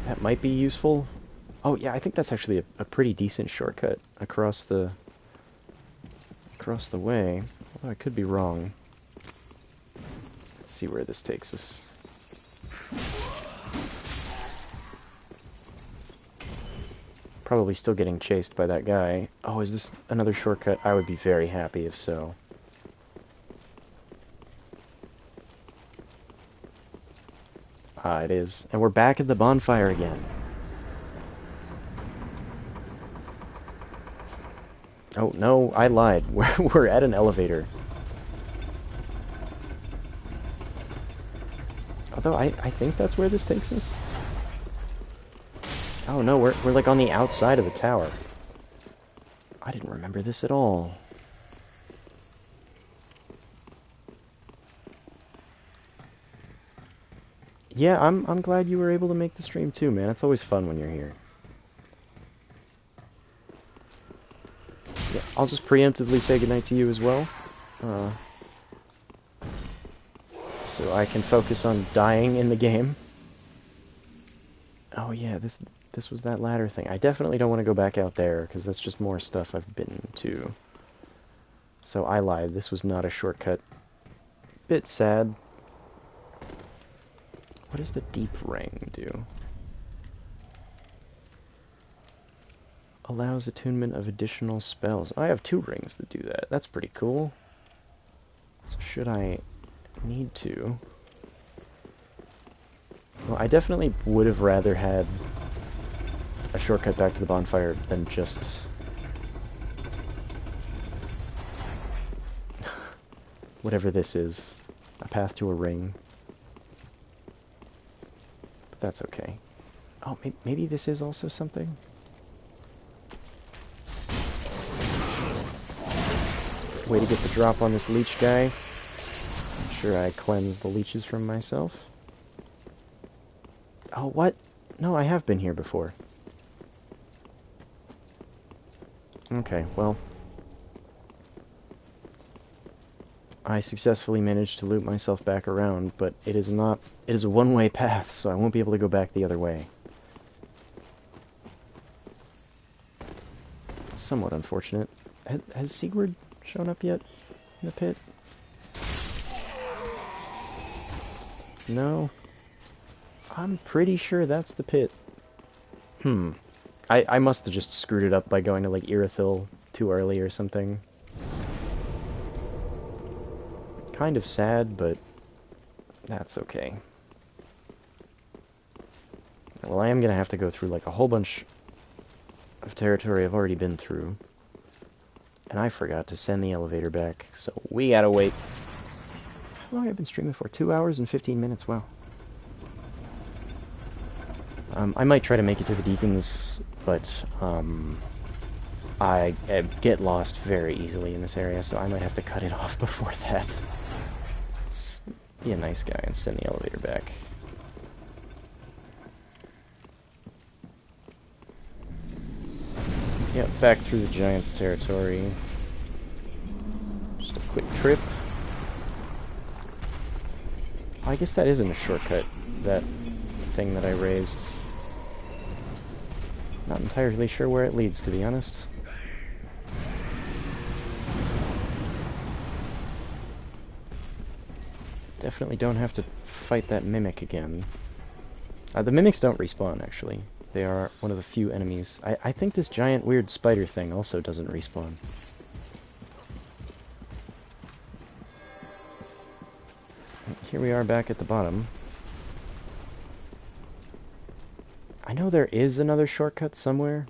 Speaker 1: That might be useful. Oh yeah, I think that's actually a pretty decent shortcut across the way. Although I could be wrong. Let's see where this takes us. Probably still getting chased by that guy. Oh, is this another shortcut? I would be very happy if so. Ah, it is. And we're back at the bonfire again. Oh, no, I lied. We're at an elevator. Although, I think that's where this takes us. Oh no, we're like on the outside of the tower. I didn't remember this at all. Yeah, I'm glad you were able to make the stream too, man. It's always fun when you're here. Yeah, I'll just preemptively say goodnight to you as well. So I can focus on dying in the game. Oh yeah, this was that ladder thing. I definitely don't want to go back out there, because that's just more stuff I've been to. So I lied, this was not a shortcut. Bit sad. What does the deep ring do? Allows attunement of additional spells. I have 2 rings that do that. That's pretty cool. So should I need to? Well, I definitely would have rather had a shortcut back to the bonfire than just... whatever this is. A path to a ring. But that's okay. Oh, maybe this is also something? Way to get the drop on this leech guy. I'm sure I cleansed the leeches from myself. Oh, what? No, I have been here before. Okay, well. I successfully managed to loop myself back around, but it is a one-way path, so I won't be able to go back the other way. Somewhat unfortunate. Has Sigurd shown up yet in the pit? No? I'm pretty sure that's the pit. I must have just screwed it up by going to, like, Irithyll too early or something. Kind of sad, but that's okay. Well, I am gonna have to go through, like, a whole bunch of territory I've already been through. And I forgot to send the elevator back, so we gotta wait. How long have I been streaming for? 2 hours and 15 minutes, wow. I might try to make it to the Deacons, but I get lost very easily in this area, so I might have to cut it off before that. Let's be a nice guy and send the elevator back. Yep, back through the Giants' territory. Just a quick trip. I guess that isn't a shortcut, that thing that I raised. Not entirely sure where it leads, to be honest. Definitely don't have to fight that mimic again. The mimics don't respawn, actually. They are one of the few enemies. I think this giant weird spider thing also doesn't respawn. Here we are back at the bottom. I know there is another shortcut somewhere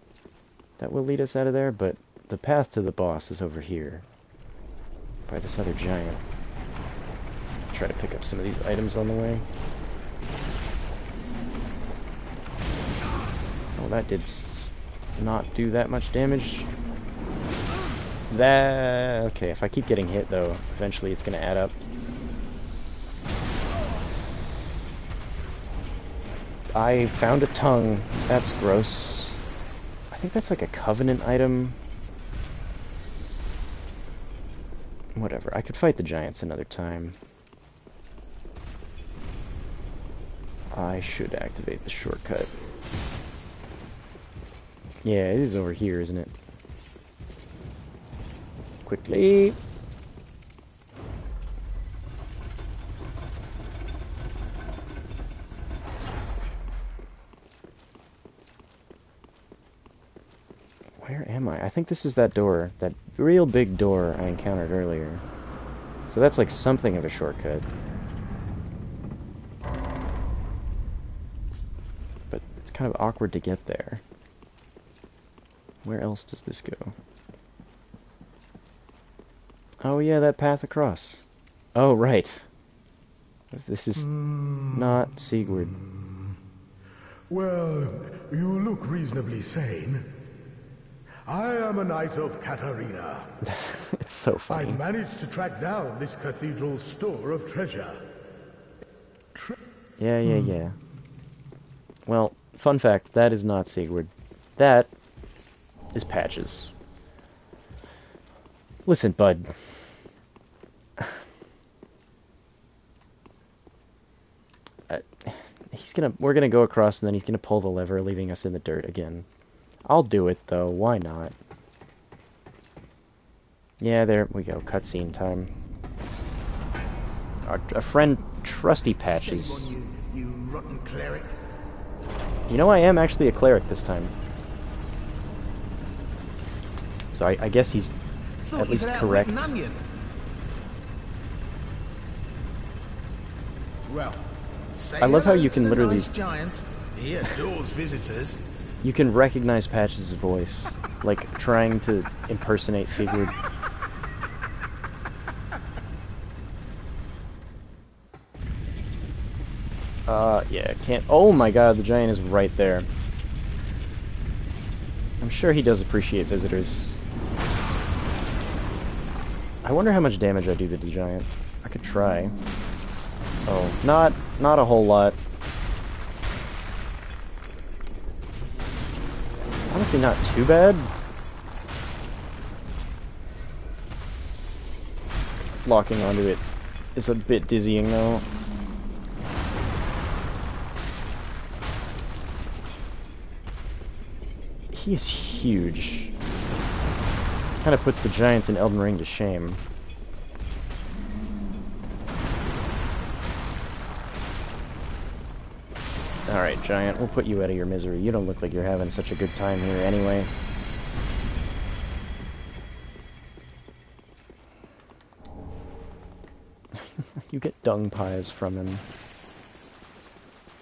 Speaker 1: that will lead us out of there, but the path to the boss is over here. By this other giant. Try to pick up some of these items on the way. Oh, that did not do that much damage. That... Okay, if I keep getting hit, though, eventually it's gonna add up. I found a tongue. That's gross. I think that's like a covenant item. Whatever, I could fight the giants another time. I should activate the shortcut. Yeah, it is over here, isn't it? Quickly! Where am I? I think this is that door. That real big door I encountered earlier. So that's like something of a shortcut. But it's kind of awkward to get there. Where else does this go? Oh yeah, that path across. Oh, right. This is not Sigurd.
Speaker 11: Well, you look reasonably sane. I am a knight of Katarina.
Speaker 1: It's so funny.
Speaker 11: I managed to track down this cathedral's store of treasure.
Speaker 1: Yeah. Well, fun fact, that is not Sigurd. That is Patches. Listen, bud. We're gonna go across and then he's gonna pull the lever, leaving us in the dirt again. I'll do it, though. Why not? Yeah, there we go. Cutscene time. Our friend Trusty Patches.
Speaker 11: You rotten cleric.
Speaker 1: You know, I am actually a cleric this time. So I guess he's at least correct.
Speaker 11: Well,
Speaker 1: I love how you can literally...
Speaker 11: Nice giant. He adores visitors.
Speaker 1: You can recognize Patches' voice, like trying to impersonate Sigurd. Yeah, can't... Oh my god, the giant is right there. I'm sure he does appreciate visitors. I wonder how much damage I do to the giant. I could try. Oh, not a whole lot. Honestly, not too bad. Locking onto it is a bit dizzying, though. He is huge. Kind of puts the giants in Elden Ring to shame. Alright, giant, we'll put you out of your misery. You don't look like you're having such a good time here anyway. You get dung pies from him.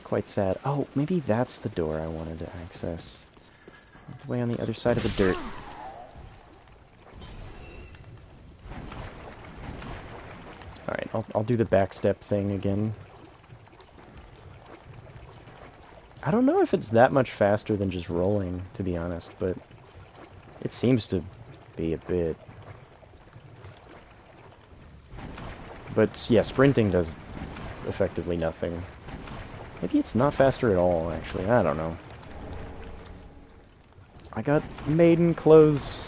Speaker 1: Quite sad. Oh, maybe that's the door I wanted to access. It's way on the other side of the dirt. Alright, I'll do the backstep thing again. I don't know if it's that much faster than just rolling, to be honest, but it seems to be a bit. But yeah, sprinting does effectively nothing. Maybe it's not faster at all, actually. I don't know. I got maiden clothes.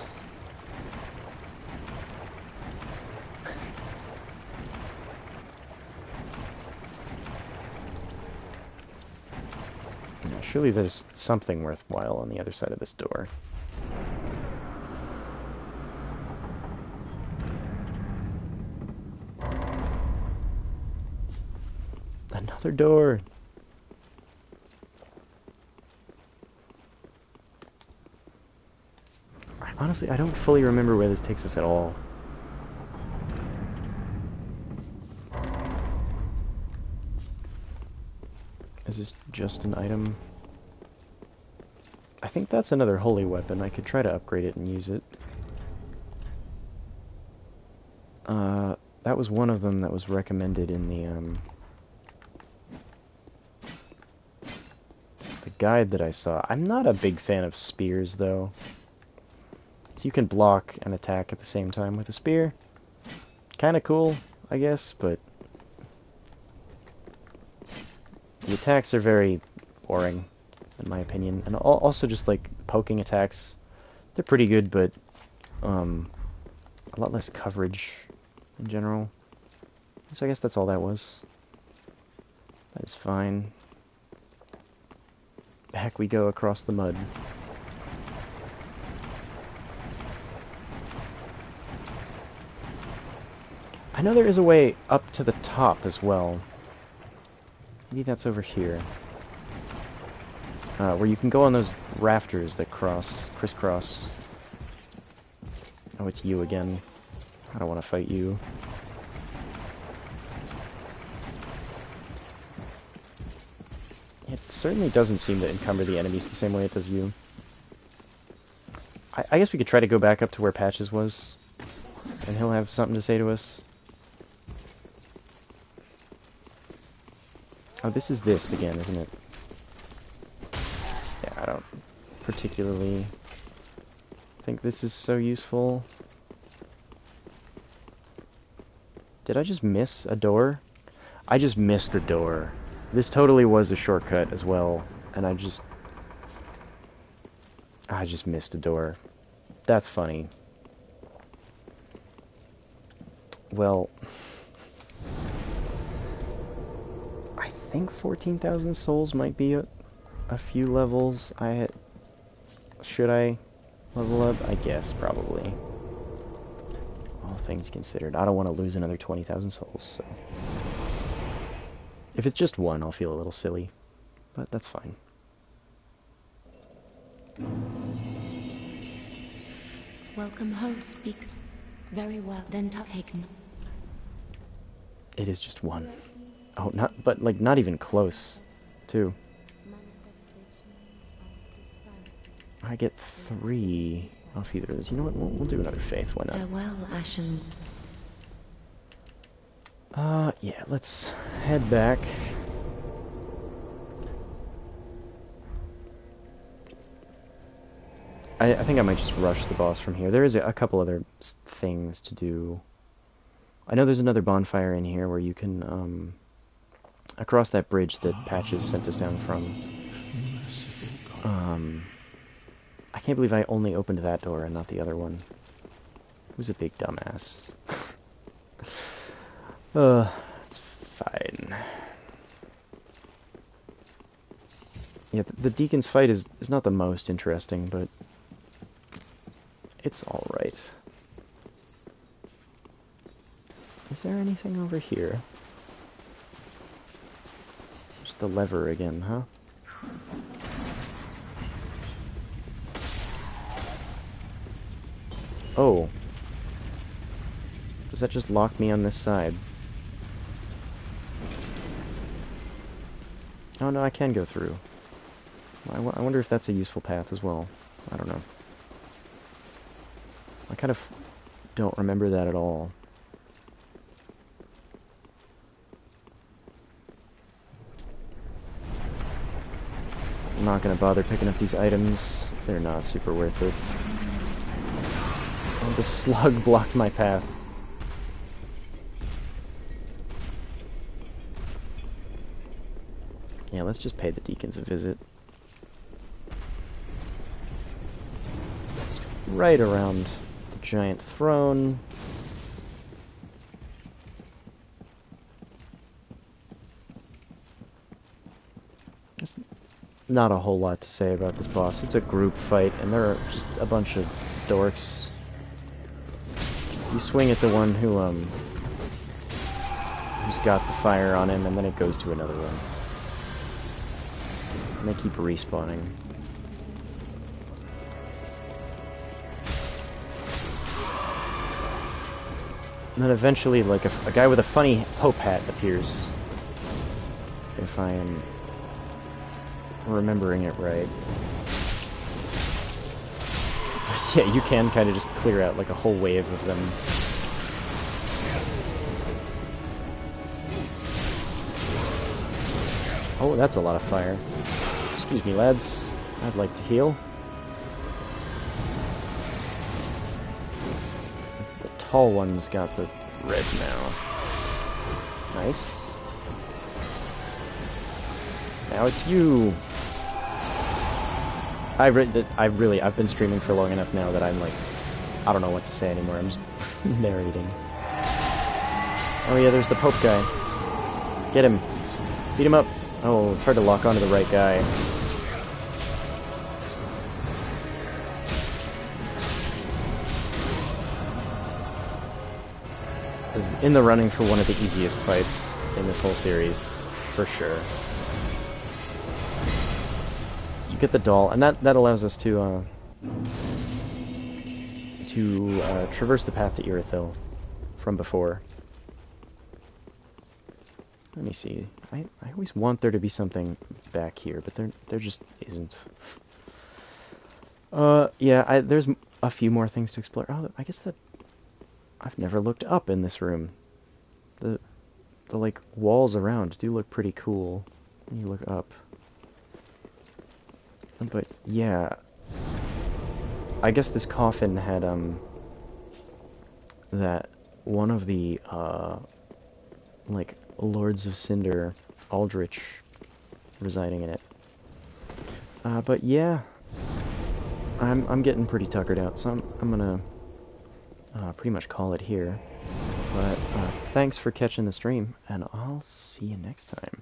Speaker 1: Surely there's something worthwhile on the other side of this door. Another door! Honestly, I don't fully remember where this takes us at all. Is this just an item? I think that's another holy weapon. I could try to upgrade it and use it. That was one of them that was recommended in the guide that I saw. I'm not a big fan of spears, though. So you can block and attack at the same time with a spear. Kinda cool, I guess, but the attacks are very boring, in my opinion. And also just, like, poking attacks, they're pretty good, but a lot less coverage in general. So I guess that's all that was. That is fine. Back we go across the mud. I know there is a way up to the top as well. Maybe that's over here. Where you can go on those rafters that crisscross. Oh, it's you again. I don't want to fight you. It certainly doesn't seem to encumber the enemies the same way it does you. I guess we could try to go back up to where Patches was, and he'll have something to say to us. Oh, this is this again, isn't it? Yeah, I don't particularly think this is so useful. Did I just miss a door? I just missed a door. This totally was a shortcut as well, and I just missed a door. That's funny. Well, I think 14,000 souls might be a few levels. Should I level up? I guess, probably. All things considered. I don't want to lose another 20,000 souls, so... If it's just one, I'll feel a little silly. But that's fine.
Speaker 4: Welcome home, speak. Very well, then taken.
Speaker 1: It is just one. Oh, not even close, too. I get 3 off either of those. You know what? We'll do another faith. Why not?
Speaker 4: Farewell, Ashen.
Speaker 1: Yeah, let's head back. I think I might just rush the boss from here. There is a couple other things to do. I know there's another bonfire in here where you can, across that bridge that Patches sent us down from. I can't believe I only opened that door and not the other one. Who's a big dumbass? It's fine. Yeah, the Deacon's fight is not the most interesting, but it's alright. Is there anything over here? Just the lever again, huh? Oh. Does that just lock me on this side? Oh no, I can go through. I wonder if that's a useful path as well. I don't know. I kind of don't remember that at all. I'm not gonna bother picking up these items. They're not super worth it. Oh, the slug blocked my path. Yeah, let's just pay the deacons a visit. Just right around the giant throne. There's not a whole lot to say about this boss. It's a group fight, and there are just a bunch of dorks. You swing at the one who's got the fire on him, and then it goes to another one. And they keep respawning. And then eventually, like, a guy with a funny Pope hat appears. If I am remembering it right. Yeah, you can kind of just clear out, like, a whole wave of them. Oh, that's a lot of fire. Excuse me, lads. I'd like to heal. tall one's got the red now. Nice. Now it's you. I've been streaming for long enough now that I'm like, I don't know what to say anymore. I'm just narrating. Oh yeah, there's the Pope guy. Get him. Beat him up. Oh, it's hard to lock onto the right guy. 'Cause in the running for one of the easiest fights in this whole series, for sure. You get the doll, and that allows us to traverse the path to Irithyll from before. Let me see. I always want there to be something back here, but there just isn't. Yeah, there's a few more things to explore. Oh, I guess that I've never looked up in this room. The like walls around do look pretty cool when you look up. But yeah, I guess this coffin had that one of the like Lords of Cinder, Aldrich, residing in it. But yeah, I'm getting pretty tuckered out, so I'm gonna pretty much call it here. But thanks for catching the stream, and I'll see you next time.